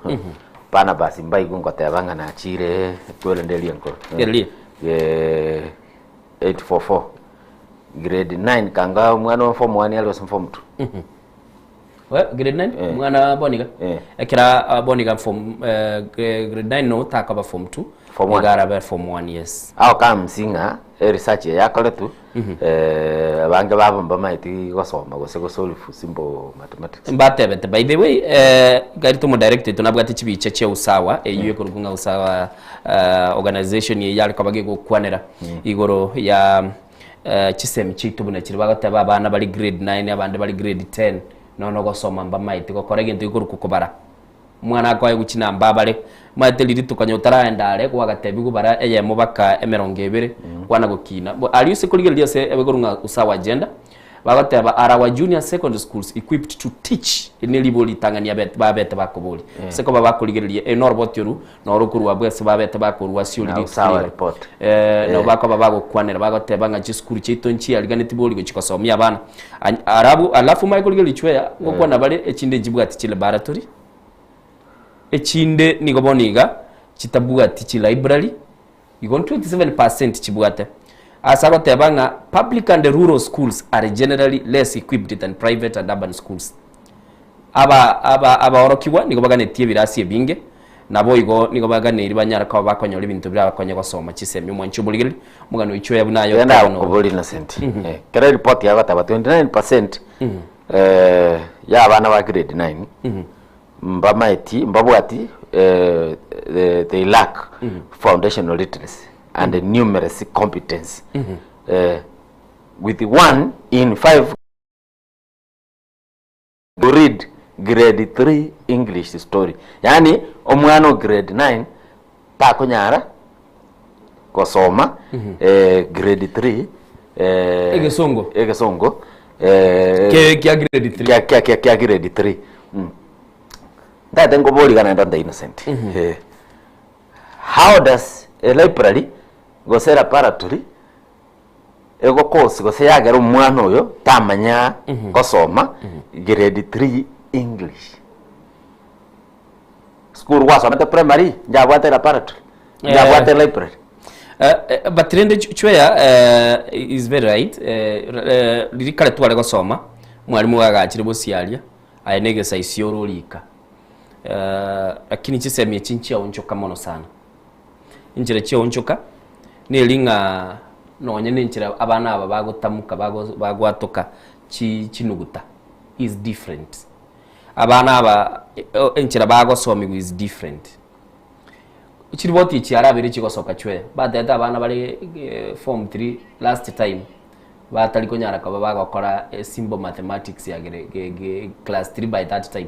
pana basi mbai ngotebanga na chire kwerendelia nkoro 844 grade 9 kanga mwana wa form 1 alwas form 2 grade 9 mwana boniga ekira boniga form grade 9 no takaba form 2 form 1 gara form 1 yes au kam singa research yakole tu bange babamba maiti gosoma gose solve simple mathematics batebete by the way gari to directed tunabwati chibiche che usawa eyo kurugunga usawa organization ye yali kabage gukwanera igoro ya chisemi chitu buna chiri bagataba abana bali grade 9 abandi bali grade 10 nono gosoma mba maiti ko korege ntu iguru kukubara mwana kwaye gukina mbabale mateliri tukanyotara endare kwa gatebi gubara eye mubaka emerongebere kwana gukina ali use kuligeria se ebegorunga usawa agenda bagateba arawa junior secondary schools equipped to teach eneliboli tangania babete bakoboli seko babakuligeria enorbotiru norukuru abwese babete bakorwa siuli usawa report no bakaba bagokwanera bagateba nga chiskuru chitonchi aliganeti boli gochikosomia bana arabu alafu maikuligeria chweya ngokwana bale echinde jibwati chile laboratory echinde nigoboniga chitabwati chi library igon 27% chibwate asaba tebanga public and rural schools are generally less equipped than private and urban schools aba orokiwa nigobagane tie birasi ebinge nabo igo nigobagane iribanyara ko bakonyora ibintu birabakonye gosoma chisemi mwanchu buligiri mugano icho yabunayo yana kubuli innocent kera report yabataba 29% ya abana ba grade 9 mbamaiti mbabwati they lack foundational literacy and numeracy competence with 1 in 5 to read grade 3 English story yani omwana grade 9 pa kunyara kosoma grade 3 egesongo kia grade 3 kia grade 3 that ngo boli kana ndo innocent how does a library go set laboratory ego course go se yagera umwana oyo tamanya gosoma grade 3 English school was on the primary jabwate laboratory jabwate library but trend chweya is very right lirikale twale gosoma mwalimu wagachire bosialia ayenegesa isiorolika lakini chisemye chinchi onchoka mono sana injira chi onchoka nelinga nonye ninjira abana aba bagotamuka bagwatoka chinuguta is different abana aba enchira bagosomi is different chiriboti chiarabire chigosoka chwe bateta abana bari form 3 last time batari konyara kaba bagakora simple mathematics ya class 3 by that time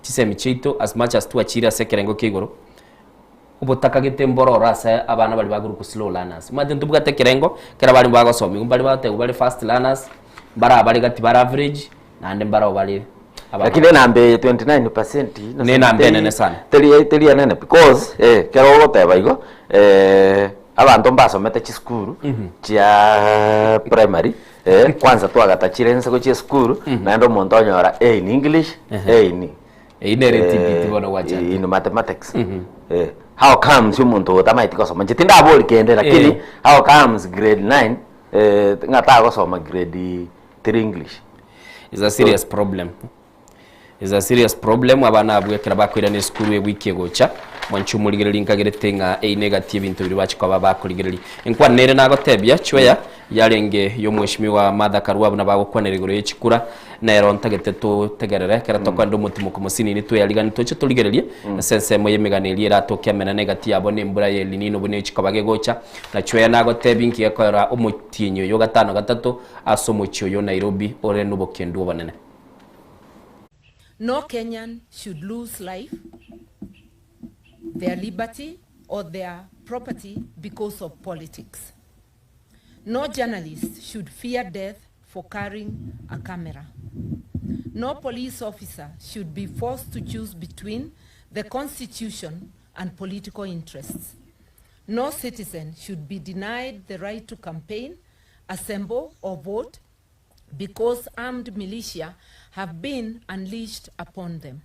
chisemi chito as much as tuachira sekerengo kigoro ubutaka gitemborora asa abana bari baguru ku slow learners mate ntubuga tekerengo kera bari bagosomi bari bate bari fast learners bari gati bar average nande bari lakini nambe 29% ne nambe nene sana teri nene because kero goteba igo abantu mbasomete chi school chia primary kwanza twagata nse ko chi school naendo muntu onyora in English in narrative bono wacha in mathematics how comes umuntu tamaiti gosoma njitinda boli kende lakini how comes grade 9 ngata gosoma grade 3 English is a serious problem. Is a serious problem. Abana abwekera bakwira ne school we wiki gocha mwanchumuligirira inkageretenga negative into bibachi kwa babakuligirira enkwa nere nagotebya chweya yarenge yo mweshimiwa Martha Karua buna bagokwaneregoro yechikura na erontagete to tegerere kera tokwando mutimo kumusini ni to yaligani toche tuligererie sense moye meganelie ratokya mena negative abone mbura ye linino bune chikabage gocha na chweya nagotebya inki yakora omutinyo yo gatano gatatu asomochyo yo Nairobi ore nubo kendo banene. No Kenyan should lose life, their liberty or their property because of politics. No journalist should fear death for carrying a camera. No police officer should be forced to choose between the Constitution and political interests. No citizen should be denied the right to campaign, assemble or vote because armed militia have been unleashed upon them.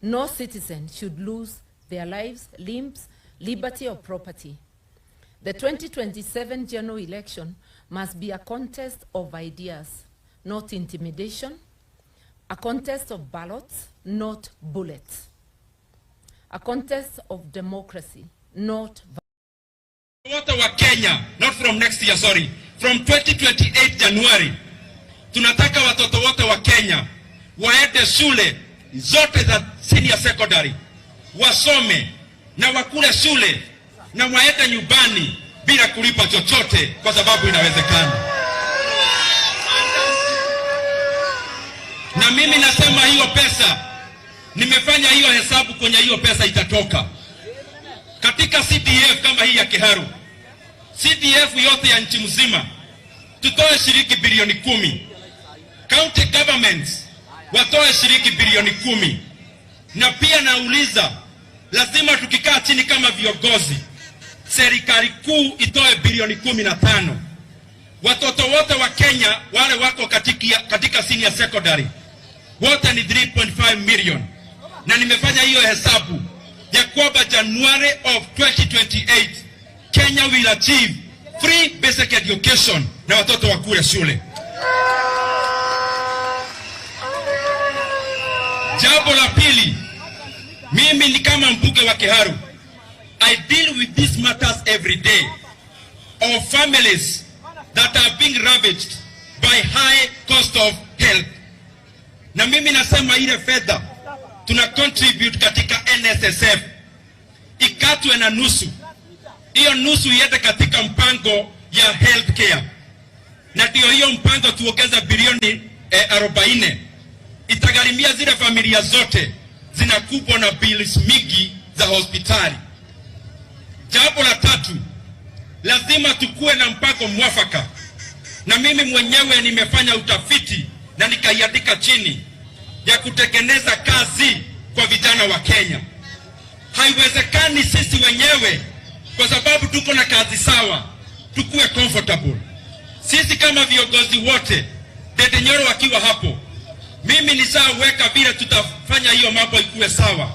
No citizen should lose their lives, limbs, liberty or property. The 2027 general election must be a contest of ideas, not intimidation, a contest of ballots, not bullets, a contest of democracy, not violence. Wote wa Kenya, not from next year, sorry, from 2028 January, tunataka watoto wote wa Kenya waende shule zote za senior secondary, wasome na wakule shule na waende nyumbani bila kulipa chochote kwa sababu inawezekana. Na mimi nasema hiyo pesa, nimefanya hiyo hesabu kwenye hiyo pesa itatoka. Katika CDF kama hii ya Kiharu, CDF yote ya nchi mzima, tutoe shilingi bilioni 10. County governments watoe shilingi bilioni 10. Na pia nauliza, lazima tukikaa chini kama viongozi, serikali kuu itoe bilioni 15. Watoto wote wa Kenya wale wako katika senior secondary wote ni 3.5 million. Na nimefanya hiyo hesabu ya kwamba January of 2028 Kenya will achieve free basic education na watoto wa kule shule. Jambo la pili, mimi ni kama mbunge wa Kiharu, I deal with these matters every day of families that are being ravaged by high cost of health. Na mimi nasema ile fedha tuna contribute katika NSSF ikatwe na nusu. Hiyo nusu iende katika mpango ya healthcare. Na ndio hiyo mpango tuongeza bilioni 40. Itagharimia zile familia zote zinakupwa na bills mingi za hospitali. Jambo la tatu, lazima tukue na mpango mwafaka. Na mimi mwenyewe nimefanya utafiti na nikaiandika chini ya kutengeneza kazi kwa vijana wa Kenya. Haiwezekani sisi wenyewe kwa sababu tuko na kazi sawa tukue comfortable. Sisi kama viongozi wote, Dede Nyoro wakiwa hapo, mimi nishaweka vile tutafanya hiyo mambo ikuwe sawa.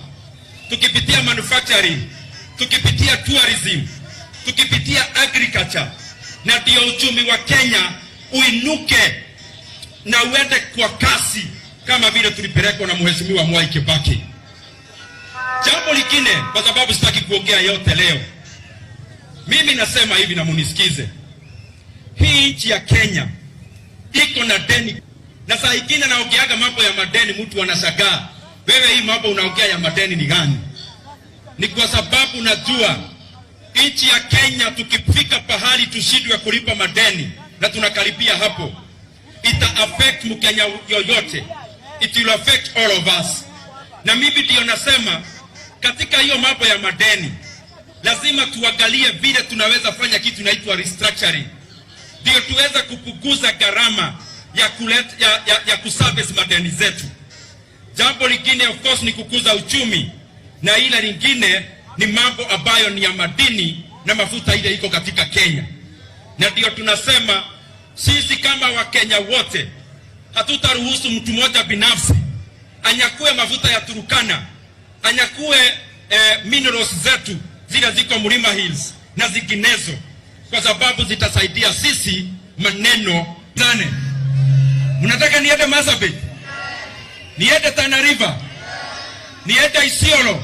Tukipitia manufacturing, tukipitia tourism, tukipitia agriculture, na ndio uchumi wa Kenya uinuke na uende kwa kasi kama vile tulipelekwa na Mheshimiwa Mwai Kibaki. Jambo lingine, kwa sababu sitaki kuongea yote leo, mimi nasema hivi na munisikize. Hii nchi ya Kenya iko na deni Na saa ingine naongeaga mambo ya madeni, mtu anashangaa, wewe hii mambo unaongea ya madeni ni gani? Ni kwa sababu najua nchi ya Kenya tukifika pahali tushindwe kulipa madeni, na tunakaribia hapo, ita affect Mkenya yoyote. It will affect all of us. Na mimi ndio nasema katika hiyo mambo ya madeni lazima tuangalie vile tunaweza fanya kitu inaitwa restructuring, ndio tuweza kupunguza gharama ya kuservice madeni zetu. Jambo lingine of course ni kukuza uchumi, na ile lingine ni mambo ambayo ni ya madini na mafuta ile iko katika Kenya. Na ndio tunasema sisi kama Wakenya wote hatutaruhusu mtu mmoja binafsi anyakue mafuta ya Turkana, anyakue minerals zetu zile ziko Mlima Hills na zinginezo, kwa sababu zitasaidia sisi maneno nane. Mnataka niende Marsabit? Niende Tana River? Niende Isiolo?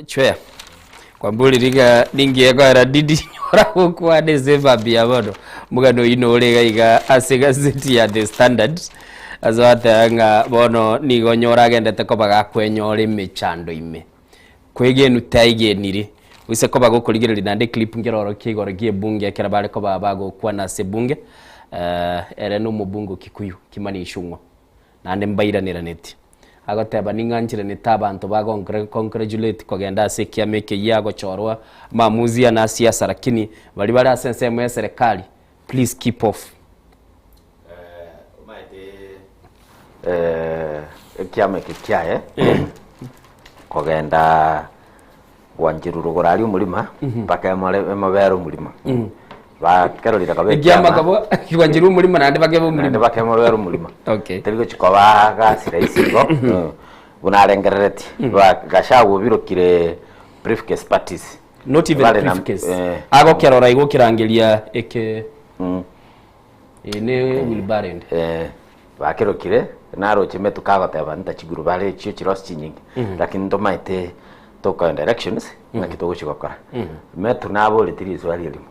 Chwe kwa mbuli riga ningiega radidi nyora kwa December bia bono mugano ino urega iga ase gazeti ya The Standard azwata nga bono nigo nyora gendete ko bagakwenyora mechando ime kwegenu taigeniri wise ko bagokurigerera nande clip ngiroro kigoro gie bunge akira bare ko babago kwa na se bunge ere no mubungu Kikuyu kimani ishungwa nande mbairanira neti agoteba ninganjire ni tabantu ba congratulate kogenda se kiameke yago chorwa maamuzi ya siasa, lakini bali bara sensemo ya serikali please keep off. Kiameke kiaye kogenda wanjiru rugorari umulima paka mabero mulima ba karolira kabe kiama kabo kiwanjiru mulima nande bakebo mulima nande bakemo bero mulima. Okay, teriko chikoba gasira isigo unarengerereti ba gashawo birokire briefcase parties, not even briefcase ago kerora igo kirangelia eke ine wilbarend ba kerokire naro chimetu kagoteba ntachiguru bale chio chirosi chinyingi lakini ndomaite toka directions na kitogo chigokora metu nabo litiri swali elimu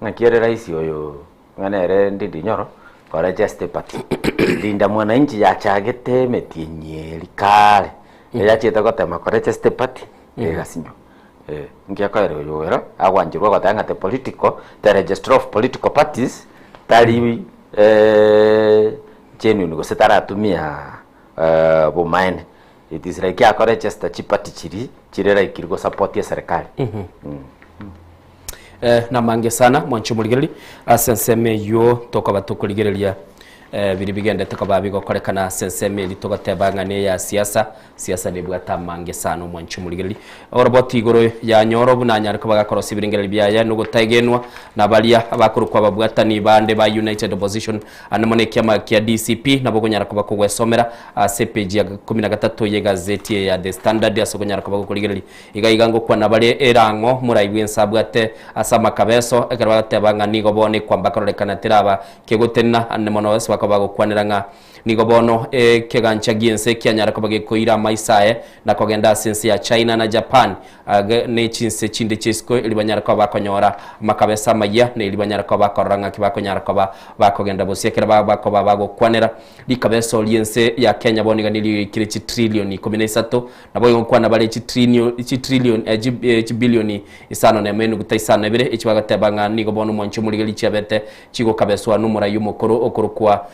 ngakiere raisi oyo nganere ndindi nyoro kora just party linda mwananchi yachagete metienye likale yachita gotema kora just party gasinyo ngiakaire oyo wera agwanjirwa gotanga te political the register of political parties tali genuine go setara tumia bomaine it is like akora just chipati chirera ikirgo support ya serikali. Na mange sana mwancho muligeli asenseme yo toka batukuligerelia biri bigende toka bigokorekana senseme litogotebangane ya siasa ne bwata mange sana mwancho muligeli oroboti igoro ya nyoro bunanya ko bagakorosi biringere byaya no gutagenwa na balia abakuru kwa babwata ni bande ba United Opposition anamone kiama kia DCP nabo kunyara ko bakugwesomera CPG ya 13 ye gazeti ya The Standard asogonyara ko bakuligereli igaigango kwa nabale erango muraibwensa bwate asama kabeso ekarwa tebanga nigo bone kwamba korekana tiraba kegotena anemono wese bako kwaniranga nigo bono kegancha giense kyanyara ko bagikoira maisae na kogenda sense ya China na Japan ne chinse chinde chesko ilibanyara ko bakonyora makabesa maya ne ilibanyara ko bakoranga kibakonyara ko bakogenda bosekera bako bago kwanira likabeso liense ya Kenya boniga nili kirichi trillion 13 na boyo kwana bale trillion bilioni isano na menu gutaisana ebere ichibagatebanga nigo bono mwancho muligeli chabete chigo kabeswa numura yumukoro okorokwa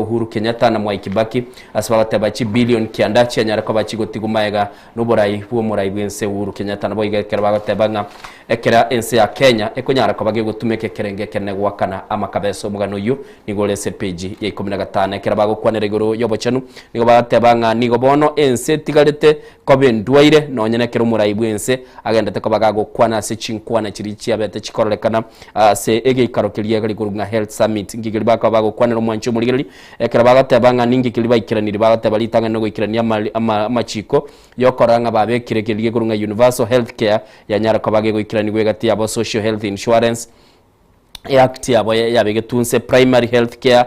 Uhuru Kenyatta na Mwai Kibaki asbagateba chi billion kianda cyanyara ko bachigotigumaiga nuborai huo murai bwense Uhuru Kenyatta na boyiga kerbagatebanga ekera ense ya Kenya ekonyara ko bage gutumeke kerenge kene gwakana amakabeso mugano yu nigolese page ya 15 ekera bago kwanere goro yobochanu nigo bagatebanga nigo bono ense tigarete ko bendwaire no nyene kero murai bwense agenda te ko bagago kwana se chinkwana chirichi abete chikorolekana se ege ikarokelia gali kurunga health summit ngigiri baka bago kwanero mwancho muligeri ekera bagatebanga ningi kiliba ikiraniri bagateba litanga no ikirania amachiko yokoranga babekirekelie kurunga universal health care ya nyara ko bage ikirani gwegati abo social health insurance act yabo yabegetunse primary health care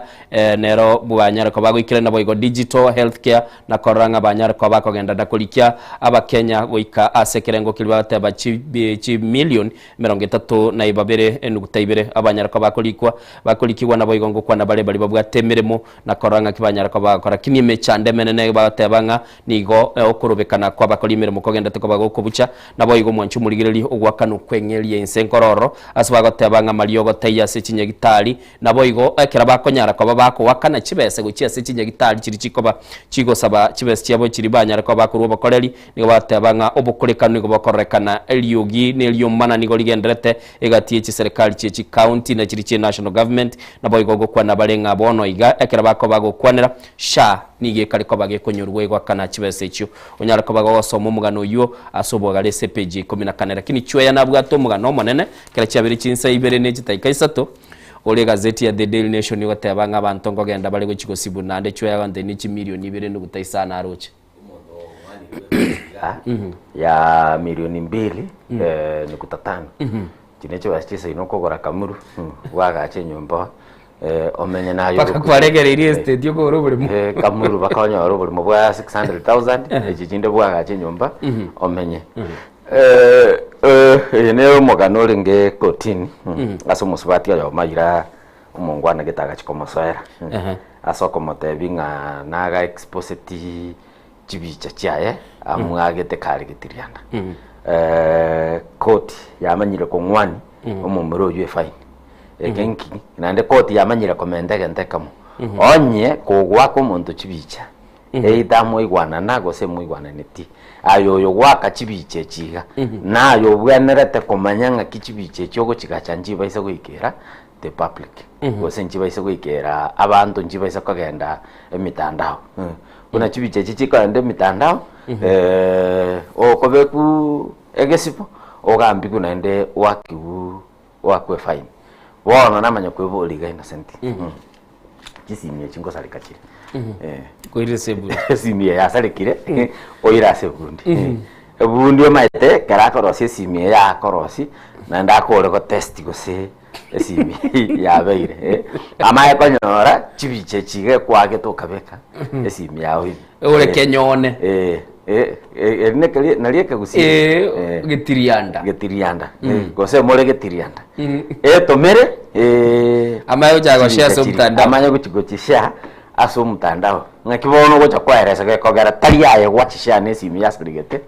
nero bwanyara ko bagoikire na boigo digital health care na koranga banyara ko bakogenda ndakurikia abakenya goika asekerengo kilibate ba chi million 30 na ibabere enugutaibere abanyara ko bakulikiwa na boigo ngokwa na bale bali babwatemeremo na koranga kibanyara ko bakora kinime chande menene batebanga nigo okurubekana kwa bakolimere mukogenda teko bagokubucha na boigo mwanchu muligireli ogwakanu kwengelie insenkororo asbagotebanga maliogo ya sechinya gitari na boigo ekera bakonyara ko babako wakana chibese guchia sechinya gitari chiri chikoba chigo saba chibese chiabo chiri banyara ko bakuru bakoreri nigo batabanga obukurekana nigo bakorekana eliogi nelio mana nigo ligenderete egatie chi serikali chi county na chiri chi national government na boigo gokwa na balenga bono iga ekera bako bagokwanera sha nige kaliko bage konyorwe gwakana chibese chiyo onyara ko bagosoma mugano yo asobogale CPG 14 lakini chweya nabwato mugano monene kera cyabiri chinsa ibere ne chitaika isato ole gazeti ya The Daily Nation yotabanga abantu ngogenda bali gwechiko sibu nande chweya wande ni chi milioni 2 n'ugutaisana aroche ya milioni 2 n'ugutatano kinecho bashise inokogora kamuru wagache nyumba omenye nayo bakakwaregererie state yoko robulimo kamuru bakanya robulimo bwa 600,000 ejijinde bwagache nyumba omenye eneo mogano ringe kotini aso musubati yo mayira umungwana gitaga chikomosera aso komotebinga naga expositi chibicha chaye amwagete kali gitirianda koti yamanyire ko ngwani umumuro yue fine egenki nande koti yamanyire komendege ntekamo onye kugwa ko muntu chibicha eidamo igwana nago se muigwana neti ayo gwaka chibiche chiga nayo bwenerete komanyanga kichibiche cyogo chigachanji baise gwikera the public gose nji baise gwikera abantu nji baise kugenda emitandao kuna chibiche chichikande mitandao okobeku egesipo ogambi kunende wakiu wakwe fine wona namanya kweboliga innocent kisimye chingo salikachire koire sebu simye ya salikire oira sebundi ebundi maite karakorosi simye ya korosi na ndakore ko test gose simye ya beire amaye konyora chibiche chige kwage to kabeka simye yawe ore kenyone erinekali nalieka gusi getirianda gose more getirianda tomere amayo jago share so mtandao amayo guchigochishia aso mtandao ngakibono gocha kwaeresa gekogera tariaye gwachishia nesimi yasbrigete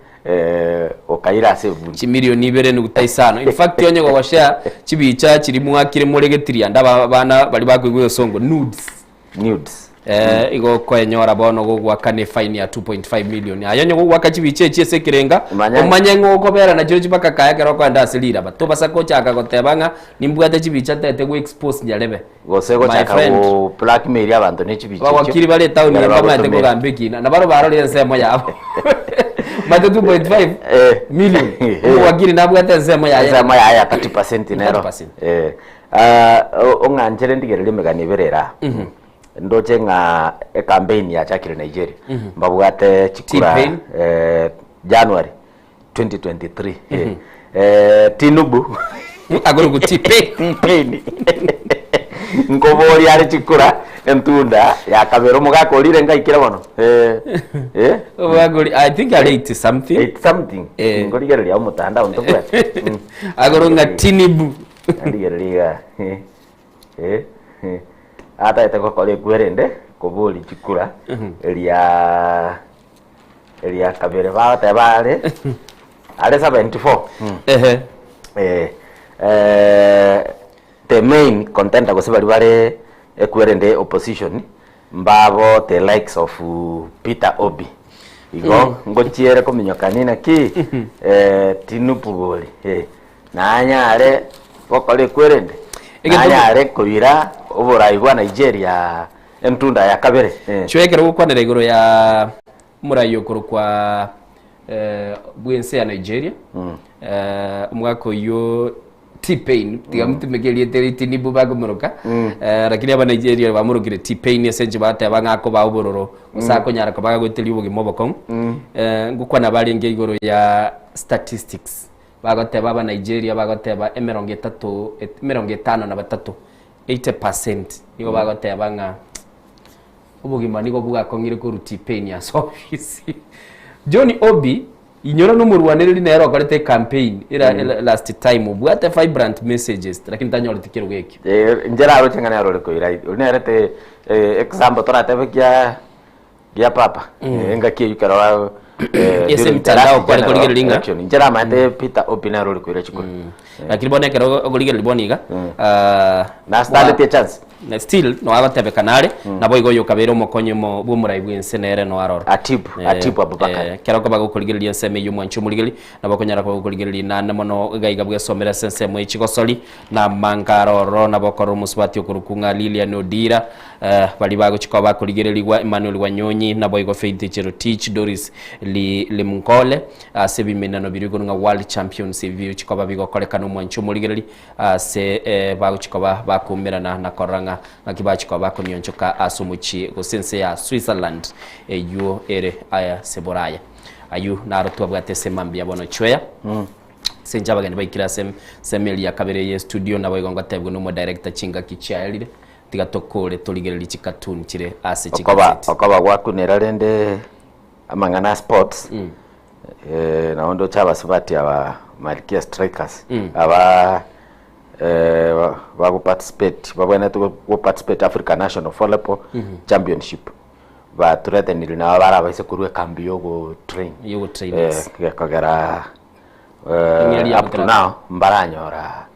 okaira sebu chi milioni 2 n'ugutaisano in fact yonye go share chibicha chiri mwakire more getirianda bana bali bagwigwe songo nudes igo kwenyora bono gugwakane fine ya 2.5 million ayonye gugwaka chibiche chiese kirenga omanye ngokobera na joji baka kayakero kwa ndasilira bato basako chaka gotebanga nimbwate chibicha tete go expose nyalebe gose go chaka go blackmail abantu ne chibiche wakiri bale town ni kama tete gambeki na baro baro lensemo yabo mate 2.5 million wakiri nabwate nsemo ya 30% nero onganjere ndigerere megani berera ndoche nga campaign ya Chakire Nigeria mbabwate chikura January 2023 Tinubu agoro gutipe ngobori ari chikura entunda ya kabero mugakorire ngaikira bono ogori I think I 80 ngorigerera ya mutanda ontobwa agoro nga Tinubu ndigerera ata etako kole kwerende koboli chikura elia kabere bata bale ale 74 the main content agose bali bare ekwerende opposition mbabo the likes of Peter Obi igo ngochiere kominyokanina ki Tinubu goli nanyare kokole kwerende nanyare koira oborai bwa Nigeria entunda ya kabere chwekero gukwanira igoro ya murayo kuru kwa bwense ya Nigeria umwako yo T-Pain tigamutumegerie Tinubu bagumuruka lakini aba Nigeria bamurugire T-Pain esenje bata bangako ba ubororo usako nyara ko bagagweteli ubugimo boko ngukwana bari nge igoro ya statistics bagoteba ba Nigeria bagoteba 53 80% nigo bagoteba nga ubugima nigo bugakongire kuruti pain ya service. John Obi inyora no murwaniriri nero akorete campaign last time ubwate vibrant messages lakini tanyora tikero geki njera aro chengana yaro reko irai unerete example torate kia papa enga kia yukara ese mtandao kwa kuligera linga njera mate Peter Opinaro reko irai chikuru lakini bone kero kuligera liboniga na stand chance na still no agatebe kanale nabo igoyo kabero mokonye mo bumurai bw'insenere no aroro atibu Abubakar kero ko bagukuligera seme yumo nchumuligeri nabo konyara ko kuligera nane mono gaiga bw'esomera sense mo ichigosoli na mangaroro nabo koro musubati okurukunga Lilian Odira bali baguchiko bakuligererigwa Emmanuel Wanyonyi nabo igo Faith Cherotich Doris Limkole sebimenano birigo nga World Champions view chikoba bigo koleka no mwanchumuligeri se baguchiko bakumirana na koranga nakibachiko bakonyonchoka asumuchi gosense ya Switzerland eyo ere aya seboraya ayu narotwa bwate semambia bono chweya senja bagende baikira semeli ya kabere ye studio nabo igonga tebwe no director chinga kichaelire tigatokore tuligereri chikatuni chire ase chikatete okaba gwakunera rende amangana sports na ondo chaba sabati aba Malkia Strikers aba bago participate babona to participate African National Volleyball Championship ba threatened na bara baise kurwe kambi yogo train kagera up to now mbaranyora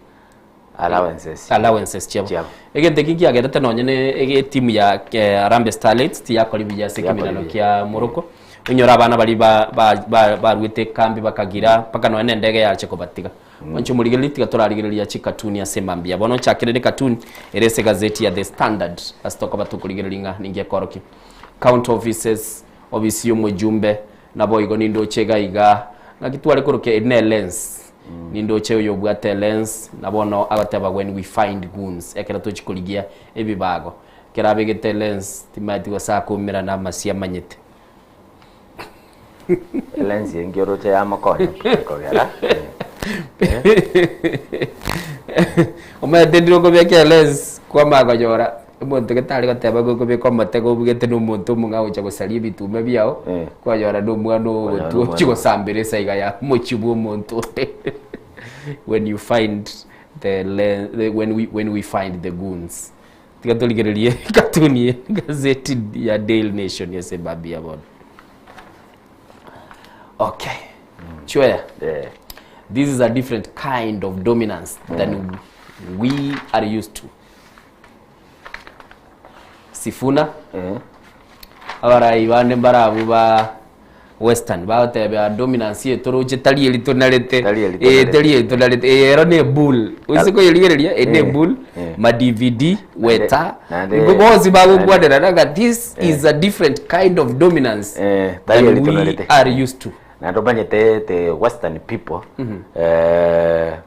allowances chebo egente kingi agerete nonyene ege team ya Harambee Starlets ti yakori bijya sekimirano kya Morocco unyora abana bali barwite kambi bakagira paka no ndege yache ko batiga wancho muligeli tigatorarigereria chikatuni ya semambia bono chakirere katuni erese gazeti ya The Standard asitoka batukuligerelinga ninge koroki count offices obisiyo mujumbe nabo igo nindo chega iga nakitwale koroke ne lens nindo cheyo yobwate lens nabono agateba when we find goons ekera tochikuligia ebibago kerabegete lens timati wasakumira na masia manyete lens ngiro che amakonya kogera omedendiro ko beke lens kwa magonyora umuntu getari gateba go be komate go bugete no muntu munga ucha gusali bitume byao kwa yora do mwana tu chiko sambere saiga ya mochibu umuntu when you find when we find the goons tigatoligererie katuni gazeti ya Daily Nation yese babia bon. Okay. Sure. This is a different kind of dominance than we are used to. Sifuna abara ibane barabu ba western ba tebe dominance ye toro chetali eli tonalete tali tonalete ero ne bull usiko yeligereria ne bull ma DVD weta ngobozi babu bwadera naga this is a different kind of dominance than we are used to. Na ndo banyete western people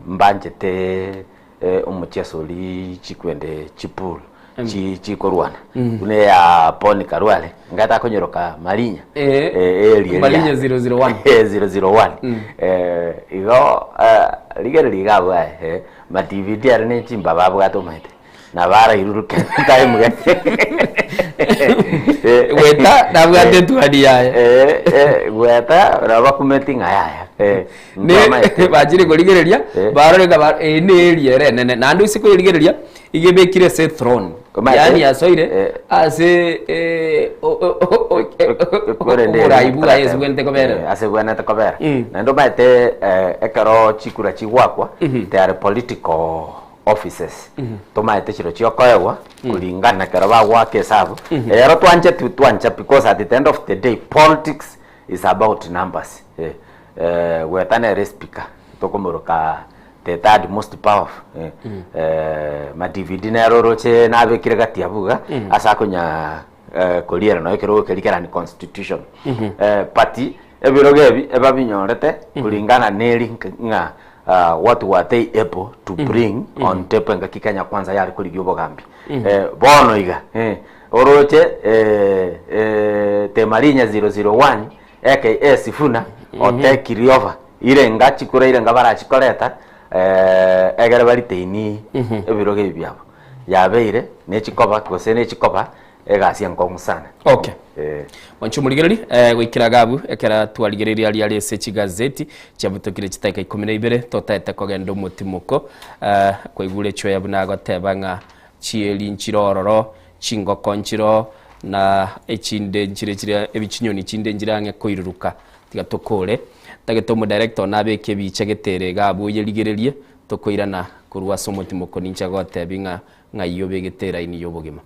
mbanjete umucheso li chikwende chipul chikorwana une ya poni karwale ngata konyoroka Marinya Marinya 001 001 igo liga wa ma DVD arne chimba babu gatomete na bara iruruke time weta na bwate tuadi ya weta raba kumetinga ya ne bajire goligereria baroreka ba ne eriere nene nandu isiko yeligereria igebekire se throne yani asoire ase uraibu ayesu wente kobere ase bwana takobere nando bate ekaro chikura chigwakwa they are political offices tomaete chiro chiokoewa kulingana kero bagwa kesabu ero twanche because at the end of the day politics is about numbers wetane speaker tokomoroka the third most powerful ma DVD na roroche na bekire gatiabuga asakonya koliera no ekero kelikera ni constitution party ebirogebi ebabinyorete kulingana neli nga what were they able to bring on tape nga kikanya kwanza yali kuligyo bogambi bono iga oroche te Marinya 001 aka Sifuna ote Kiriova irenga chikura irenga barachikoreta egere bariteini ebiroge byabo yabeire nechikoba kose nechikoba egasi enkongu sana. Okay. Wanchu muligereri gwikira gabu ekera twaligereria ali ali sechi gazeti cyabutokire chitaika 12 totaete kogenda umutimuko kwa igure cyo yabuna gotebanga chieli nchirororo chingoko nchiro na echinde nchire ebichinyoni chinde njirange koiruruka tigatokore tagetomo director nabeke bichegetere gabu yeligererie tokoirana kurwa somutimuko nincha gotebinga ngayo begetera ini yobogema.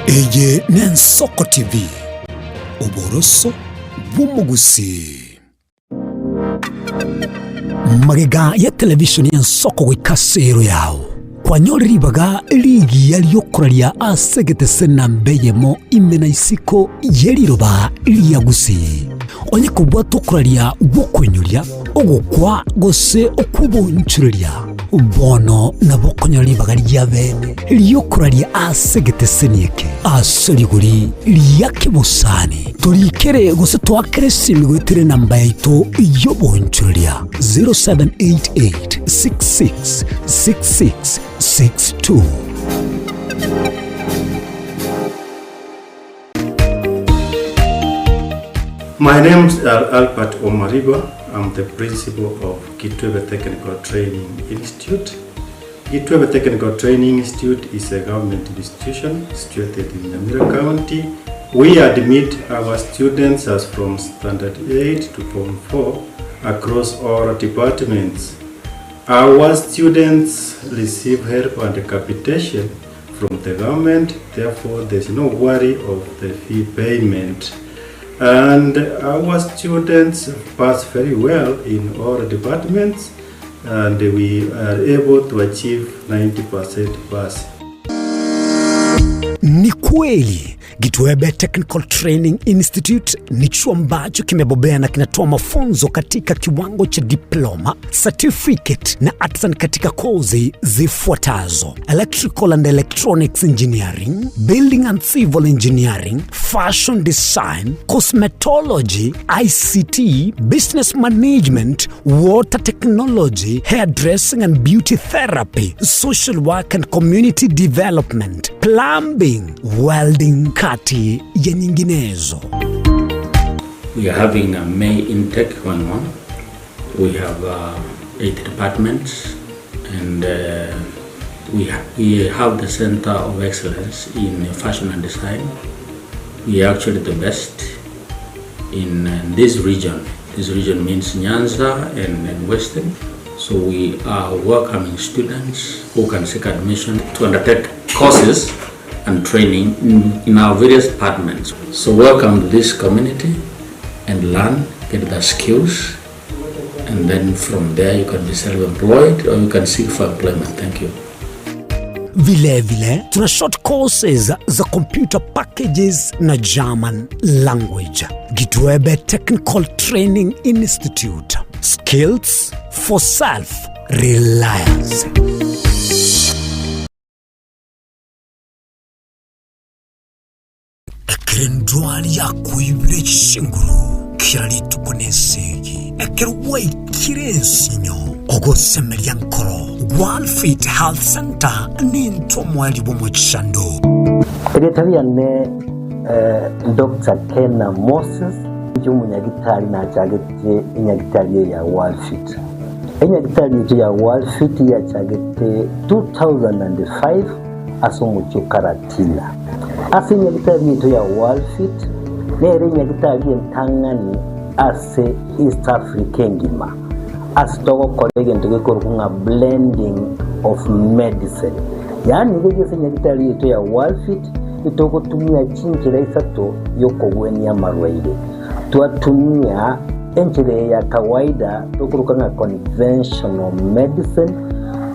Eye Nensoko TV Oboroso Bumugusi Magega ya television ya Nsoko gwikasero yao kwa nyori baga ligi yaliyokoralia asegete sena mbeyemo imena isiko yeliroba liyagusi onye kubwa tokoralia bokwenyulia ogukwa gose okubonchuria bono na bokonyori bagari ya bene liyokoralia asegete senieke asoliguri liyakibusani tulikere gose twakere simigwetire namba yaito yobonchuria 0788666662. My name is Albert Omariba. I'm the principal of Kitwebe Technical Training Institute. Kitwebe Technical Training Institute is a government institution situated in Nyamira County. We admit our students as from Standard 8 to Form 4 across all departments. Our students receive help and capitation from the government, therefore there is no worry of the fee payment. And our students pass very well in all departments, and we are able to achieve 90% pass. Ni kweli Kitwebe Technical Training Institute ni chuo ambacho kimebobea na kinatoa mafunzo katika kiwango cha diploma, certificate na artisan katika kozi zifuatazo: Electrical and Electronics Engineering, Building and Civil Engineering, Fashion Design, Cosmetology, ICT, Business Management, Water Technology, Hairdressing and Beauty Therapy, Social Work and Community Development, Plumbing, Welding, kati ya nyinginezo. We are having a May intake going on. We have 8 departments, and we have the Center of Excellence in Fashion and Design. We are actually the best in this region. This region means Nyanza and Western. So we are welcoming students who can seek admission to undertake courses and training in our various departments. So welcome to this community and learn, get the skills, and then from there you can be self-employed or you can seek for employment. Thank you. Vile tuna short courses za computer packages na German language. Kitwebe Technical Training Institute. Skills for self-reliance. Ekerendwali ya kuibire chinguru kirali tukunesegi ekerwe kirensinyo ogosemelia nkoro One Fit Health Center ni ntomwali bomuchando Secretary ne Dr. Kena Moses umunyagitari na chagete inyagitari ya One Fit enyagitari yetu ya World Fit yachagete 2005 asumucho karatina ase enyagitari yetu ya World Fit nere enyagitari entang'ani ase East Africa ngima ase togokora egento gekorwa blending of medicine yani gegese enyagitari yetu ya World Fit itogotumia chinjira isato yokogwenia amarwaire twatumia enjire ya kawaida tukurukanga conventional medicine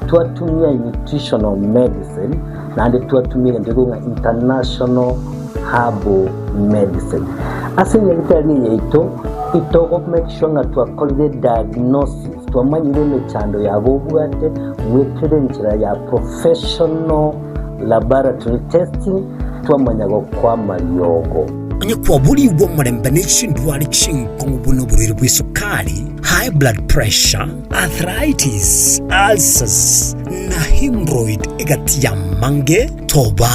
twatumia nutritional medicine na ndi twatumia ndigunga international herbal medicine asinya gitari yeito itogo make sure nga twakorire diagnosis twamanyire mechando yabo bwate wekere njira ya professional laboratory testing twamanyago kwa mariogo anye kwa buli wo marembe n'ekindwari cy'inkongo buno buriri bw'isukari high blood pressure arthritis ulcers na hemorrhoid egati ya mange toba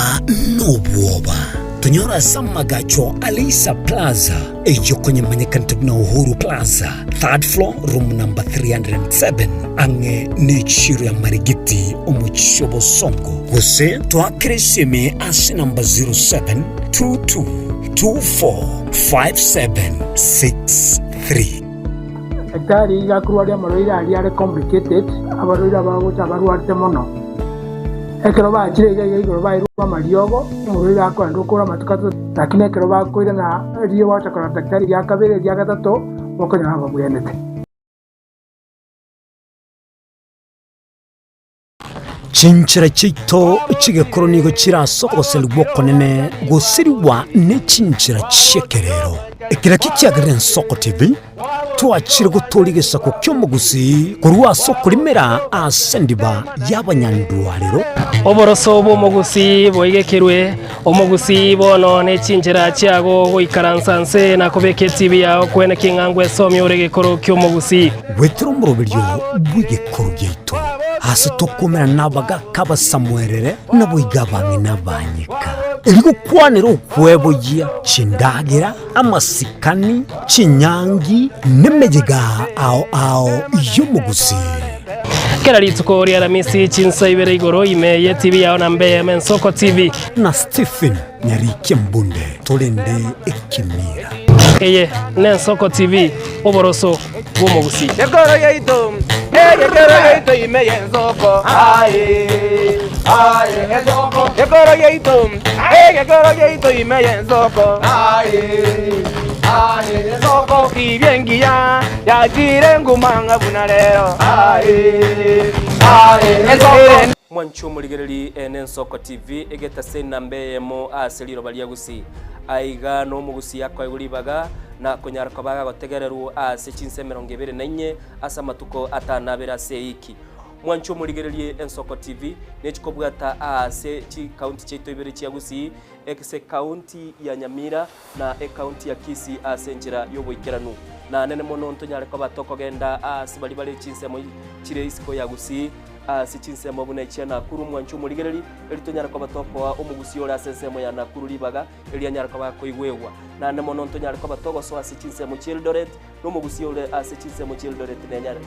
n'obwoba tunyora samagacho Alisa Plaza eyokonye manyekante na Uhuru Plaza 3rd floor room number 307 ange nechiro ya Marigiti omuchobo songo gose twakreseme asi number 0722245763 Ekari gakurwaria maroira ari complicated abaroira bagocha barwarte mono ekero bakire igoro bairwa mariogo muroira akwanda ukura matukato lakini ekero bakwira na riyo wachakora daktari ya kabere ya gatatu bokonya aba bwenete chinchira chito chigekoro nigo chirasokoseli gwokonene gosiriwa nechinchira chekerero ekira kikiagire Nsoko TV twachire gutorigesa ku kyomugusi kurwa soko limera asendiba y'abanyandwariro oboroso bw'omugusi bwoigekerwe omugusi bono nechinjira chiago goikaransanse na kubeke TV yao kwene kingangwe somyo regekoro kyomugusi wetro murobiryo bw'igekoro gyeito hasi tokomera nabaga kaba Samuelere naboigabange nabanyika eligo kwanira okwebogia chindagira amasikani chinyangi nemejega ao y'omugusi kera rituko ria Ramisi chinsa ibere igoro imeye TV yao na mbeye Nsoko TV na Stephen Nyarike Mbunde tolende ekimira eye Nsoko TV oboroso bw'omugusi Yekoro yeito imeye Nsoko Nsoko Yekoro yeito imeye Nsoko Nsoko ibyengiya yagire ngumanga bunalero mwanchu muligereri Nsoko TV egeta sena mbeyemo aseliro baliagusi aiga no mugusi yakwa yulibaga na konyara kabaga gotegereru ase chinse 24 asa matuko atanabera seiki mwanchu muligereri Nsoko TV nechikobwata ase chi county cheto ibere chiagusi ekse county ya Nyamira na county ya Kisii ase njira yoboikeranu na nene mono ntonyare ko batoko genda ase bali bali chinse mo chire isiko yagusi ase chinse mo bune chiana kuru mwanchu muligereri elitonyara ko batoko wa omugusi ora ase semo ya nakuru libaga elianyara ko bakoigwewa na nene mono ntonyare ko batoko so ase chinse mo Childoret no mugusi ora ase chinse mo Childoret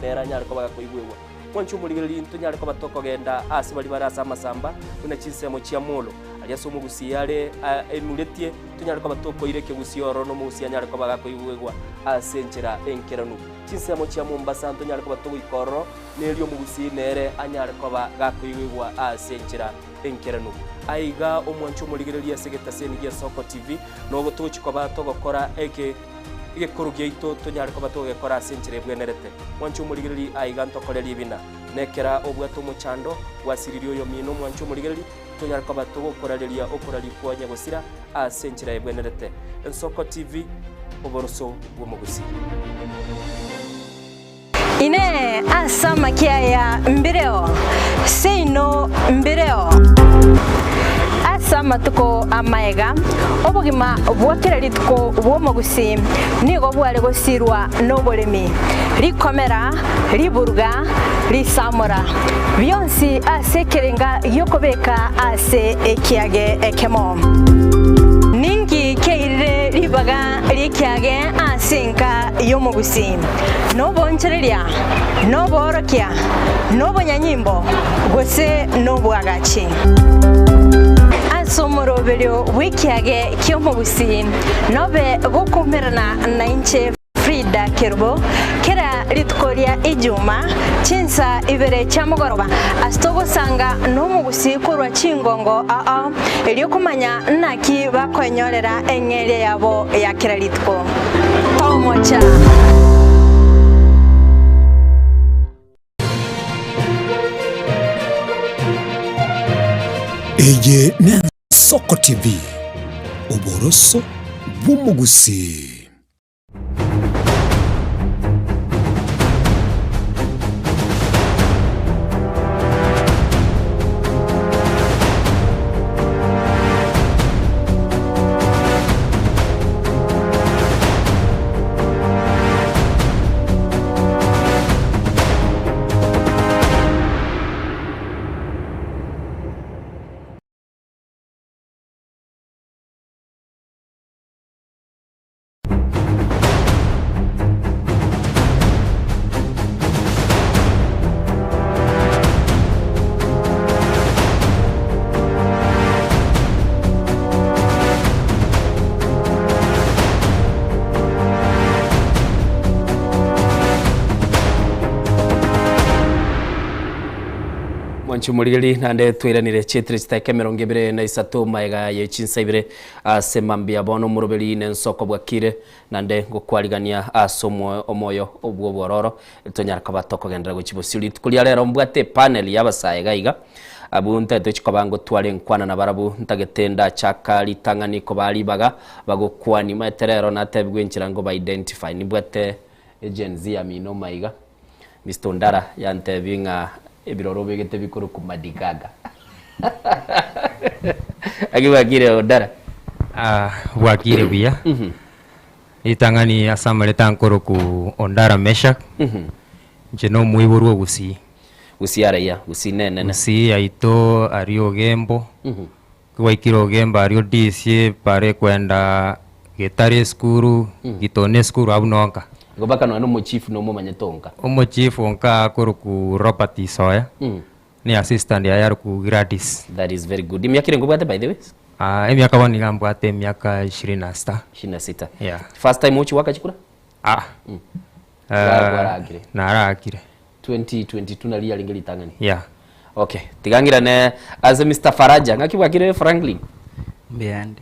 nera nyara ko bakoigwewa mwanchu muligereri ntonyare ko batoko genda ase bali barasa amasamba una chinse mo Chiamolo aliaso mugusi yale enuletie tunyare ko batoko ireke gusioro no mugusi anyare ko bagakoigwegwa asenjera enkeranu chinsemo chia Mombasa tunyare ko batoko ikoro nelio mugusi nere anyare ko bagakoigwegwa asenjera enkeranu aiga omwancho muligereria segeta seni ya Nsoko TV no gotochi ko batoko kora igekoro gyeito tunyare ko batoko gekora asenjera bwenerete mwancho muligereri aiga ntokoreri bina nekera obwato muchando wasiririo yo mino mwancho muligereri tunyara ko batogo koraleria okorali kwanya gusira asenjira ebwenerete Nsoko TV oboroso bw'omugusi ine asama kiaya mbireo seino mbireo asama tuko amaega obugima bwokera lituko bw'omugusi nigo bwale gusirwa n'oburimi likomera liburga lisamura byonsi asekerenga yokobeka ase ekiage ekemo ningi keire ribaga rikiage asinka y'omugusi nobonchereria noborokia nobonyanyimbo gose nobwagachi asomoroberio wikiage ky'omugusi nobe gukumirana na inche Frida Kerbo kera ritkoria ijuma chinsa ibere chamugoroba astogo sanga no mugusi kurwa chingongo elio kumanya naki bakonyorera engere yabo ya kera ritko tomocha Eye ne Soko TV Oboroso bw'omugusi. Chumurigeli nande twiranire chetri stake mirongo ibere na isatu maiga ye chinsa ibere asemambia bono murobeli nensoko bwakire nande gukwarigania asomo omoyo obwo bororo tonyaraka batoko gendera guchibosiri tukulia rero mbwate panel y'abasaye gaiga abunta tuchikobango twale nkwana na barabu ntagetenda chaka litanganiko balibaga bagokwani materero natebwenchira ngo ba identify nibwate agency ya mino maiga Mr. Ndara yantebinga ebiroro begete bikuru kumadigaga agibagire Ondara wakire buya itangani asamale tankoro ku Ondara Meshak jeno muiburu ogusi usiara ya usinene usi aito ario gembo kwaikiro gemba ario disie pare kwenda getare skuru gitone skuru abunonka gobaka no mo chief no mo manyetonka omo chief onka akoro ku Robert Isoya ni assistant ya yaro ku Gradis. That is very good. Imiakire ngobate by the way? Imiaka wani ngambo ate miaka 26. Yeah. First time uchi waka chikura? Narakire 2022 na liya lingeli tangani. Yeah. Okay. Tigangira ne as Mr. Faraja ngakibwakire Franklin. Mbeyande.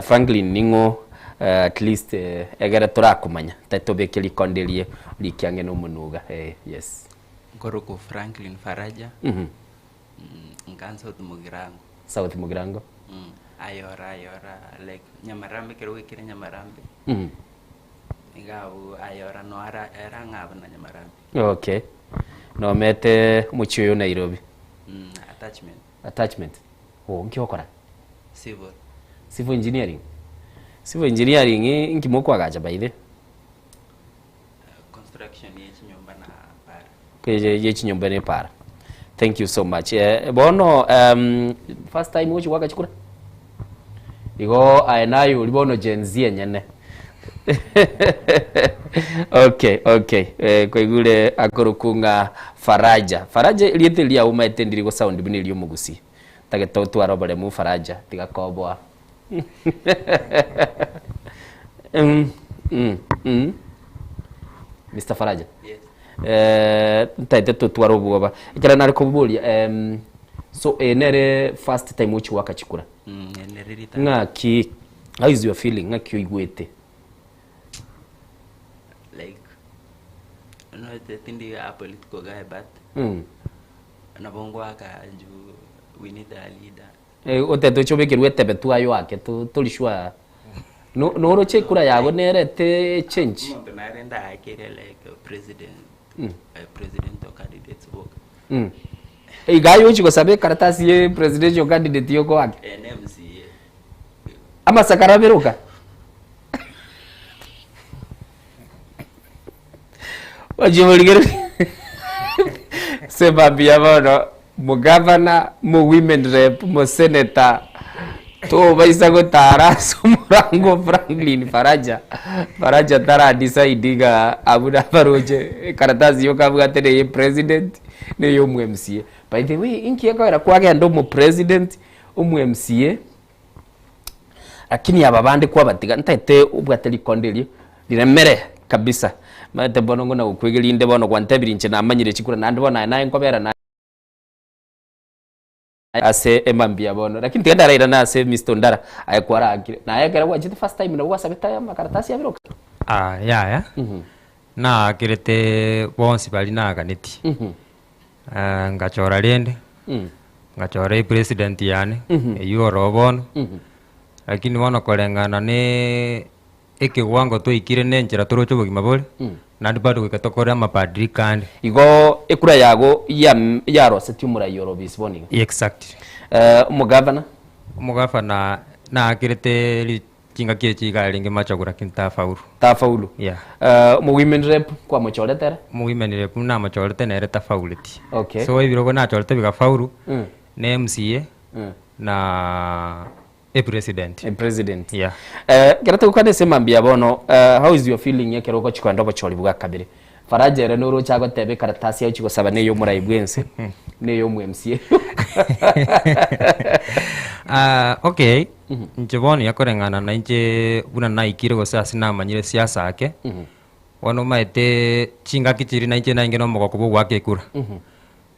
Franklin ningo at least egera turakumanya tatobekeli kondelie likiange no munuga yes Ngoroko Franklin Faraja nganza South Mugirango ayora like Nyamarambe kero wikire Nyamarambe igabu ayora no era ngaba na Nyamarambe okay no mete muchiyo Nairobi attachment nkiokora civil engineering ngimoko agaja by the construction yechinyumba na para yechinyumba ne para. Thank you so much. Bono first time uchi waka chikura igo aenayo libono Gen Z nyene okay kwa igule akorokunga Faraja liete lia uma etendiri go sound bini lyo mugusi tageto twarobale mu Faraja tigakobwa Mr. Faraja. Yes. Ntaite tutwaro bwoba. Ikira nari kubulia so nere first time uchi waka chikura. Ngaki how is your feeling ngaki igwete? Like no the thing a political guy but na bongo aka we need a leader. Oteto chobekirwe tebe tu ayo ake tulishwa no roche kura yago nerete change. Muntu narenda akire like president presidential candidates work. Igayo uchi ko sabe karatasi ye presidential candidate yoko wake. NMC. Ama sakaraberuka. Wajimuligere. Seba biyabono mu governor, mu women rep, mu senator to baisa gutara sumurango Franklin Faraja tara decide ga abuna baroje karatasi yo kavuga tere ye president ne yo mu MCA. By the way inki yako kwage ndo mu president umu MCA lakini aba bandi kwa batiga ntete ubwateli kondelio diremere kabisa mate bono ngona ukwegilinde bono kwantebiri nche namanyire chikura nandi bona naye nkobera na ase emambia bono lakini tiganda raira na ase Mr. Ndara ayekwara akire na ayekera kwa jiti first time na wasabeta ya makaratasi ya biro ya na kirete bonsi bali na kaneti ngachora lende ngachora president yani eyo robono lakini wana kolengana ne eke wango to ikire nenjera torocho bogima bole nandi bado gikatokora mapadri kandi igo ekura yago ya roseti umura yoro bisboni exactly umugavana na akirete li kinga kechi galinge machagura kinta faulu mu women rep kwa mocholetera mu women rep na mocholete na reta fauleti okay so ibirogo na cholete biga faulu ne MCA na president yeah gerata ukade sema mbia bono how is your feeling yake roko chikwanda bocholi buga kabire Faraja era noro chago tebe karatasi ya chiko saba ne yo muraibwense ne yo mu MCA okay njeboni yakorengana na nje buna naikire go sasa na manyire siasa ake wono maete chinga kichiri na nje na ngeno mogoko bwake kura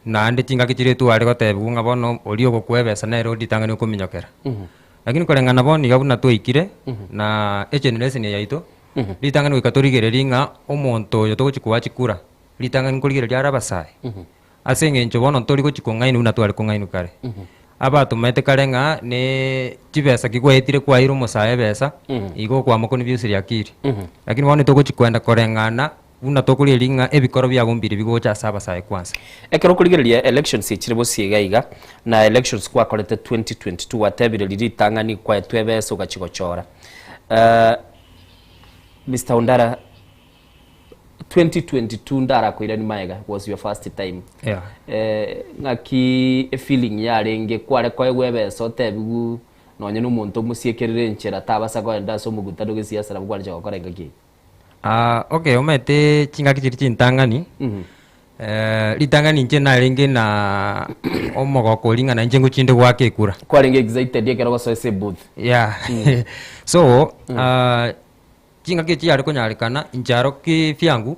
na ande chinga kichiri tu ari go tebe bunga bono olio go kwebesa na ero ditangani ko minyokera lakini kolengana boni gabuna tu ikire na generation yaito litangani wikatorigereria omonto yo togochikuwa chikura litangani kurigereria arabasai asenge ncho bono tori gochikongainu na twari kongainu kare aba tumete karenga ne chibesa kigwetire kwa iro mosae besa igo kwa moko ni biusiri akiri lakini bono togochikwenda korengana una tokuliringa ebikoro bya gombiri bigocha saba sae kwanza ekero kurigereria elections ichirebo siegaiga na elections kwa kolete 2022 watebire liritangani kwa twebesa ugachigochora Mr. Ondara 2022 ndara ko irani maega was your first time ngaki feeling yarenge kware ko egwebesa otebigu nonye n'umuntu musiekerere nchera tabasa ko ndaso mugutado gesiasa nabwo kwa korenga ki okay omete chinga kichiri chintangani litangani nche na renge na omogoko linga na njengo chinde gwake kura kwa renge excited yekero go so booth so chinga kichi yari konyalikana injaro ki fyangu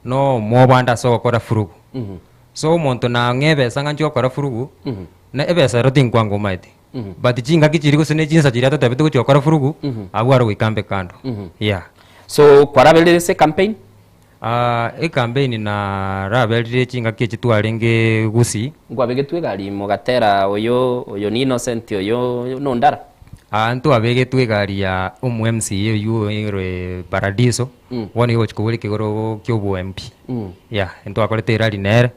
no mobanda so kora furugu so umuntu na ngebesa nganjo kora furugu na ebesa rotin kwangu maite but chinga kichi riko sene chinsa chiri ata tabeto ko kora furugu abwaro wikambe kando so kwarabelere se campaign campaign na rabelire chinga kichi twarenge gusi ngwabege twegali mugatera oyo ni innocent oyo no ndara antu abege twegari ya umu MCA yu ire paradiso woni go chikubuli kigoro kyobo MP ento akorete irari nere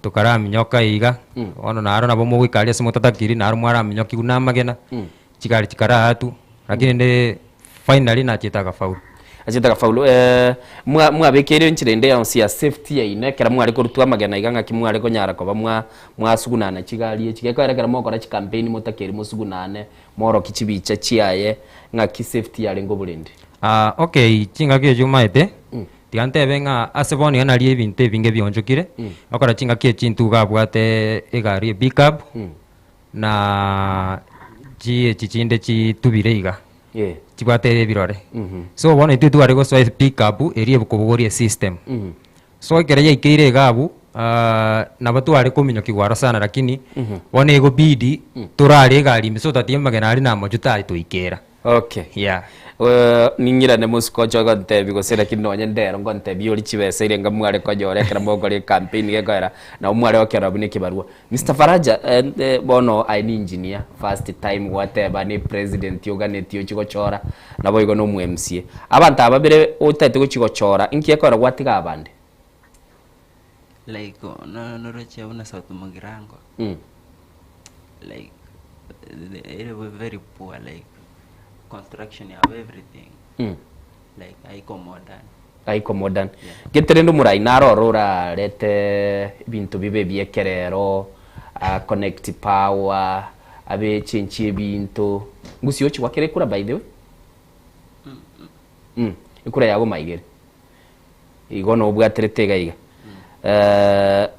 tukara minyoka iga ono naro nabo mu gwikaria simo tatakiri naro mwara minyoki kuna magena chikari chikara hatu lakini ne finally na chitaga faulu mwabekere nchirende ya cia safety ya ine kera mwari kurutwa magena iganga kimwari ko nyara ko mwasugunana chigari chigeko era kera moko ra campaign mutakeri musugunane moro kichibicha chiaye ngaki safety ya lengo bulindi okay chinga kye jumaite tiante benga aseboni ana lie binte binge bionjokire akora chinga kye chintu gabwate egari backup na chichinde chitubire iga chibate birore so bona itu twari go so pick up eri bukobogorie system so kereya ikeire gabu na batu ari kuminyo kigwara sana lakini bona ego bidi turari gari miso tatie magena ari na majuta tuikera ningira ne musiko chogo ntebi go sera kino nyendero ngo ntebi uri chibese irenga mware ko jore kera mogo ri campaign gegera na umware okera bune kibarua Mr. Faraja bono I ni engineer first time whatever ni president yoganeti yo chigochora nabo igo no mu MCA abantu ababere utete go chigochora inki yakora gwatiga abande like no roche una sauti magirango like they were very poor like construction of everything like aiko modern geterendo murai narorora rete bintu bibe byekerero connect power abe chenchi ebinto ngusi yochi wakere kura by the way ikura yago maigere igo no bwaterete gaiga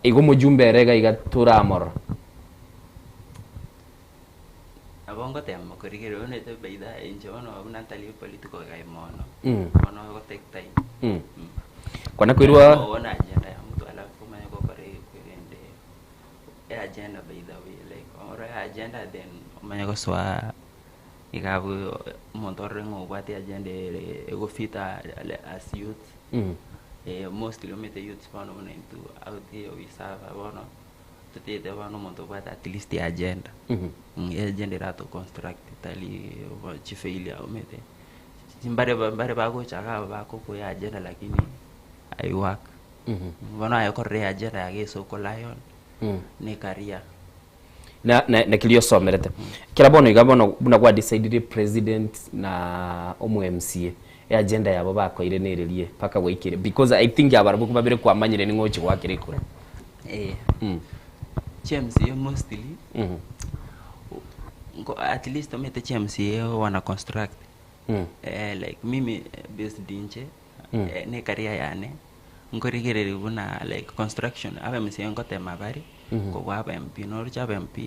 igo mujumbe rega iga turamor abongo tema korigere one te beida enje ono abuna tali politiko gai mono ono go take time kwana kwirwa ona agenda ya mtu alafu manye go kore kwende agenda beida we like or agenda then manye go swa igabu montore ngo bwati agenda ego fita as youth mostly omete youth pano bona into out here we serve abono tutete bano monto bwata at least the agenda agenda rato construct tali chifaili omete mbare bago chaka bako ko ya agenda lakini I work bona ayo korre agenda yage so ko lion ne career na kilio somerete kila bono igabono buna kwa decide president na omu MCA agenda yabo bako irenererie paka wikire because I think abarabu kubabire kwa manyire ni ngochi wakire kure CMCA mostly at least omete CMCA wana construct like mimi based inche ne career yane ngorigere buna like construction aba MCA ngote mabari ko waba MP no cha MP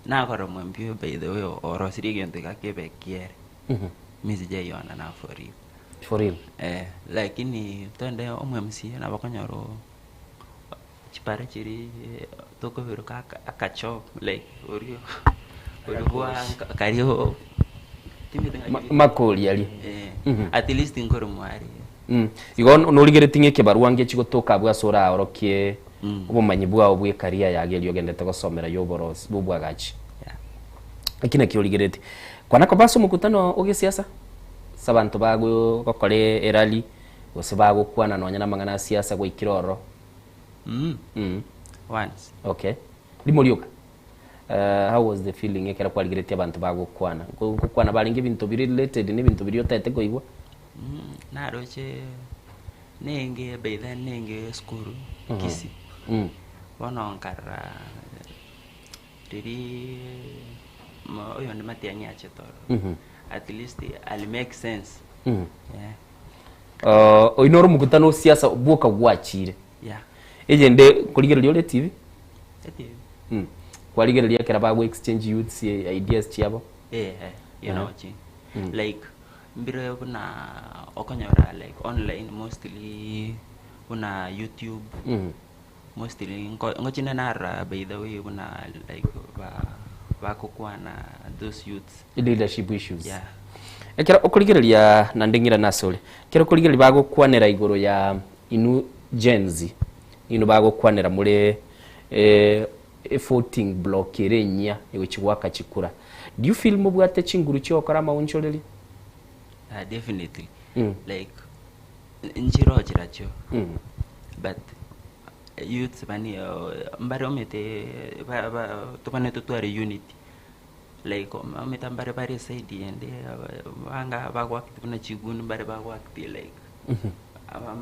na koro MP by the way oro sirige nteka kebe kiere misi je yona na for real lakini tende omMCA na bakonyoro chipare chiri toko vero akacho like orio kwa kario makoli ali at least ngoro mwari igo norigere tinge kebaruange chigotoka bwa sora orokie ubumanyi bwa obwe career yagerio gendete gosomera yoboros bubwagachi akina kiorigerete kwanako baso mukutano ogesiasa sabantu bago gokore erali ose bago kwana nonya namangana siasa gwa ikiroro once okay limolioka how was the feeling ekera kwaligerete abantu bago kwana balinge bintu biri related ni bintu biri otete koigwa na roche nenge beida nenge skuru kisi bono nkara riri oyo ndi matiangi achetoro at least I'll make sense oinoro mukutano siasa buka gwachire ejende kuligererio le TV kwaligereria kera bago exchange youths ideas chiabo you know like mbiro kuna okonyora like online mostly kuna YouTube mostly ngochine nara by the way kuna like bakokwana those youths leadership issues ekera okuligereria na ndingira nasole kera okuligereria bagokwanera igoro ya inu genzi inu bagokwanera muri voting block erenya ewichiwaka chikura do you feel mubwate chinguru cyokora maunchoreri definitely like njiro chiracho but youth bani mbare omete tupane tutware unity like omete mbare bare side ende wanga bagwa kituna chigunu mbare bagwa kiti like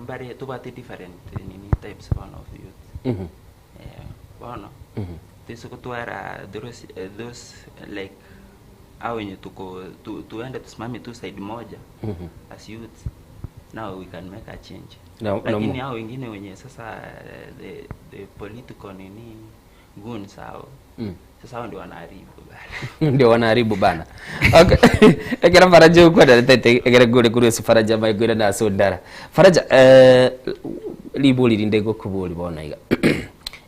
mbare tubate different nini types of youth bono tiso kutwara those like awenye tuko tuende tusimame tu side moja as youth now we can make a change lakini hao wengine wenye sasa the political nini goons hao sasa ndio wanaharibu bana ndio wanaharibu bana okay ekera faraja uko na tete ekera gole kuri faraja mai gwira na sondara faraja libuli lindego kubuli bona iga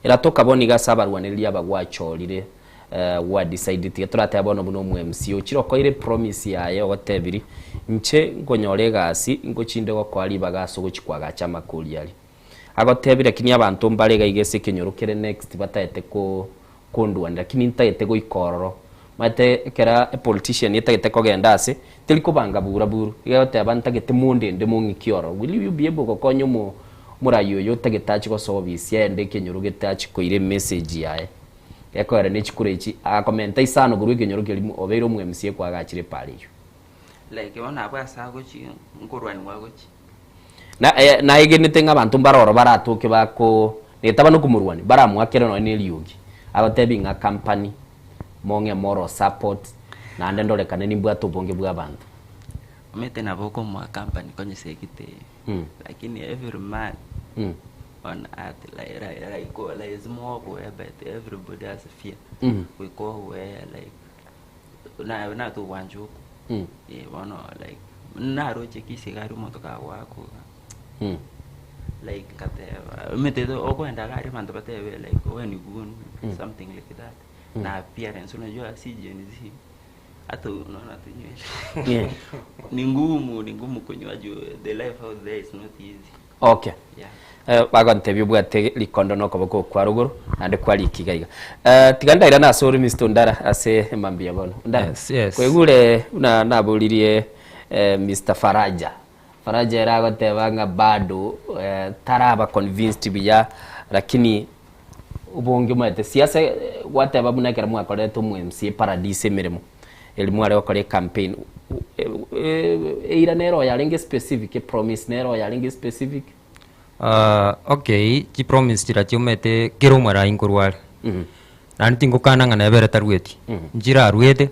iratoka boniga sabarwaniriya bagwachorire wa decided turate abono buno mu MCO chiroko ire promise yayo gotebiri nche ngonyore gasi ngochinde go kwali bagaso gochikwaga chama kuriali agotebire kini abantu mbarega igese kinyorukire next bataete ko kondwa lakini ntaete go ikororo mate kera a politician yetaete ko gendase teliko banga buru yote abantu gete munde ndemungi kioro will you be able ko konyo mu murayo yo tegetachi ko service yende kinyorugete achiko ire message yae yakwara ne chikurechi akomenta isano guru kinyoruke limu obeiro mu MCA kwa gachire paliyo like ona abasa gochi ngurwani wagochi na egenete ngabantu mbaroro baratuke bako netaba no kumurwani baramwakera no ne liugi abatebi nga company monge moral support na ande ndorekane ni bwa tubonge bwa bantu Umete na boko mwa company konye sekite. Lakini every man on earth like is more where but everybody has a fear. We go where like na to wanju. One like na roche kisigari motoka wako. Like kate umete oko enda gari manto patebe like when you go something like that. Na appearance unajua si jenzi. Hata unaona tunywesha. Ni ngumu kunywa juu the life out there is not easy. Okay. Bagonte bibwate likondo no koboko kwa ruguru ande kwali kigaiga. Tiganda ira na sori Mr. Ndara ase mambia bono. Ndara. Yes. Kwegure naburirie Mr. Faraja. Faraja era gotebanga bado taraba convinced biya lakini ubonge mwete siasa wateba munakera mwakoreto mu MC Paradise mirimo elimu ale okore campaign ira nero ya linge specific promise nero ya linge specific okay ti promise tira chumete kero mara inkurwal nandi ngukana ngana ebere tarweti njira arwete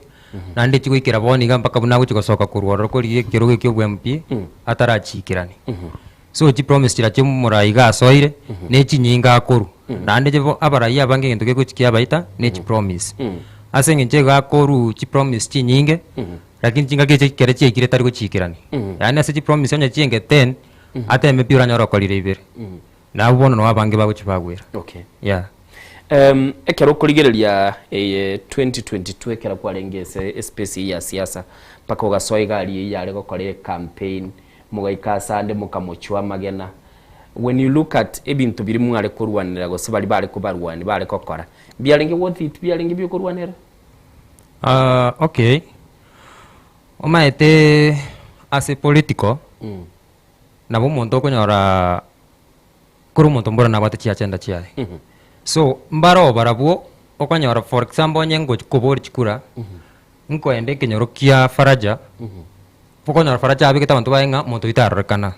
nandi chigwikira boni ga mpaka buna guchigosoka kurworo ko liye kero gikyo bwempi atarachikirani so ti promise tira chumura iga soire ne chinyinga akuru nandi je abaraya bange ntuke kuchikia baita ne chi promise asenge njega koru chi promise chi nyinge lakini chinga keche kere chi kire tari kuchikirani yani ase chi promise onya chienge 10 ate me piura nyoro kolire ibere na ubono no abange baguchibagwira okay yeah ekero kurigereria 2022 ekera kwarengese space ya siasa paka ugasoiga ali yale gokore campaign mugaikasa ande mukamuchwa magena when you look at ebintu biri mwale kurwanira go sebali bale kubarwani bale kokora bialenge what it bialenge byo kurwanira okay omaete as a political na bo monto konyora kuru monto mbora na bate chiachenda chiae so mbaro barabo okanyora for example nyengo kubori chikura nko ende kenyorokia Faraja pokonyora Faraja abike tabantu baenga monto itarrekana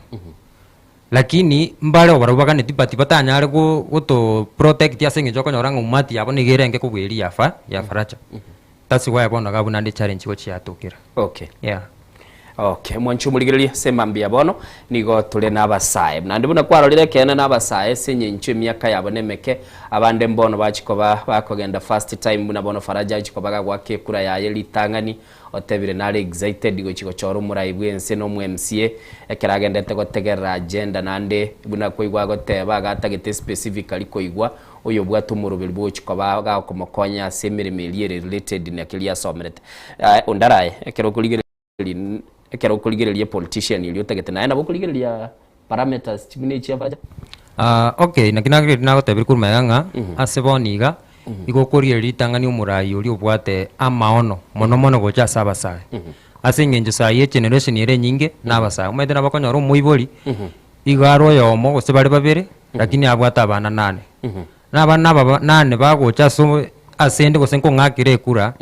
lakini mbale obarubaka ne tipati batanyare go protect ya senge joko nyoranga umati yabo nigerenge kubwiri ya Faraja that's why abona gabuna ndi challenge go chiatokira okay yeah okay mwanchu muligereria semambia bono nigo tule nabasaye nandi buna kwarorire kene nabasaye senye nchu myaka yabo nemeke abande mbono bachikoba bakogenda first time buna bono Faraja achikobaga gwake kura ya litangani otebire nari excited go chiko choro muraibwe ense no mu MCA ekeragendete gotegera agenda nande buna koigwa goteba gatagete specifically koigwa uyo bwatu murubiri bwo chikoba ga komokonya semirimirie related na kilia somerete ondaraye ekero kuligereria politician ili utegete naenda bokuligereria parameters chimine chiabaja okay nakinagire nagotebiri kurumeganga aseboniga igokoria litangani umurai uri obwate amaono mono gocha sabasae asingenje saye generation ire nyinge nabasae umete nabakonyora umuibori igaro yomo gosebari babere lakini abwata abana 8 nabana baba 8 bagocha so asende gosenko ngakire kura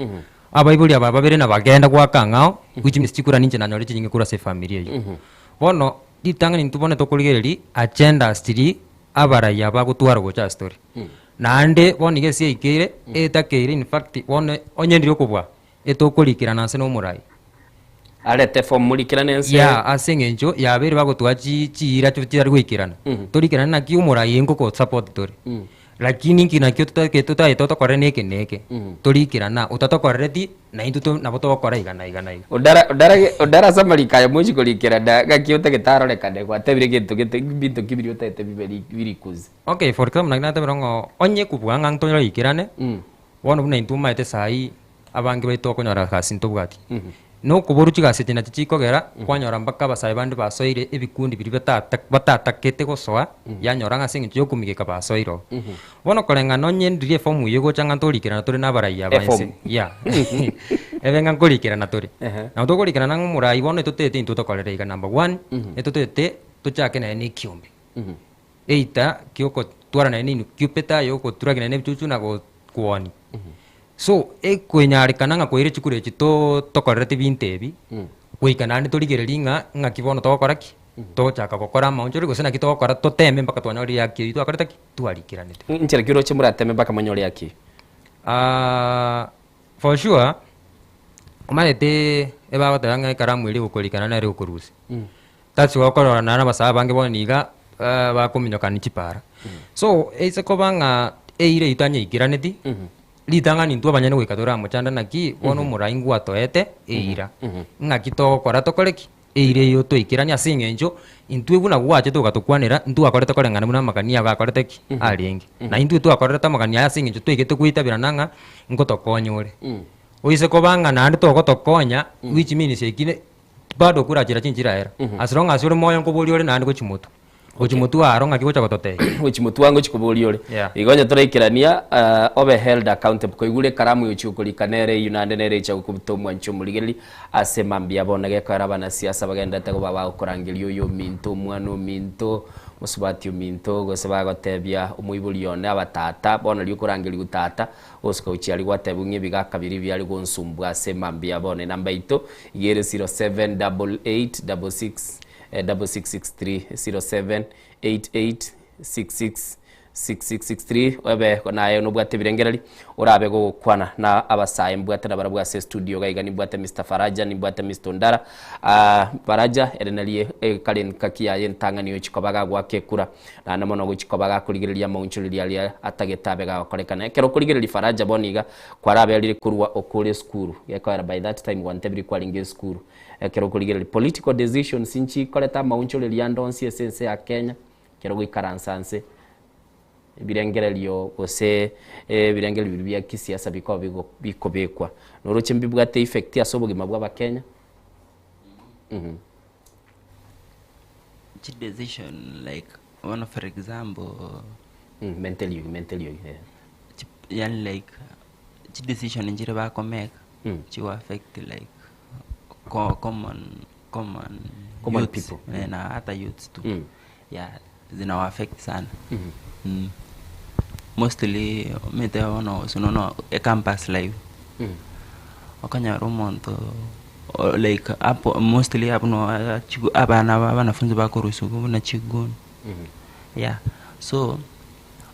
abaibori aba babere nabagenda gwakangao which means chikura ninje nanyore chinyinge kura se familia yo bono litangani ntubone tokuligereri agenda stiri abaraya bagutwara gocha story nande bonige sie ikire etakire in fact one onyendire okubwa etokulikirana nse no murai arete form mulikirana nse ya asengenjo yabere bagutwachi chira cyo cyari gwikirana turikirana na kiu murai ngoko support tori lakini ngina kyo tutaye totokore neke turikirana utatokoreti na into na botokora igana odara samarika ya muji kulikirana gakiote gitarolekane gwatebire gintu bintu kibiri utete bibiri kuzi okay for example nagina tabirongo onye kubwanga ntonyora ikirane wono buna intuma ete sai abange baitokonyora kasinto bwati no kuboruchi gasetina chichikogera kwanyora mpaka basai bandi basoire ebikundi biri batatakete gosoa yanyoranga singi cyo kumigeka basoiro bono kolenga nonye ndire form yugo changa ntorikira turi nabaraya banse ya ebenga nkorikira natori na utokorikira nangu murai bono tutete into tokolera iga number 1 etotete tuchake na ni kiumbi eita kioko twara na ni kiupeta yoko turagina ne bichuchu na go kuoni so ekwenyarikananga kwire chikure chito tokorete bintebi kuikanani turigereria nga kibono tokoraki tochaka gokora maunjori gosena kitokora toteme mpaka twanyori yaki twakoreta ki twarikiranite nchira kiro chimurateme mpaka manyori yaki for sure umaete ebagotanga ikaramu iri gukurikana na iri gukurusi tasi wakorora na basaba bange boniga bakuminyokana chipara so ese kobanga eire itanye ikiraneti litanga nintu abanyane gwikatora muchanda naki bono muraingu atoete eira ngakito kora tokoreki eire yo toikirania asingenjo intu ebuna gwache tugatukwanira ntu akorete korengana muna makania gakorete ki aringi na intu akorete makania asingenjo toigete kuitabira nanga ngotokonyore oise kobanga nandi togotokonya which means ekine bado kurachira chinchira era as long as uri moyo nkobori ore nandi gochimutu gochimutu aronga kigocha gotote gochimutu wango chikobori ore igonya toraikirania obe held accountable koigure karamu yochukulikanere yunande nere cha kubutomwa nchomurigeli asemambia bonage karabana siasa bagendete go baba ukorangirio yo minto mwana minto musubati minto gose bagotebia umuiburi yone abatata bona ri ukorangiri gutata osiko uchiari gwatebunye bigakabiri byari gonsumbwa asemambia bone namba ito igere 078866 6663 0788666663 webe nayo no bwate birengerari urabe go kwana na abasaye mbwate na barabwa se studio gaiga ni bwate Mr Faraja ni bwate Mr Ndara Faraja erenalie kalen kakia yentanga niyo chikobaga gwake kura na namono go chikobaga kurigireria maunchuriria ali atagetabe ga korekana kero kurigireria Faraja boniga kwarabe ali kurwa okole school yakora by that time wantebiri kwalinge school kero kurigireria political decisions inchi koleta maunchuriria ndonsi essence ya Kenya kero gwikaransanse birengerelio gose birengeri bibya kisiasa biko bekwa noroche mbibwate effect ya sobogima bwa Bakenya decision like one for example mentally yeah like decision injire ba ko make to affect like common people na hata youth too yeah zina affect sana mostly mete ono sunono a campus live wakanya romonto like apo mostly apuno abana wanafunzi bako rusuku na chigun yeah so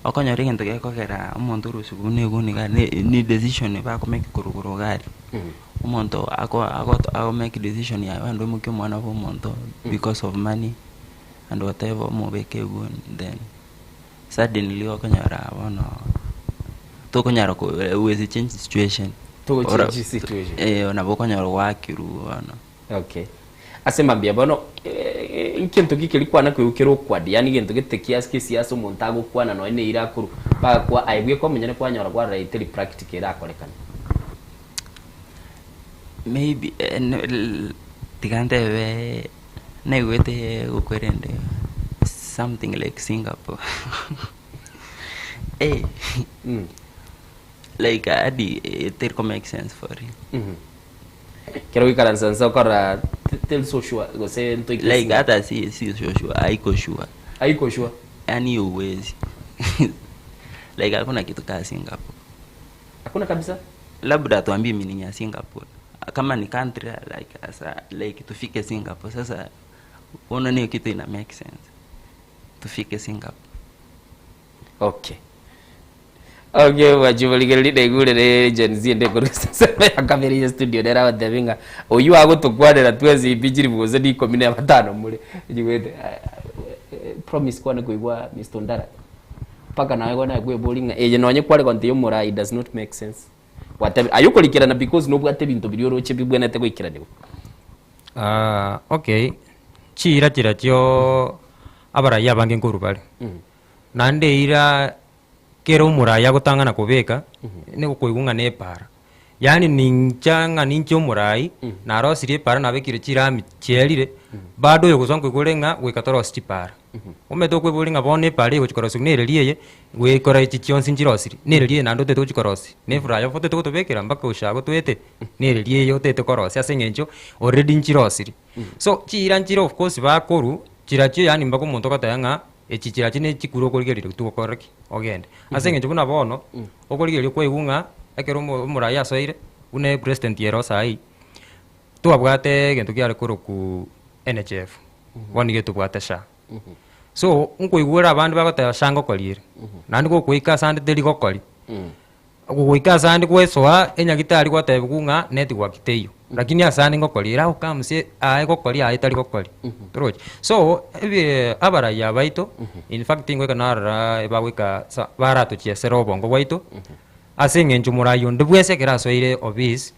wakanya ringento ke kokera umuntu rusuku ne guniga ni decision bako make kuruguru gari umuntu ako make decision ya ando mukyo mwana bo umuntu because of money and whatever mo beke gun then suddenly wakanyara wana to kanyara ko we change situation onabokonyara wakiru wana okay asemambia bono ikintu gikirikwa na kwirukiro kwadi yani gintu gitekias kisiasa umuntu agukwana no ine irakuru bakwa aibwe ko menyane kwanyara kwa right practical irakorekana maybe tigande we naigwete ukwerende something like Singapore like adi it make sense for you kero ikaransansa kora tell so sure go say into like hata si sure aiko sure yani uwezi like hakuna kitu kama Singapore hakuna kabisa labda tuambie meaning ya Singapore kama ni country like asa like tufike Singapore sasa unaona ni kitu ina make sense tufike Singapore okay wajubaligeli degure Gen Z ende kurusa kamera ya studio dera wadabinga oyu agutukwanira twezi ibijiri buze ni komine abatano muri jigwete promise kwana kuigwa Mr Ndara paka nawe gona gwe bolinga eje nonye kwale konte yo mura it does not make sense whatever ayuko likirana because no bwate bintu birioroche bibwenete kwikirana okay chira cyo abaraya bange ngurubale nande ira kero muraya gutangana kubeka ne kuigunga ne para yani ninchanga nincho murai na rosiri para na bekire chirami cherire bado yo kuzongo kurenga wekatoro stipara umeto kwebulinga bone pale uchikorosi nereliye wekora ichichionsi njirosiri nereliye nando teto uchikorosi ne furaya foto to bekira mbaka ushago twete nereliye yo teto korosi asengencho already njirosiri so chira njiro of course bakoru chiracho yani mbako muntu katayanga echichira chine chikuro koligerire tukoreki ogende asengencho kuna bono okoligerire kwegunga ekero muraya soire une president yero sai tuabwate gento kyare ku NHF wani getu bwate sha so unkoigura abandu bagota shango kolire nandi ko kuika sande deli kokoli guika sandi kwesoa enyagitari gwatebu kunga neti gwakiteyo lakini asani ngokori ra ukamse ae gokori ae tari gokori troch so abara ya baito in fact ingwe kana ebawika barato chiesero bongo baito asenge njumurayo ndibwese kerasoire obis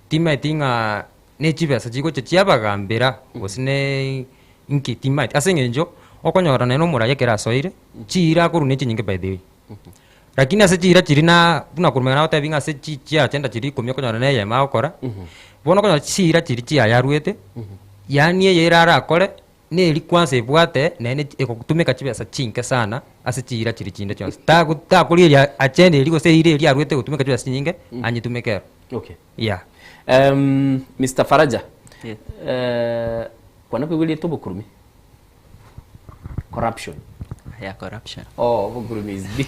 timetinga nechibesa chiko chiabagambira gosine inki timate asenge njo okonyora neno muraye kerasoire chira kuru nechi nyinge by the way lakini ase chira chirina buna kurumena ota binga ase chia chenda chiri komyo konyora neye ma okora bono konyora chira chiri chia yaruete yani yera akore ne ri kwanse bwate nene ekokutumika chibesa chinke sana ase chira chiri chinde chonse ta kuliria achende liko se ire ri aruete kutumika chibesa nyinge anyitumekero. Okay. Yeah. Mr. Faraja. Yes. Kwana kwigwili tobo kurumi. Corruption. Yeah, corruption. Oh, Bukurumi is big.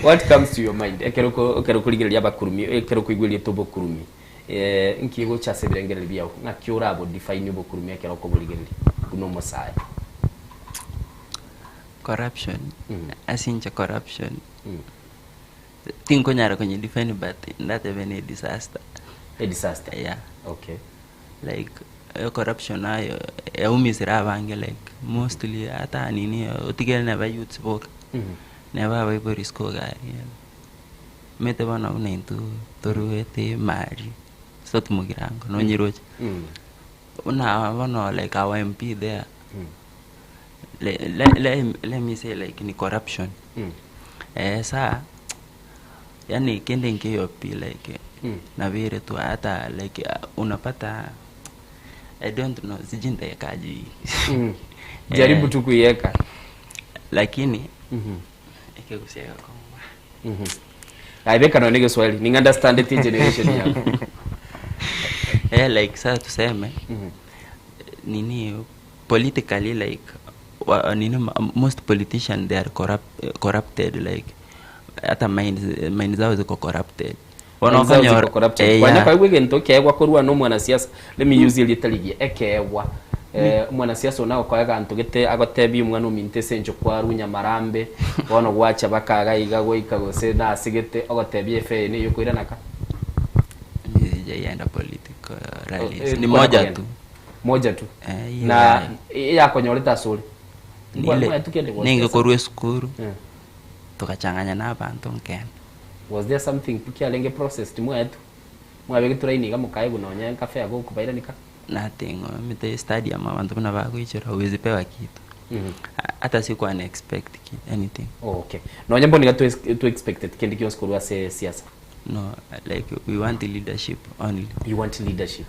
What comes to your mind? Ekero kuligiria bakurumi, ekero kwigwili tobo kurumi. Nkigo cha sebirengere biaho. Na kiorabo define Bukurumi ekero ko buligiri. Kuno mosai. Corruption. Asincha corruption. Tinko nyara kwenye define but that even a disaster. A disaster. Yeah. Okay. Like corruption ayo umisira bange like mostly ata nini utigel never youth book never we risko gari mete bana unentu toruete mari sot mugirango no nyiroche una bana like our MP there let me say like ni corruption sa yani kende ngeyo pi like na vile tu hata like unapata I don't know sijinda yakaji jaribu tu kuiweka lakini ikikusiaka kwa aibeka na nige swali ni understand the generation yako like sasa tuseme nini politically like nini most politicians they are corrupted like hata minds zao ziko corrupted wanafanya corruption kwa nini kwa gento kegwa kurwa no mwana siasa let me use it ligie ekegwa mwana siasa unao kwa gantu gete agotebi umwana uminte senjo kwa runya marambe wono gwacha bakaga igagwe ikagose na asigete agotebi efe ni yuko iranaka yaenda political rallies ni moja tu na yako nyoreta suri ninge korwe skuru tukachanganya na abantu nkene. Was there something pikia lenge process timu yetu mwabe training kama kai gunonya cafe yako kubaira nika nothing mite stadium abantu bana bakuichira uwezi pewa kitu hata siku ana expect anything. Okay, no nyambo ni to expected kendi kios kurwa se siasa. No, like we want leadership only. You want leadership.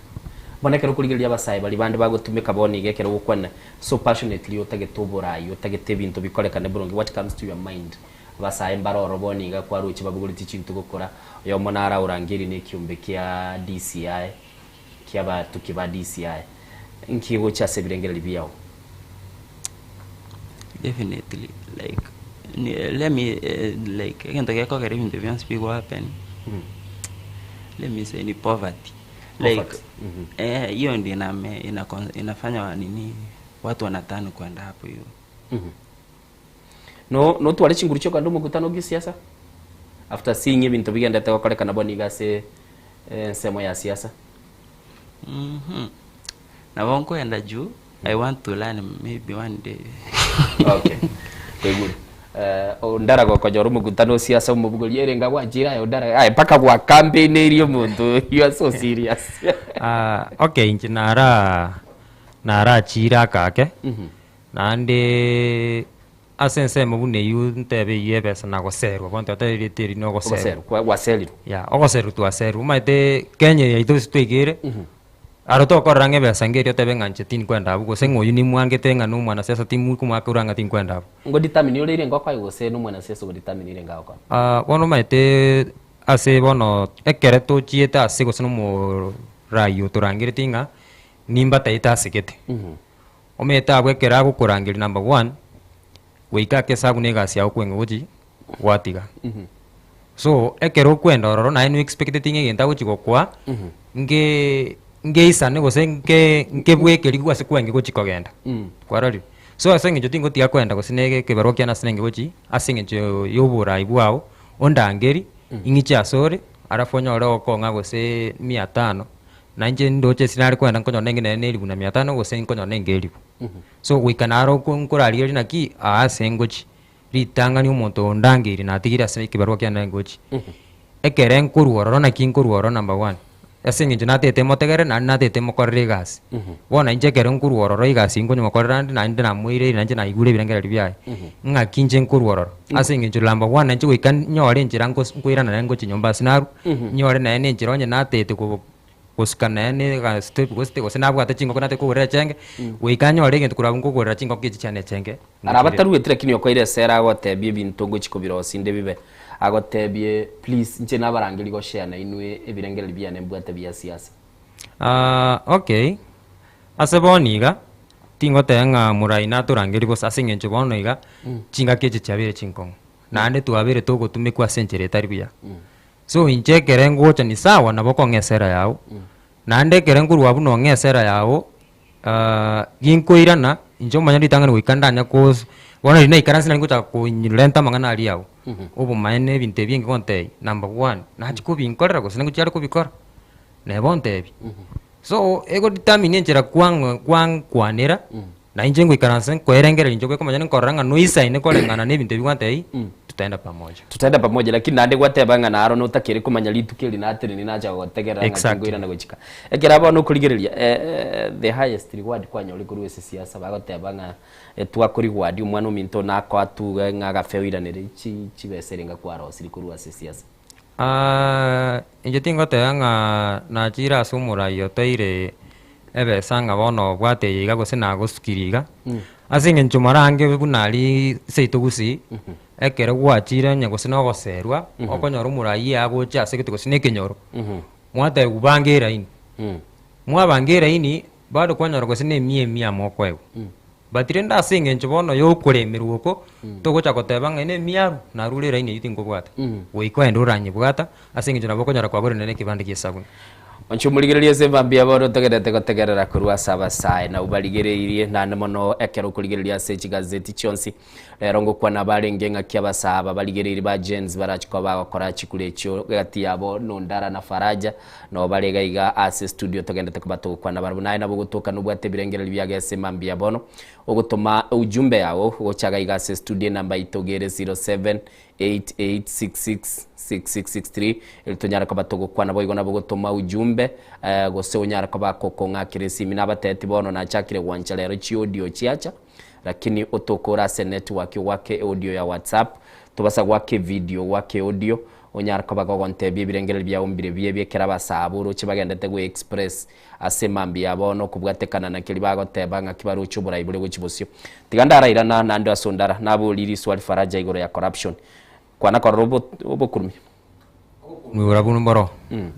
Bona kero kuligiria basai bali bande bagotumika boni gekero gukwana so passionately otagetobora yotage bintu bikolekane burungi. What comes to your mind? Basai mbaroro boni ga kwa ruchi babuguliti chintu gukora yo monara urangiri ne kiumbe kia DCI kia ba tukiba DCI nkigo cha sebirengera libiao. Definitely, like let me like again to go get into the speak what happen. Let me say ni poverty. Like hiyo ndio inafanya nini watu wanataka kwenda hapo hiyo. No twale chinguru cyo kandi umugutano gisiasa after seeing ibintu bigenda takokolekana boni gase nsemo ya siasa. Na bonko enda juu I want to learn maybe one day. Okay, very good. Ondara kwa joro mugutano siasa umubugoli erenga wajira yo ndara ai paka kwa campaign iriyo muntu you are so serious. Okay inchi nara chira kake nande asense mubune yu ntebe yebesa na goserwa bonto ateritiri no goserwa kwa waseli ya ogoseru tu aseru maite Kenya ya itu twigire aroto korange besa ngerio tebe nganche tin kwenda abugo sengo yuni mwange tenga no mwana sesa timu kuma kuranga tin kwenda ngo determine ule ngo kwa yose no mwana sesa ngo determine nga kwa bono maite ase bono ekere to chieta ase go seno mo rayo turangire tinga nimba taita sikete ometa gwekera gukurangiri number 1 weika kesa kunega sia okwengo goji watiga so ekero kwenda ororo na inu expected thing egenta gochigo kwa nge isane gose nge bwekeri gwase kwenge gochiko genda kwarari so asenge jo tingo tia kwenda gose nege kebarokia na senge gochi asenge jo yobura ibwao ondangeri ing'iche asore arafu onyore okonga gose 500 na inche ndoche sinari kwenda nkonyona engene ne 1500 gose nkonyona engeri so wikanaro nkorarieri naki ase ngochi ritangani omonto ondangeri natigira ase ikibarua kiana ngochi ekere nkoruororo naki nkoruororo number 1 ase ng'incho natete motegere nari natete mokorere egasi bona inche ekero nkoruororo egasi nkonyo mokorera ndi naende namoire na inche naigure ebirengereri biaye ng'aki inche nkoruororo ase ng'incho number 1 na inche goika nyore enchera nkoirana naye ngochi nyomba sinaru nyore naye na enchera onye natete gosika naye ne step gose nabwate chingoko nate kogorera chenge goika nyore egento korwa nkogorera chingoko echi chiane chenge arabatarugete kini okoire sera agotebie bintu ngochikobira osinde bibe agotebie please nche nabarangeri go share na inwe ebirengeri biane mbwate bia siasa okay ase boniga tingotenga murai naturangeri bose ase ng'encho bono iga chingaki echi chiabere chinkongo naende twabere togotumekwa ase enchera etari buya so inche ekere ngocha ni sawa nabo kong'esera yao naende ekere nkorwa buna ong'esera yao ginkoirana inche omanya ritang'ani goika ndanya bona rina ikaransi nari ngocha kunyirenta amang'ana aria yao obomaene ebinto ebinge gontei number 1 nachi kobinkorera gose nangochiare kobikora nebo ntebi so ego determine enchera kwankwanera na inche ngoikaranse nkoerengera inche kwekomanya nkorora ng'ano isaine koreng'ana nebinto ebigwantei tutaenda pamoja lakini nande gwateba ng'ana aro notakire kumanya litukiri natiri ninacha gotegerera ngoira na gochika ekera bono kurigereria the highest reward kwanya uri kuri wese siasa bagoteba ng'a twakuri gwadi umwana ominto nako atuga ng'aga feuiranire chibeserenga kwa rosiri kuri wese siasa inje tingoteba ng'a nachira asumurai oteire ebesanga bono bwate yiga gose nagosukiriga ase ng'encho marange bunari seitogusi ekere gwachire nyagose no goserwa okonyora omurai agocha ase gete gose nekenyoro mwate gubangira ini mwabangira ini bado kwanyora gose ne mia mokwego batire nda ase ng'encho bono yokuremerwa oko togocha goteba ng'ene miaru narurera ini yitingo bwata goikwenda oranye bwata ase ng'encho nabo konyora kwagore nene kibande giesabuni onchumurigererie sembambia bono togerete gotegerera kurwa sabasae na ubarigereirie nane mono ekero kurigereria ase chigazeti chionsi rero ngokwana barenge ng'akia basaba barigereiri ba gens barachiko bagokora chikurecho gati yabo nondara na faraja no barega iga ase studio togendete kubatokwana barbu naye nabo gutoka nubwate birengereri byage sembambia bono ogutuma ujumbe yawo gochaga iga ase studio namba itogere 0788666663 elitonyara kabatogokwana boigo nabo gutuma ujumbe gose unyara kabakokonga kiresimi nabateti bono na chakire gwancha lero chi audio chiacha lakini otokora se network wake audio ya WhatsApp tubasa wake video wake audio onyara kabagogonte bibirengere bya umbire bye kera basaburo chibagendete go express ase mambi yabono kubwatekana na kiri bagoteba nga kibaru cyubura ibure go kibosyo tigandara irana nando asondara nabo liri swali faraja igoro ya corruption kwana ko robot obokurumi mwirabuno mboro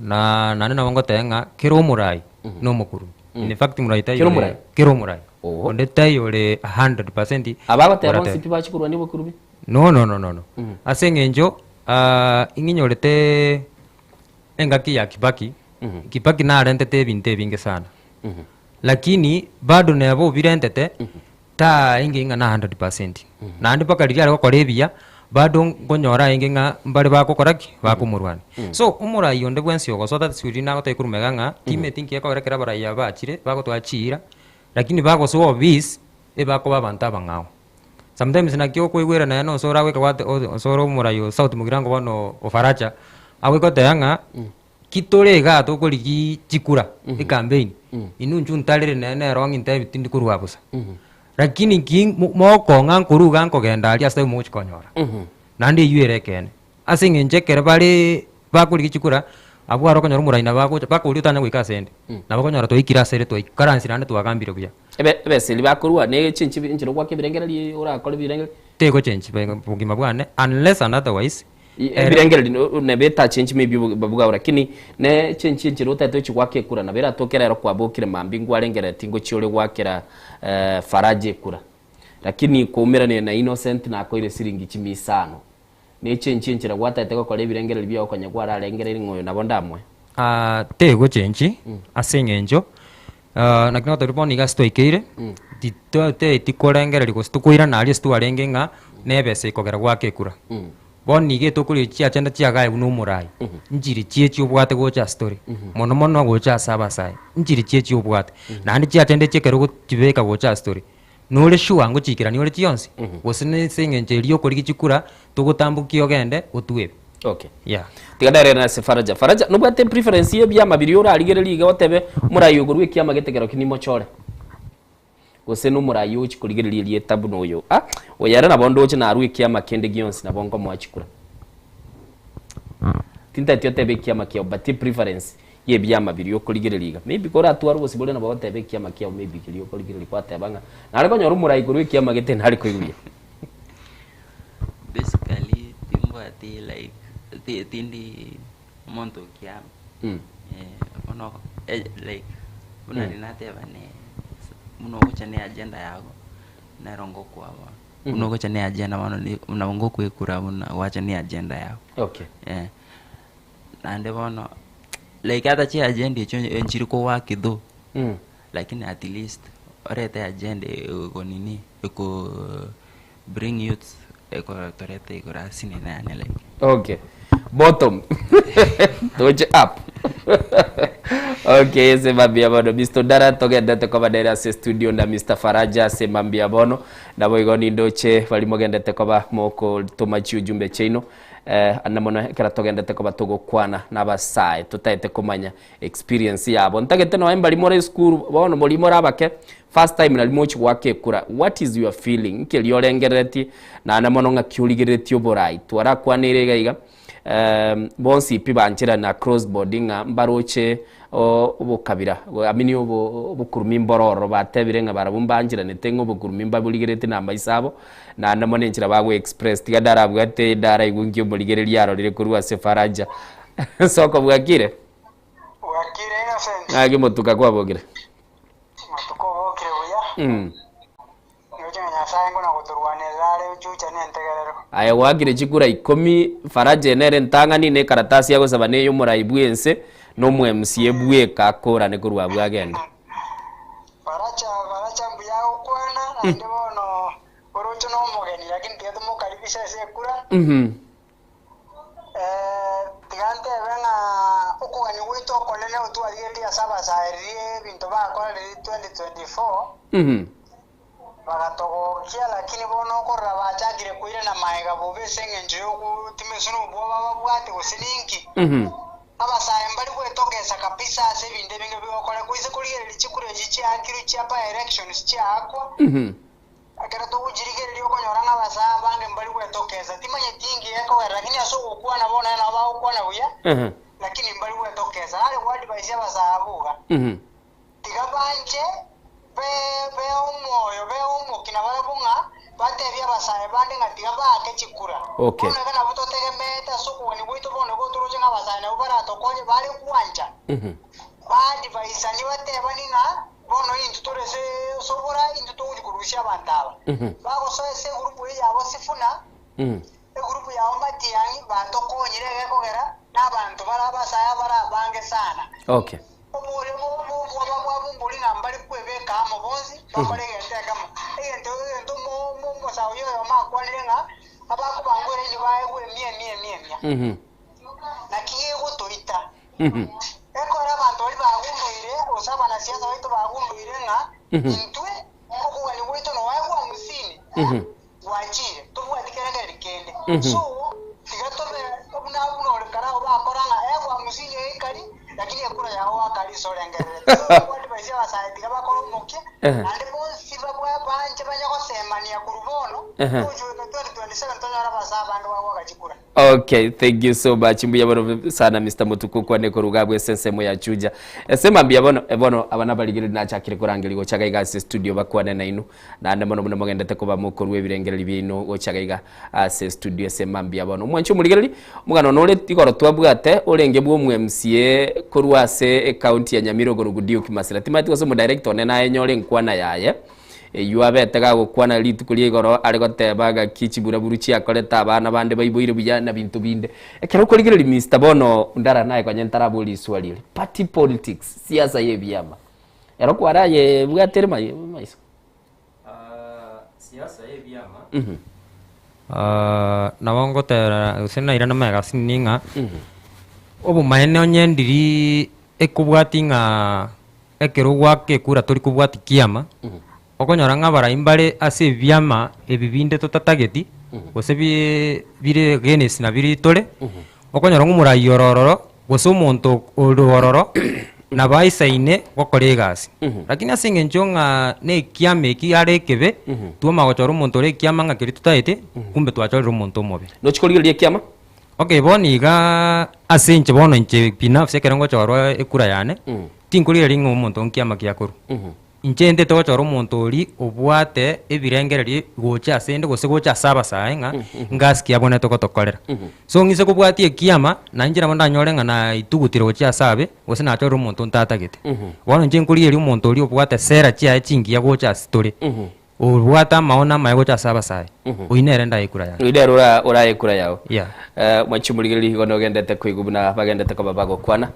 na nane na wango tenga kiro murai no mukuru in fact murai tayo kiro murai onde tayo le 100% abagoteba sipi bachikurwa nibo kurumi no ase ng'enjo inginyorete engaki ya Kibaki Kibaki na arentete binte binge sana lakini bado nebo birentete ta inginga na 100% na ndi paka lya ko korebia bado ngonyora inginga mbare bako koraki bako murwani so umura yonde bwensi ogosota tsuri na gote kurumega nga time tinki yakorekera baraya bachire bako twachira lakini bako so bis bako babanta bangao sometimes na kyo kwigwera na no sora weka wate soro murayo south mugirango bano ofaracha aweko tayanga kitorega to koliki chikura e campaign inu nchuntalire na wrong intai tindi kurwa busa lakini king moko ngankuru ganko genda ali asa mu chikonyora nandi yuere kene asinge njekere bali bakuliki chikura abwa roko nyoru muraina bako bakuri utanya gwika sende nabako nyora to ikira sere to ikaransi nande twagambire kuya ebe sili bakurwa ne chinchi inchiro kwa kibirengereri urakora birengeri tego chinchi bugima bwane unless and otherwise birengeri ne beta chinchi maybe babuga lakini ne chinchi inchiro tato chikwake kura na bera tokera ro kwa bokire mambi ngwarengere tingo chiole gwakira faraje kura lakini kumira ne na innocent na koire siringi chimisano ne chinchi inchira gwata tego kore birengeri bya okanya gwara arengere ngoyo nabondamwe tego chinchi asengenjo na kino toriponi ga stoikire dito te tikorengera liko stukuira na ali stu arengenga nebese ikogera gwake kura boni ge to kuri chia chenda chia ga uno murai njiri chiechi obwate gocha story mono mono gocha saba sai njiri chiechi obwate na ndi chia chende chekero gutibeka gocha story nore shuwa ngo chikira ni ore chionsi gosine senge liyo kori gichikura tugutambukio gende utwebe. Okay. Yeah. Tigadare na se Faraja nubate preference ye bya mabiri ora aligere liga otebe murayi ugurwe kiama getegero kinimo chore gose no murayi uchi kuligere liye tabu no yo oyara na bondo uchi na arwe kiama kende gionsi na bongo mwachikura tinta tyote kiama kiyo bati preference ye bya mabiri yo kuligere liga maybe kora atwaru bosibole na bote be kiama kiyo maybe kiliyo kuligere likwate banga na ariko nyoru murayi gurwe kiama gete ntari koiguye basically timbo ati like tindi monto kiam ono like una dinate bane muno kuchane agenda yako na rongo kwa muno kuchane agenda wano unongo kwekura una wacha ni agenda yako. Okay. Na ndio bono like hata chi agenda icho enchiri ko wakidho lakini at least orete agenda ko nini ko bring youth eko torete ko rasini na like. Okay. Bottom. Touch up. Okay, semambia bono Mr. Dara togendete kwa badera se studio na Mr. Faraja semambia bono na boigoni ndoche bali mogendete kwa moko tumachi ujumbe chino anamono kera togendete kwa togo kwana na basaye tutaite kumanya experience yabo ntagete no embali more school bono muri more abake first time na limochi wake kura what is your feeling keliorengereti na anamono ngakiuligereti oborai twara kwanirega iga bonsi pibanchira na cross boarding mbaroche obukabira amini obukurumi mbororo batebire nga barabumbanjira netengo obukurumi mbabuligerete na maisabo na namone nchira bagwe express tigadara bwate dara igungyo buligereri yaro rire kurwa se Faraja soko bwakire innocent agi motuka kwa bogire motuko bogire buya nyasayengo na kuturwanirare uchucha nentegerero aya wagire chikura 10 Faraja nere ntangani ne karatasi yago sabane yo muraibuense no mu MCA bweka kora ne kurwa bwagenda Faraja mbuyao kwana na ndebono orocho no mogeni lakini pia tumokaribisha ese kura tigante venga ukugani wito kolene utu alieli ya saba saerie bintu bakora 2024 bagatogokia lakini bono korra bachagire kuire na maega bobese ngenje yoku timesunu boba babwate gusininki abasaye mbali kwetokesa kabisa ase binde binge bigokore kuise kurire lichikure gichi akiru chiapa elections chiakwa akera to ujirigere liyo konyora ngabasa bange mbali kwetokesa timanye tingi yako lakini aso gukwana bona na ba ukwana buya lakini mbali kwetokesa ale wadi baisia basabuga tigabanje be umoyo be umukina barabunga batebya basaye bande ngatiga bake chikura okay ona kana buto tegemeta sokoni bwito bone goturoje ngabasaye na ubarato konye bali kwanja bandi baisani bateba ninga bono intu torese sobora intu to ukurusha bantaba bago so ese grupu yabo sifuna grupu yabo matiyangi banto konyire gekogera nabantu barabasaya barabange sana okay omure mbuli nambali kwebeka amobonzi bambale genteka mo ento mo sawo yo makwalenga abakubangwere ndi bawe mie na kiye gotoita ekora abantu bali bagumbuire osaba na siasa baitu bagumbuire nga intwe okugani bwito no wae kwa musini wachire tubwatikere likende so tigatobe obuna ole karao bakora nga kwa musini ekali lakini ekura yaho akali solengerere kwandi baisia basaidika bakora umuke ande bonsi babwa banje banyakosemania kurubono ujuwe 2027 tonyora basabanga bako kachikura. Okay, thank you so much mbuya bono sana Mr. Mutuku kwa neko rugabwe sensemo ya chuja sema mbia bono abana baligire na chakire kurangirigo chagaiga se studio bakwana na inu na ande bono mugendete ko bamukorwe birengereri bino go chagaiga se studio sema mbia bono mwancho muligireri mugano nole tikoro twabwate urenge bwo mu MCA kurwa se county ya Nyamirogo rugudio kimasira timati ko mu director na enyore nkwana yaye yuabetega gukwana litu kuligoro ari gotebaga kichibura buruchi akoreta abana bande bayiboire buya na bintu binde ekero kuligireri Mr. Bono ndara naye kwa nyentara boli swali party politics siasa ye byama ero kwaraye bwatere maiso siasa ye byama na wango tera usena irana mega sininga obu maene onyendiri ekubwati nga ekerugwa kekura tori kubwati kiama okonyora nga baraimbare ase byama ebibinde totatageti gose bire genes na biri tore okonyora ng'umurai orororo gose omonto orororo na baisaine gokoregasi lakini asinge nchonga ne kiame ki arekebe tuoma gochora omonto re kiama nga kiri tutaite kumbe twachorera omonto mobe no chikorigeria kiama okay boni ga asinche bono nche binafsi ekerongo chorwa ekura yane tinkurigeria ng'o omonto nkiama kiakuru inchende tochora omonto ori obwate ebirengereri gocha asende gose gocha saba saenga ngasi abone tokotokorera so ngise kubwati ekiama na njira monda nyore nga na itugutire gocha sabe gose na chora omonto ntatagete bono nje nkurigeria omonto ori obwate sera chia chingia gocha story obwata maona maego cha saba sae oinere ndaikura ya oinere ora ekura yao yeah mwachimurigeri gono gendete kuigubuna bagendete ko babago kwana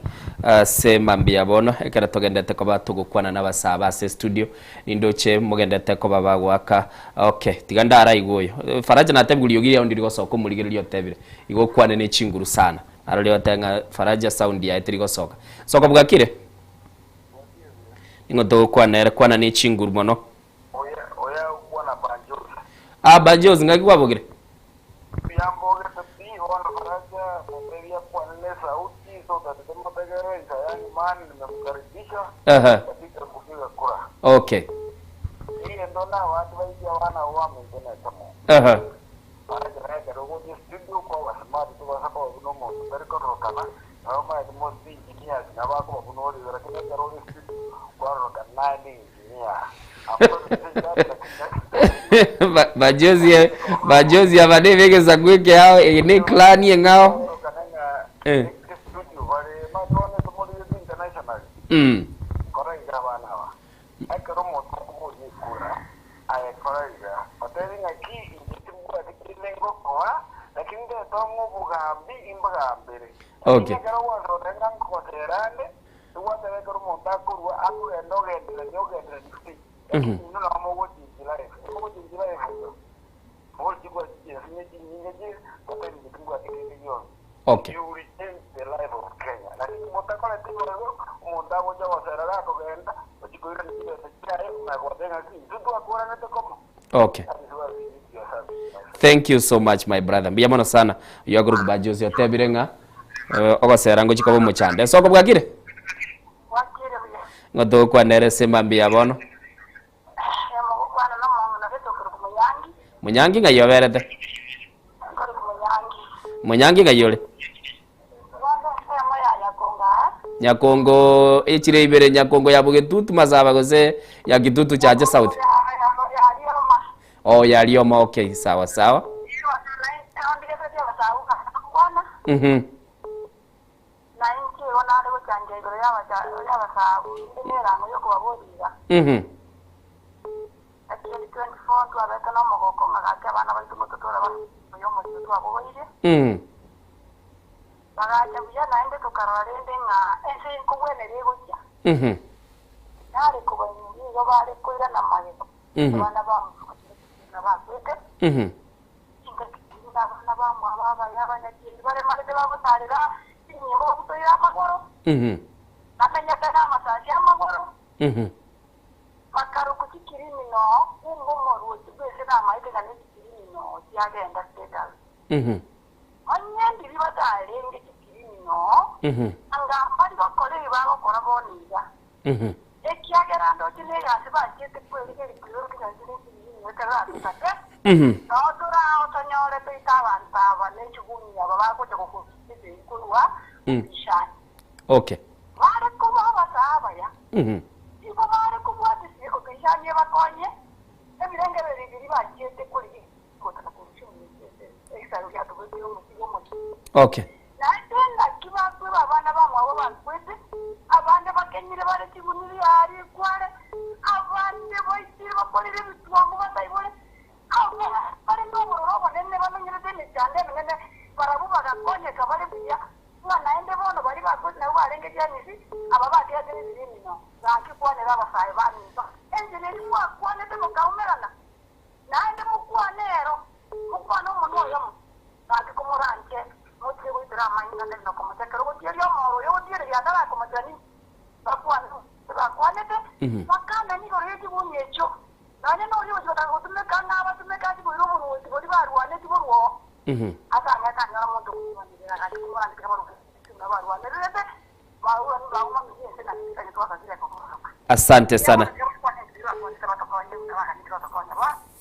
se mambia bono ekera togendete ko batugukwana n'abasaba se studio nindoche mugendete ko babago aka okay tigandara iguyo Faraja natebguri yogiri ya ndiri gosoko murigeri yotebire igokwane ne chinguru sana arali otenga Faraja sound ya etiri gosoka soko bugakire ingoto kwana ne chinguru mono Banjos ngaki wabogire yamboge tapi wana Faraja mberia kwa nene sauti so that kama tegere yani man nimemkaribisha katika kupiga kura okay hii ndo na watu wengi wana uamu tena kama Faraja rega rogo studio kwa wasamadi tu wasapa wabunomo beriko rokana ama most engineers na bako wabunori lakini rogo studio kwa rokana ni engineer Bajozi ya madevege za gweke hao ene klani yengao kora igaba nawa akaro mo tuko ni kura ay faraja pateri ngaki intimu atikilengo kwa lakini de tomo bugambi imbagambere okay karo wano rengan ko terande tuwa tebe karo mo takurwa aku endogendele nyogendre dikti no no mo woti dilare mo woti dilare hayo mo jigo jinyeji jinyeji pateri ngitungu atikilengo okay you will change the life of Kenya lakini motakole tigo munda moja wasera ko genda ojikoira ni kibe chae na godenga ki tutu akora nete komo okay thank you so much my brother mbiyamano sana yaguru Bajozi otebirenga ogosera ngo chikobo muchande soko bwakire wakire ngoto kwa nere sema mbiyabono munyangi ngayoberete munyangi ngayole Nyakongo echire ibere Nyakongo ya Bugetutu mazaba gose ya Gitutu chaje South oh ya Lioma okay sawa sawa na inchi ona ndo chanje ibere ya basabu ndera ngo yoko babodiga actually 24 tu abeka no mogoko magake abana baitu mutotora ba yo mutoto aboire bagacha buya naende tukararende nga ese kubwene riguja nari kubanyiri yo bari kuira na mageko bana ba na ba kwete inga kina bana ba mwa ya bana kindi bare mare de babo tarira nyimbo kutoira magoro namenya kana masaji amagoro makaru kuchikiri mino ngo moru tubese na maide kana chikiri mino tiagenda status anyandiri batarenge chikiri mino anga mbali bakore babo kora boniga ekiagera ndo chinega sibachete kwelike likiro kinazini wekara tutate tura otonyore peitavanta vane chigunya babakuje kokufite ikulwa shani okay vale kuba basaba ya ibo vale kubwati siko kishanye bakonye ebirenge bibiri bachete kuri kotaka kurushuni extra ya tubuye umusigo okay natenda kibakwe babana bamwe abo bankwete abande bakenyire bare kibuniri ari kware abande boyitire bakorere bitwango batayibone abo bare no robo nene bamenyere dene cyane nene barabuba gakonye kabare biya mwana ende bono bari bakoze nabo barenge cyane aba bateye dene no zaki kwanera abasaye baniba enjene ni kwa kwane de mukaumerana naende mukwanero mukwana umuntu era mainga de no como te creo que yo yo tiene ya nada como te ni bakwanete bakanda ni goreti bunyecho nane no riwo jota ko tume kana ba tume ka ti buru buru ti bori ba ruane ti buru ata nya ka na mo to ni ni ka ti buru ni ka buru ti na ba ruane rete ba ruane ba ma ni se na ti ka to ka ti ko. Asante sana.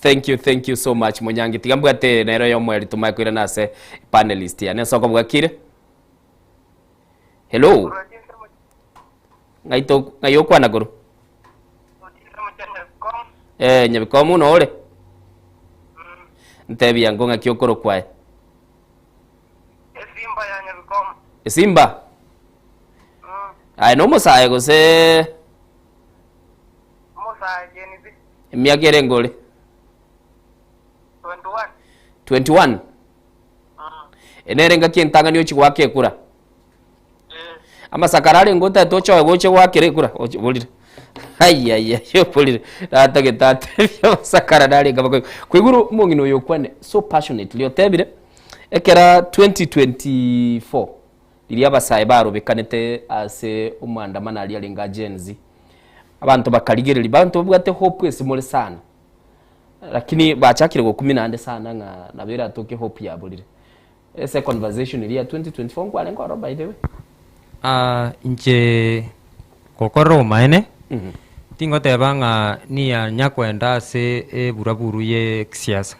Thank you so much Munyangi. Tigambwate nairo yo mweli tumakwira nase panelist ya. Nesoko bwakire. Hello. Ngayo kwa naguru. Nyabikomu no ole. Ntebi yango ngakyokoro kwae. Simba ya nyabikomu. Simba. Ai no musaye gose. Musaye jeni. Miagere ngole. 21. Enerenga kientanga niyo chigwake kura. Ama sakarari ngota tocho goche gwakire kura. Bolira. Ai yo bolira. Atage tate byo sakarari ngaba kwiguru mungino yokwane so passionately otebire. Ekera 2024. Iri abasaye baro bekanete ase umwandamana ali alinga Gen Z. Abantu bakaligerera bantu bwate hope ese muri sana. Lakini bachakire go 14 sana na bera toke hope ya bolire. Ese conversation iri ya 2024 kwale ngoro by the way. Inche kokoro maene. Tingo tebanga ni ya nyakwenda se buraburu ye siasa.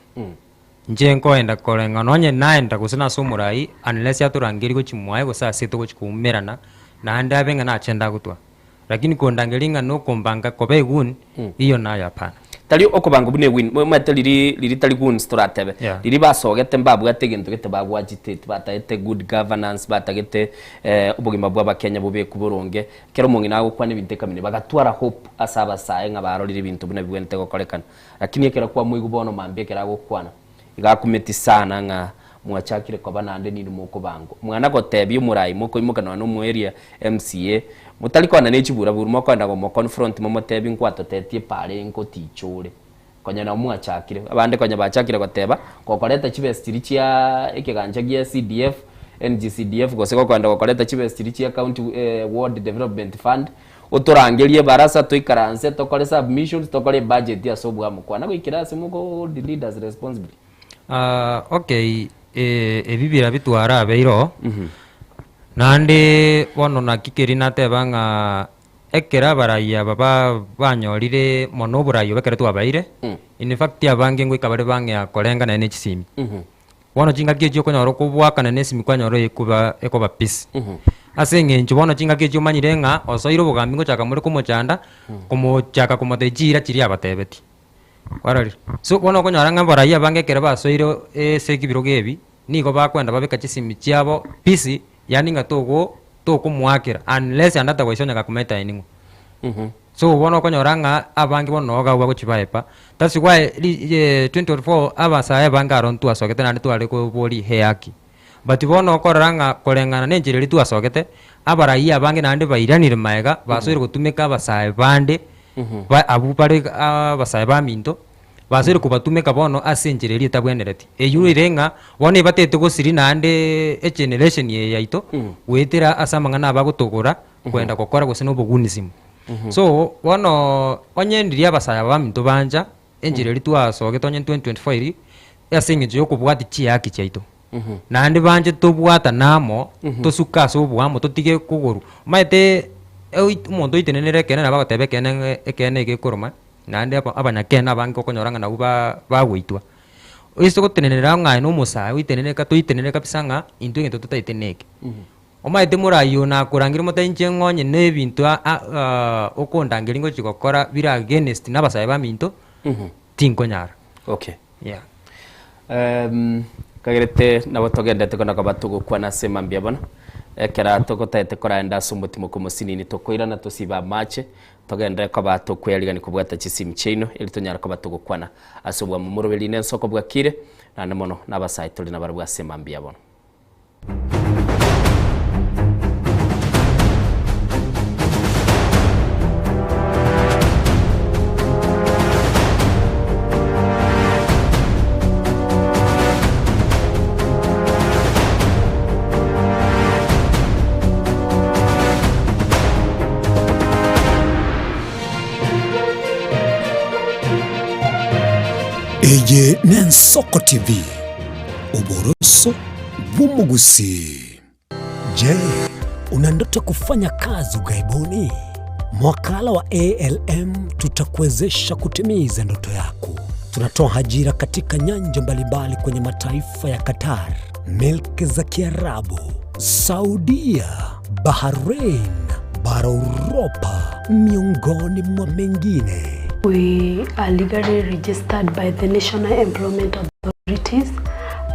Nje nkoenda kolenga nonye naenda kusina sumurai unless yaturangiri go chimwaye go saa seto go chikumerana na anda abenga na achenda gutwa. Lakini kondangelinga no kombanga kobe gun iyo nayo hapana. Tali okobanga bune win mwete liri tali gun storatebe liri basogete mbabu gategento gete babu agitate batayete good governance batagete ubugima bwa Kenya bube kuburonge kero mungina go kwane bintekamine bagatwara hope asaba sae ngabaro liri bintu bune bwente gokorekana lakini ekera kwa mwigu bono mambe kera go kwana igakumeti sana nga mwachakire kwa banande ni moko bango mwana gotebi umurai moko imukana no mu area MCA mutaliko na nechibura buru moko ndago mo confront mo tebi nkwato tetie pare nko tichore konya na mwachakire abande konya bachakire goteba kokoreta chibestiri chia ekiganja gia CDF NGCDF gose kwanda kokoreta chibestiri chia county ward development fund uturangerie barasa tuikaranse tokore submissions tokore budget ya sobwa mukwana gwikirase muko the leaders responsibility. Okay, ebibira bitwara abeiro nande bono nakikeri natebanga ekera baraya baba banyorire mono burayo bekere twabaire in fact abange ngwe kabare bange akolenga na NHCM bono chinga kiejo konyoro kubwaka na NHCM kwanyoro ekoba peace asenge ncho bono chinga kiejo manyirenga osoiro bugambi ngo chaka muri kumuchanda kumuchaka kumotejira chiri abatebeti warari so bono konyara ngambara ya bange kera basoiro sekibiro gebi niko bakwenda babeka chisimi chiabo peace yani nga toko mwakira unless andata kwaishonya kakumeta iningu so bono konyoranga abangi bono ga gwa chibaepa that's why 2024 abasa abanga arontu asogete nandi twale ko boli heaki but bono koranga kolengana nenjire tu asogete abara iya abangi nandi bairanire maega basoire gutumika basa bande ba abupare abasa baminto basire kubatumika bono asenjire tabwenereti eyurirenga wone batete go siri nande generation ye yaito wetera asamanga na bagutugura kwenda kokora gusino bugunisimu so wono onyendiria basaya baminto banja enjire litu asoge tonye 2024 iri asengeje yokubwati chiaki chaito nande banje tobwata namo tosuka so bwamo totige kuguru maite umuntu itenenere kenena bagotebe kenene gekoroma nande abanyakena bango konyoranga na uba bagwitwa isto gotenenera ngai no musa witeneneka toiteneneka pisanga into ngento tutaiteneke omaite murayo na kurangira motenje ngonye nebintu okondangiri ngo chigokora bira against nabasaye baminto tinkonyara okay yeah kagerete nabo togendete kona kabatugo kwa nasema mbia bana ekera tokotete koraenda sumutimo kumusinini tokoirana tosiba mache togenda kabatu kweliga ni kubwata chisimu chino ili tonyara kabatugo kwana asobwa mumurobeli nensoko bwakire na namono nabasaye tuli nabarwa sema mbia bana. Eye Nensoko TV, uboroso bw'umugusi. Je, una ndoto kufanya kazi ughaibuni? Mwakala wa ALM tutakuwezesha kutimiza ndoto yako. Tunatoa ajira katika nyanja mbalimbali kwenye mataifa ya Qatar, Milki za Kiarabu, Saudia, Bahrain, bara Europa, miongoni mwa mengine. We are legally registered by the National Employment Authorities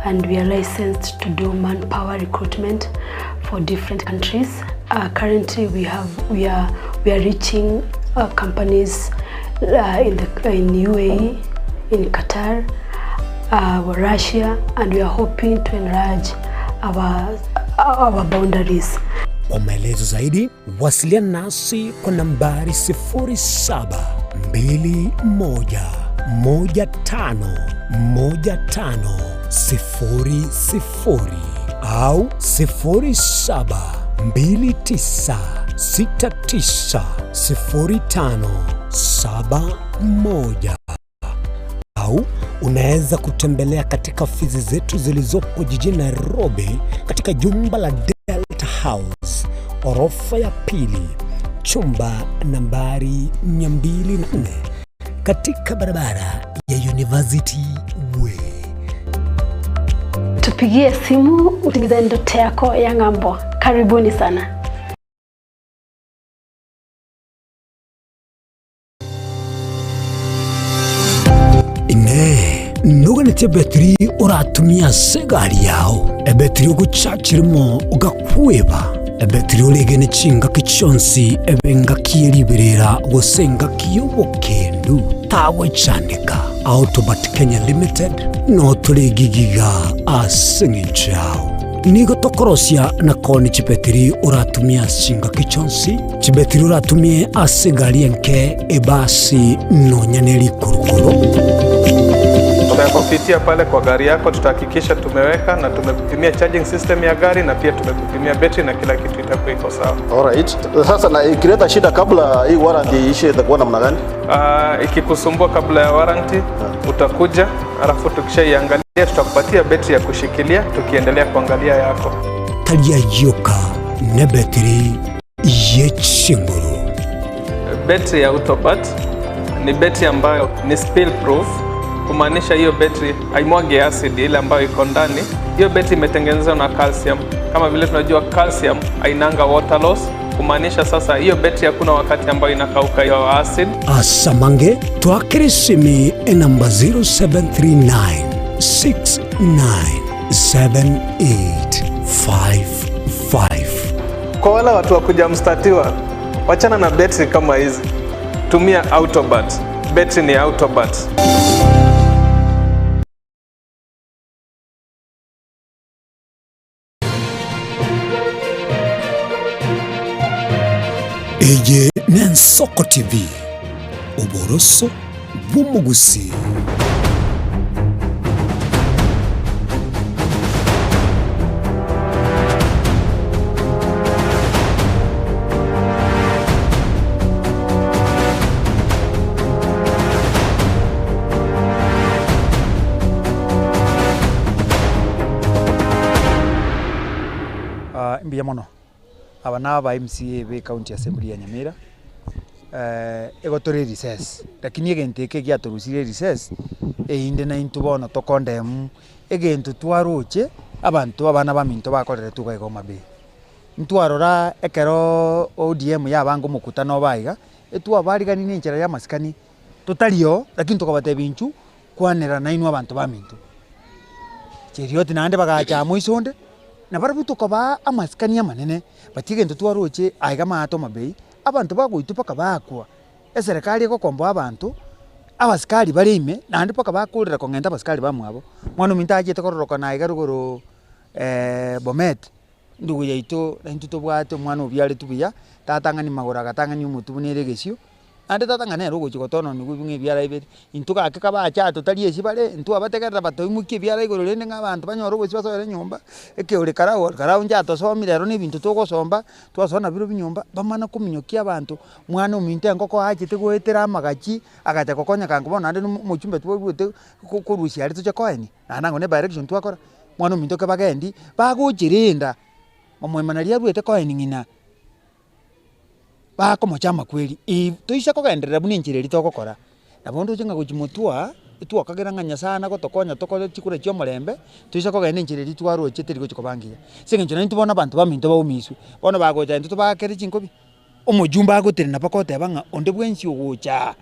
and we are licensed to do manpower recruitment for different countries. Currently we are reaching companies in UAE, in Qatar, Russia, and we are hoping to enlarge our boundaries. Kwa maelezo zaidi, wasiliana nasi kwa nambari 0721151500 au 0729690571 au unaweza kutembelea katika ofisi zetu zilizopo jijini Nairobi katika jumba la Delta House, orofa ya pili, chumba nambari 204 katika barabara ya University Way. Tupigie simu utimize ndoto yako ya ng'ambo. Karibuni sana. Nuganite betri uratumia segari yao ebetri ugucakirimo ugakweba ebetri ulegene chinga kichonsi ebenga kiyeriberera gosenga kiyobokendu tawe chandika Autobat Kenya Limited no tulegigiga asingichao nigo tokorosia na koni chibetri uratumia chinga kichonsi chibetri uratumie asegari enke ebasi no nyaneri kurukuro. Tunapopitia pale kwa gari yako tutahakikisha tumeweka na tumekupimia charging system ya gari na pia tumekupimia battery na kila kitu itakuwa iko sawa. Alright. Sasa na ikileta shida kabla hii warranty ishe itakuwa namna gani? Ikikusumbua kabla ya warranty utakuja, alafu tukishaiangalia tutakupatia battery ya kushikilia tukiendelea kuangalia yako. Talia yoka na battery yechinguru. Battery ya Autobat ni battery ambayo ni spill proof. Kumaanisha hiyo betri haimwagi acid ile ambayo iko ndani. Hiyo betri imetengenezwa na calcium. Kama vile tunajua calcium hainanga water loss. Kumaanisha sasa hiyo betri hakuna wakati ambayo inakauka hiyo acid. Asamange twakirisimi namba 0739697855. Kwa wale watu wa kujamstatiwa, wachana na betri kama hizi. Tumia Autobat. Betri ni Autobat. Eye Nensoko TV, uboroso bw'umugusi. Mbia mono abana ba MCA be county assembly ya Nyamira egotore recess lakini egenteke gya torusire recess inde na intubona tokondemu egento twaroche abantu abana ba minto bakorere tugaiko mabe ntwarora ekero ODM yabango mukutano baiga etwa barigani n'inchera ya masikani totalio lakini tukabate binchu kwanera nainwa abantu ba minto cherioti nande bagacha muisonde na barabuto kaba amasikani amanene batige ndo twaroche aiga mato mabei abantu bagoitupa kabakwa eserikali ekokombo abantu abasikali barime nandi paka bakurira kongenda abasikali bamwabo mwana minta agite kororoka na aiga ruguru Bomet ndugu yaito na intu tobwate mwana obyale tubiya tatangani magora gatangani umutubu neregesio ande tata ngane rogo chiko tono ni gubinge byara ibere intuka akeka ba cha totali esibare intu abategerera batoimukie byara igoro rende ng'abantu banyoro bose basoere nyumba eke uri karao nja tosomire ero ni bintu tugosomba twasona biro binyumba bamana kuminyokia abantu mwana uminte ngoko hachite gwetera amagachi agacha kokonya kangu bona ande muchumbe twogwete kurusia ari tuche koeni nanango ne direction twakora mwana uminte ke bagendi baguchirinda omwemanaria rwete koeni ngina bakomochama kweli tuisha kogenderera buni njire ritogokora nabondo chenga guchimutua twakagera nganya sana gotokonya tokole chikure chyo murembe tuisha kogenda njire ritwaro cheteri gochikobangiya singe nchona ntubona abantu baminto baumisu bona bagoja ntu tubakere chinkobi omujumba agoteri napakote banga onde bwensi ogocha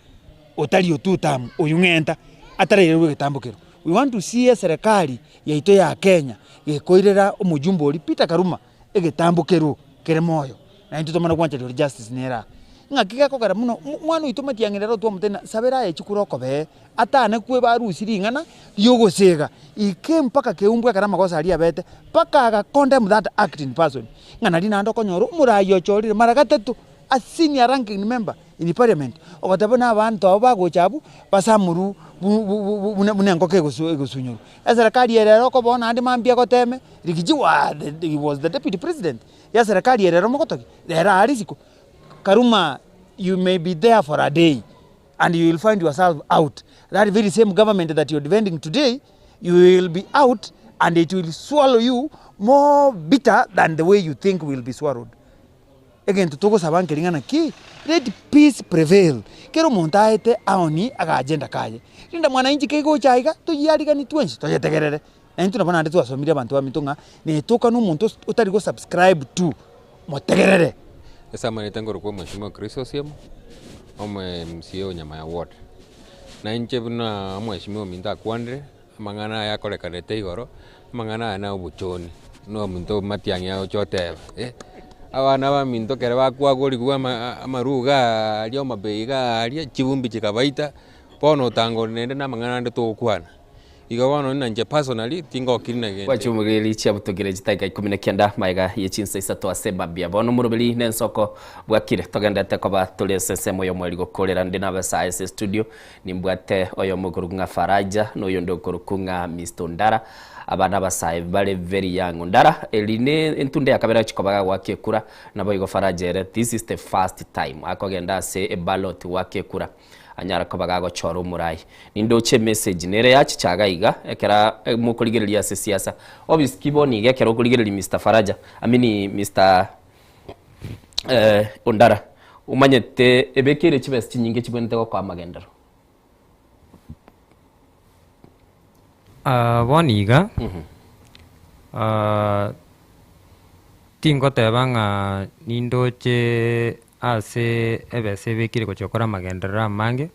otali otutam oyungenta atarere rwegitambukiro we want to see serikali yaito ya Kenya yekoirera omujumba oli Peter Karuma egetambukiro kere moyo na into tomana kwancha ri justice nera ngakika kokara muno mwana uitoma tiangerero twa mutena sabera echikuroko be atane kwe barusiri ngana yogosega ike mpaka keumbwe kara makosa ali abete paka aga condemn that acting person ngana lina ndo konyoro murayo chorire mara gatatu a senior ranking member in parliament ogotabona abantu abo bagochabu basamuru bunengo ke gosunyoro serikali erero ko bona andi mambia goteme rikijiwa he was the deputy president ya serikali erero mogotoki era arisiko Karuma, you may be there for a day and you will find yourself out. That very same government that you're defending today, you will be out and it will swallow you more bitter than the way you think will be swallowed. Again, to togo saban keringana ki, let peace prevail. Kero montaete aoni aga agenda kaje. Linda mwananchi kego chaiga, to yariga ni twensi, to yetegerere. Na into na bana ndetu asomiria bantu wa mitunga, ne toka no muntu utari go subscribe to motegerere. Esa manita ngoro kwa mheshimiwa Chris Osiemo omwe MCA Nyamaya Ward na inche buna mheshimiwa minta kwandre mangana ya kolekanete igoro mangana na ubuchoni no minto matiangi ya chote abana ba minto kere bakwagori kwa amaruga alio mabeiga alia chibumbi chikabaita pono tango nende na mangana ndo tokwana igawano nanje personally tingo kirina gende wachumugiri chia butugire jitaiga 19 maiga yechinsa isato aseba bia bono murubili nensoko bwakire togendete koba tuli sesemo yo mweli gokorera ndi na basa studio nimbwate oyo mugurunga Faraja no yondo kurukunga Mr. Ndara abana basaye bale very young Ndara eline entunde yakabera chikobaga gwake kura nabo igo Faraja ere this is the first time akogenda se a ballot wake kura anyara kobaga go choro murai nindo che message nere yachi chaga iga ekera mukurigereria siasa obviously kiboni gekera ukurigereria Mr. Faraja amini Mr. Ondara umanyete ebekere chibes chinyinge chibonete ko kwa magendero boniga tingo tebanga nindo che ase ebese bekire gochokora magendera mange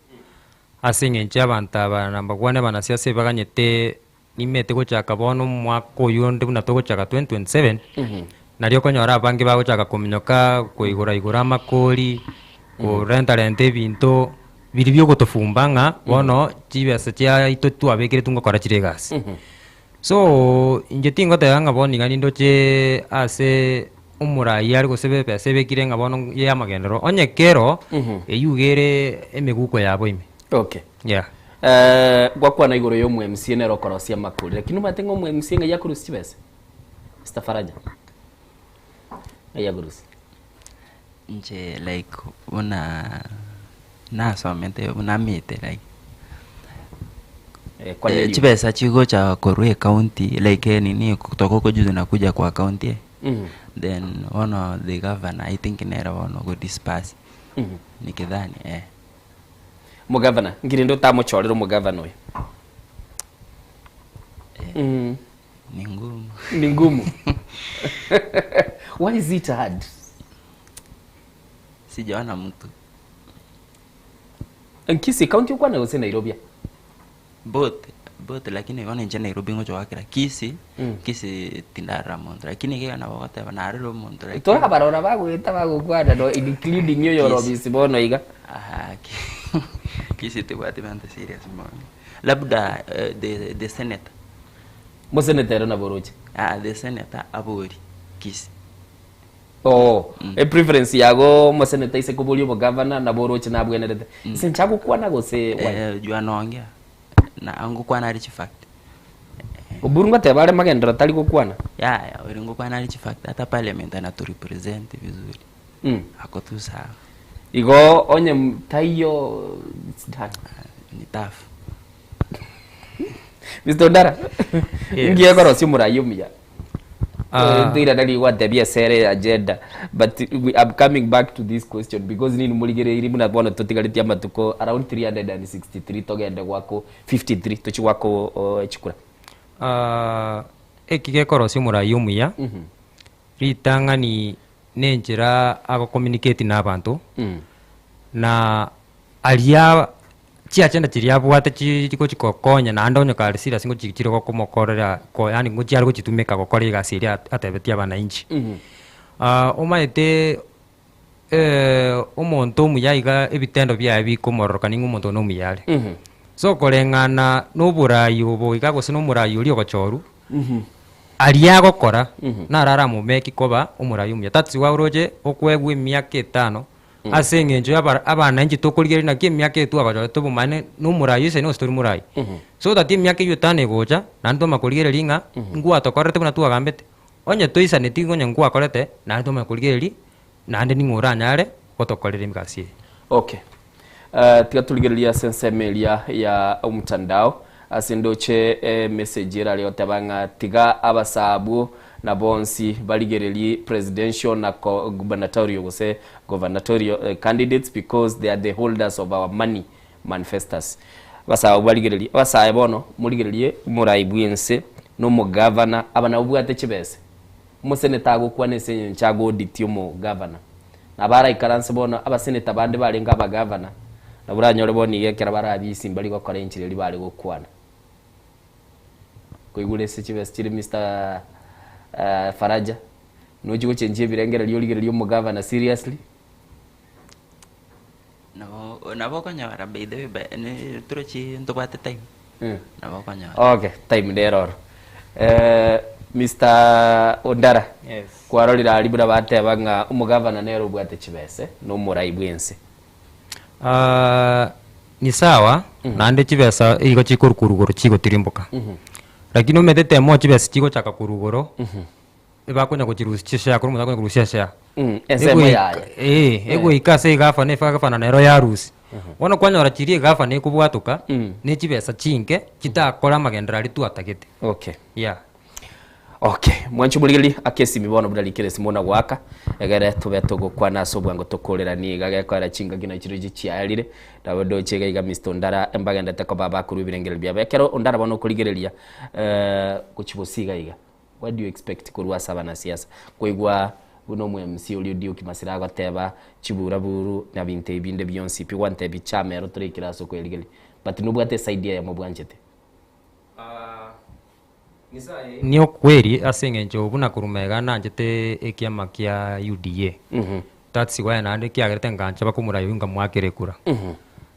ase ngencha bantaba namba kwane bana siasa baganyete nimete gochaka bono mwako yonde buna to gochaka 2027 nario konyora bangi bagochaka kuminyoka kuigura makori ku rente binto biri byo gotofumbanga bono chibese chia itotu abekire tungo kora chiregas so inje tingo tayanga boni ngani ndoche ase umurai ari gosebe pese bekire ngabono ya magendero onyekero eyugere emeguko yabo ime okay yeah gwakwana igoro yo mu MC nero korosia makuri lakini matengo mu MC nga yakurusi chibese Mr. Faraja yakurusi nje like na somente una mite like chibesa chigo cha Korwe County like nini kutoka kwa juzi nakuja kwa county then one the governor I think nera one go disperse nikidhani mu governor ngiri ndo tamo chorero mu governor ni ngumu why is it hard sijaona mtu Nkisi county kwa na Nairobi both lakini wana nje Nairobi ngocho wakira Kisi Tindara Mondo lakini kega na wakati banariro Mondo lakini toka barora bagweta bagukwana no including yo Nairobi sibono iga Kisi tebati bante serious man labda the senator mo senator na boroche the senator abori Kisi preference yago mo seneta ise kubuli mo governor na boroche na bwenerete sinchago kwana gose jua nongea na angu kwana ari fact Uburunga tebale magendera tali kukwana ya uringo kwana ari fact hata parliament ana to represent vizuri ako tu sawa igo onye mtayo ni tough Mr. Ondara ngiye goro si murayumya ndira dali what the BSR agenda but I'm coming back to this question because ni muligere iri muna bona totigaliti amatuko around 363 togende gwako 53 tochi gwako chikura ekige koro si murayumya ritanga ni nenjira ago communicate na abantu na alia chiachenda chiriabwate chiko chikokonya na andonyo karisira singo chichiro ko kumokorera ko yani ngo chiaro chitumeka gukora igasiria atebetia bananchi omaete omonto muyayiga ebitendo bya bikomoroka ningo omonto no muyale so kolengana no burayi obo igago sino murayi uri ogochoru aria gokora narara mumeki koba omurayi umya tatsi wa uroje okwegwe myaka 5 asengenjo abana nji tokorigeri na kie myaka etu abajo tobumane no murayi ise no story murayi so that myaka yo tane goja nando makorigeri linga ngwa tokorete buna tu agambete onye toisa netingo nyangwa akorete nando makorigeri nande ningura nyare gotokorere migasi okay tiga tuligeria sensemelia ya umtandao asindoche message era leo tabanga tiga abasabu na bonsi baligereli presidential na gubernatorial gose gubernatorial candidates because they are the holders of our money manifestos basa baligereli basa bono muligerelie muraibwense no mu governor abana ubwate chibese mu senator gukwa nese nchago audit mu governor na bara ikaranse bono abaseneta bande barenga aba governor na buranyore boni yekera barabisi mbali gukora inchireli bari gukwana koigure se chibese chiri Mr. Faraja noji ko chenje birengera liyo mu governor seriously na boko nyara be de be ne trochi ntobate time na boko nyara okay time deror Mr. Ondara yes kwarorira ali bura bate banga mu governor nero bwate chibese no murai bwense ni sawa nande chibesa iko chikurukuru chiko tirimbuka lakini umetete mo chibesa chiko chaka kurugoro bakonya kuchirushisha kuri muzakonya kurushisha ego ikase gafa ne faga na ero ya rusi wono kwanya orachirie gafa ne kubwatuka ne chibesa chinke kitakora magendera ritu atagete okay yeah okay mwanchu muligeli akesi mibono budali kire simona gwaka egere tubeto gukwa naso bwango tokorera ni gage kwara chinga gina chiruji chialire dawodo chega iga Mr. Ondara embagenda teko baba kuru birengere bya bekero Ondara bono kuligerelia kuchibosiga iga what do you expect kurwa saba na siasa koigwa buno mu MC uli dio kimasira goteba chibura buru na binte binde byonsi pi wante bi chamero turekira so kweligeli but nubwate side ya mobwanjete niyo kweri asengenjo buna kurumega nanjete ekiama kia UDA that's why nande kiagerete ngancha bakumura yunga mwakire kura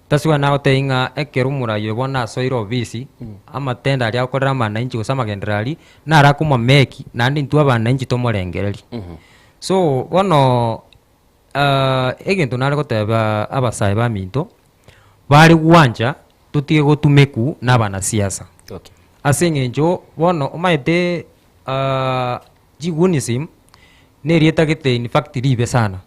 that's why now teinga ekerumura yobona soiro visi amatenda ali akorera mananchi usama generali nara kuma meki nandi ntu abananchi tomorengereri so wono egento nare goteba abasai ba minto bari gwanja tutige gotumeku nabana siasa okay asengenjo wono omaete jigunism nerieta gete in fact ribe sana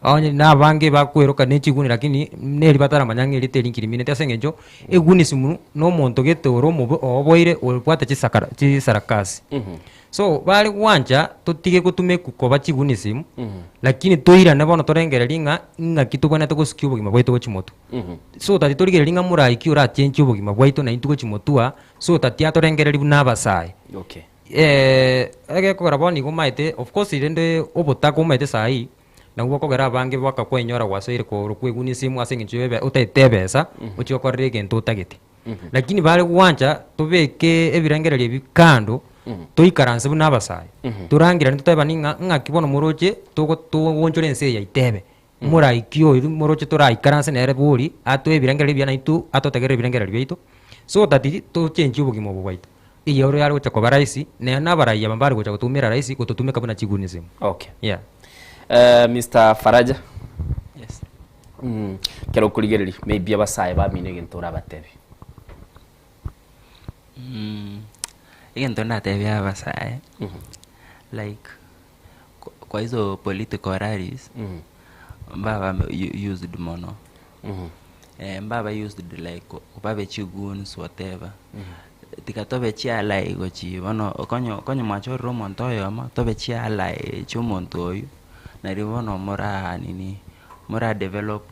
onye na bange bakweroka nechiguni lakini neri batara manyangeri telinkiri minete asengenjo egunism no monto gete oromo oboire olwata chisarakasi so bali wanja totige kutume kukoba chigunism lakini toira ne bono torengerelinga nga kitubona to kuskiubo gima bwaito chimoto so tati torigerelinga murai kiura chenchi ubo gima bwaito na intugo chimotua so tati atorengereli bunabasai okay ege ko raboni gumaite of course irende obotako maite sai na uko kogera bange baka kwenyora gwasoire ko rukwegunism asengenjo bebe utetebesa uchiyo korege gento tagete lakini bali wanja tobeke ebirengereli bikando toikaranse buna abasai turangira ntuteba ninga ngakibono muroche tugonjore nse ya itebe muraikio muroche toraikaranse nere buri atwe birengere byana itu atotegere birengere byito so that to change ubugimo bwaito iyo ro yari gucha kwa raisi ne nabaraia bambari gucha gutumira raisi gututumika buna chiguni simu. Okay. Yeah. Mr. Faraja. Yes. Kero kuligereri maybe abasaye bamine gentora batebi. Igento ndatebi abasaye. Like kwa hizo political rallies. Mbaba used mono. Mbaba used like upabe chiguns whatever. Tikatobe chia like gochi bono konyo macho romo ntoyo ama tobe chia like chumonto oyu na ribono mora develop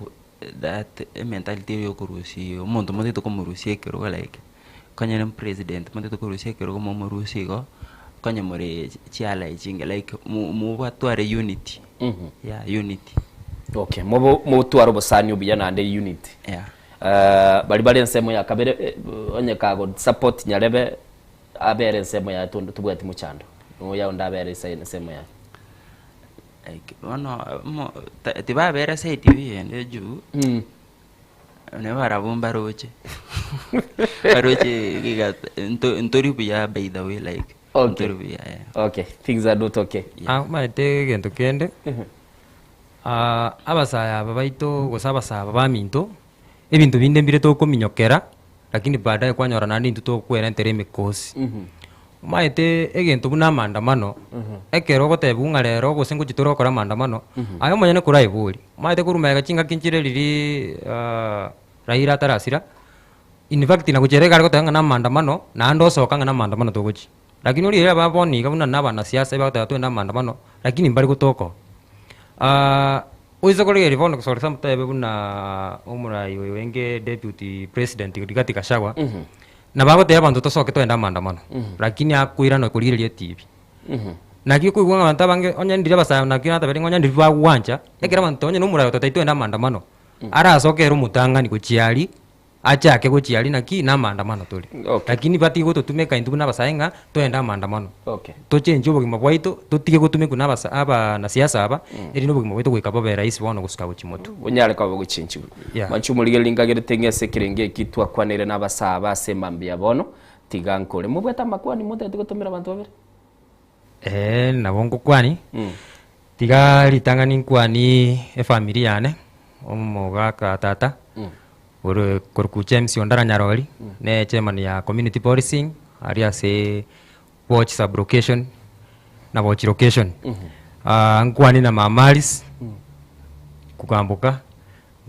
that mentality yo kurusi umuntu mutito kumurusi kero like konyo nem president mutito kurusi kero como murusi go konyo more chia like chinga like mu batware unity. Yeah, unity. Okay, mo twaro bosani ubiyana ande unity. Yeah. Bali nsemo ya kabere onye kago support nyarebe abere nsemo ya tundu tubwati muchando oya ondabere sai nsemo ya like ono tiba bere sai tv ende ju ne barabumba roche giga ntori buya by the way like okay. Okay, things are not okay. Maite gento kende abasaya babaito gosabasa baminto ebintu binde mbire to kuminyokera lakini baadaye kwanyora nandi ntuto kwera ntereme kosi maite egento buna maandamano ekero gotebunga rero gosengo chitoro kora maandamano ayo monyane kura iburi maite kurumega chinga kinchire riri Raila tarasira in fact na kucherega gotanga na maandamano na ando sokanga na maandamano togochi lakini uri era baboni kabuna nabana siasa batatu na maandamano lakini mbali gutoko uizo kore rivono kusora samtabe buna umurai wenge deputy president Rigathi Gachagua na bago te abantu tosoke to enda maandamano lakini akwira no kuririe TV na kikuigwa abantu bange onya ndire basa na kina tabere onya ndire bagwanja ekera abantu onya no murai to enda maandamano ara asokero mutanga ni kuchiari achake kuchiari na ki na maandamano tuli lakini bati go tutumeka indu na basaenga to enda maandamano to change obugima bwaito tutige gutumika na basa aba na siasa aba eri no bugima bwaito gwikaba be rais bono gusika guchimoto unyale kwa guchinchi manchumuri lingagere tengese kirenge kitwa kwanere na basa basemambia bono tigankore mubweta makwani mutete gutumira abantu babere na bongo kwani tiga litangani kwani familia yane omoga ka tata uru korku James Ondara Nyaroli ne chairman ya community policing area se watch sublocation na watch location nkwani na mamalis kukambuka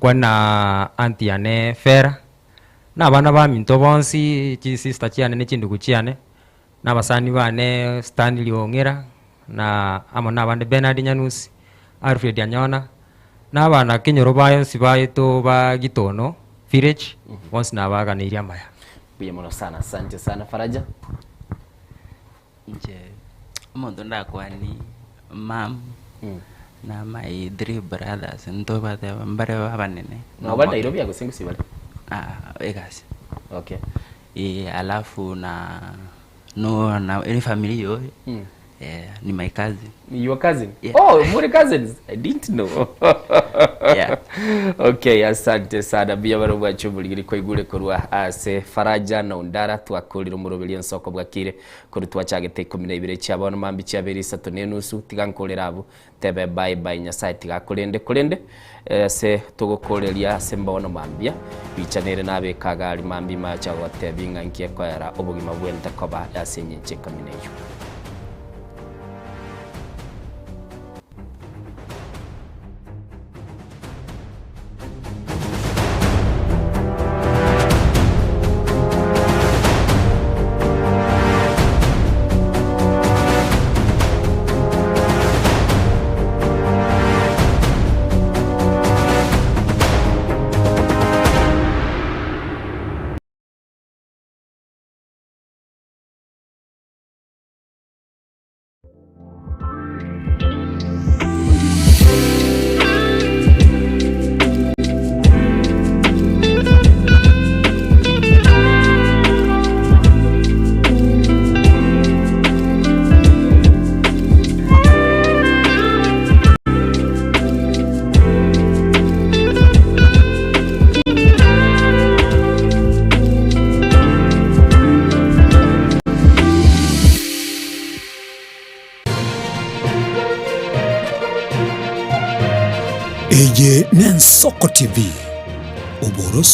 kwana anti ane fera na bana ba minto bonsi chi sister chiane ne chindu kuchiane na basani bane Stanley Ongera na amana bande Bernard Nyanusi Alfred Anyona na bana kinyoro bayo sibaye to ba gitono village once na baga ni riamaya buye mono sana. Asante sana Faraja. Nje mondo ndakwani mam na my three brothers ndo bate mbare babanene no bata Nairobi ya kusingu sibale egasi okay alafu na no na any family yo ni my cousin. Your cousin? Yeah. Oh, more cousins. I didn't know. Yeah. Okay, asante sana bia baro bwacu buligiri ko igure korwa ase Faraja na Ondara twakurira umurobeli nsoko bwakire kuri twachagete 12 cyabona mambi cyaberi 3:30 tigankorera abo tebe bye bye nyasai tigakurende kurende se tugukoreria se mbono mambia bichanere nabe kagari mambi macha watebinga nkie kwara obugima bwente koba yasenye chekamineyo. eye n'Ensoko TV. Uboros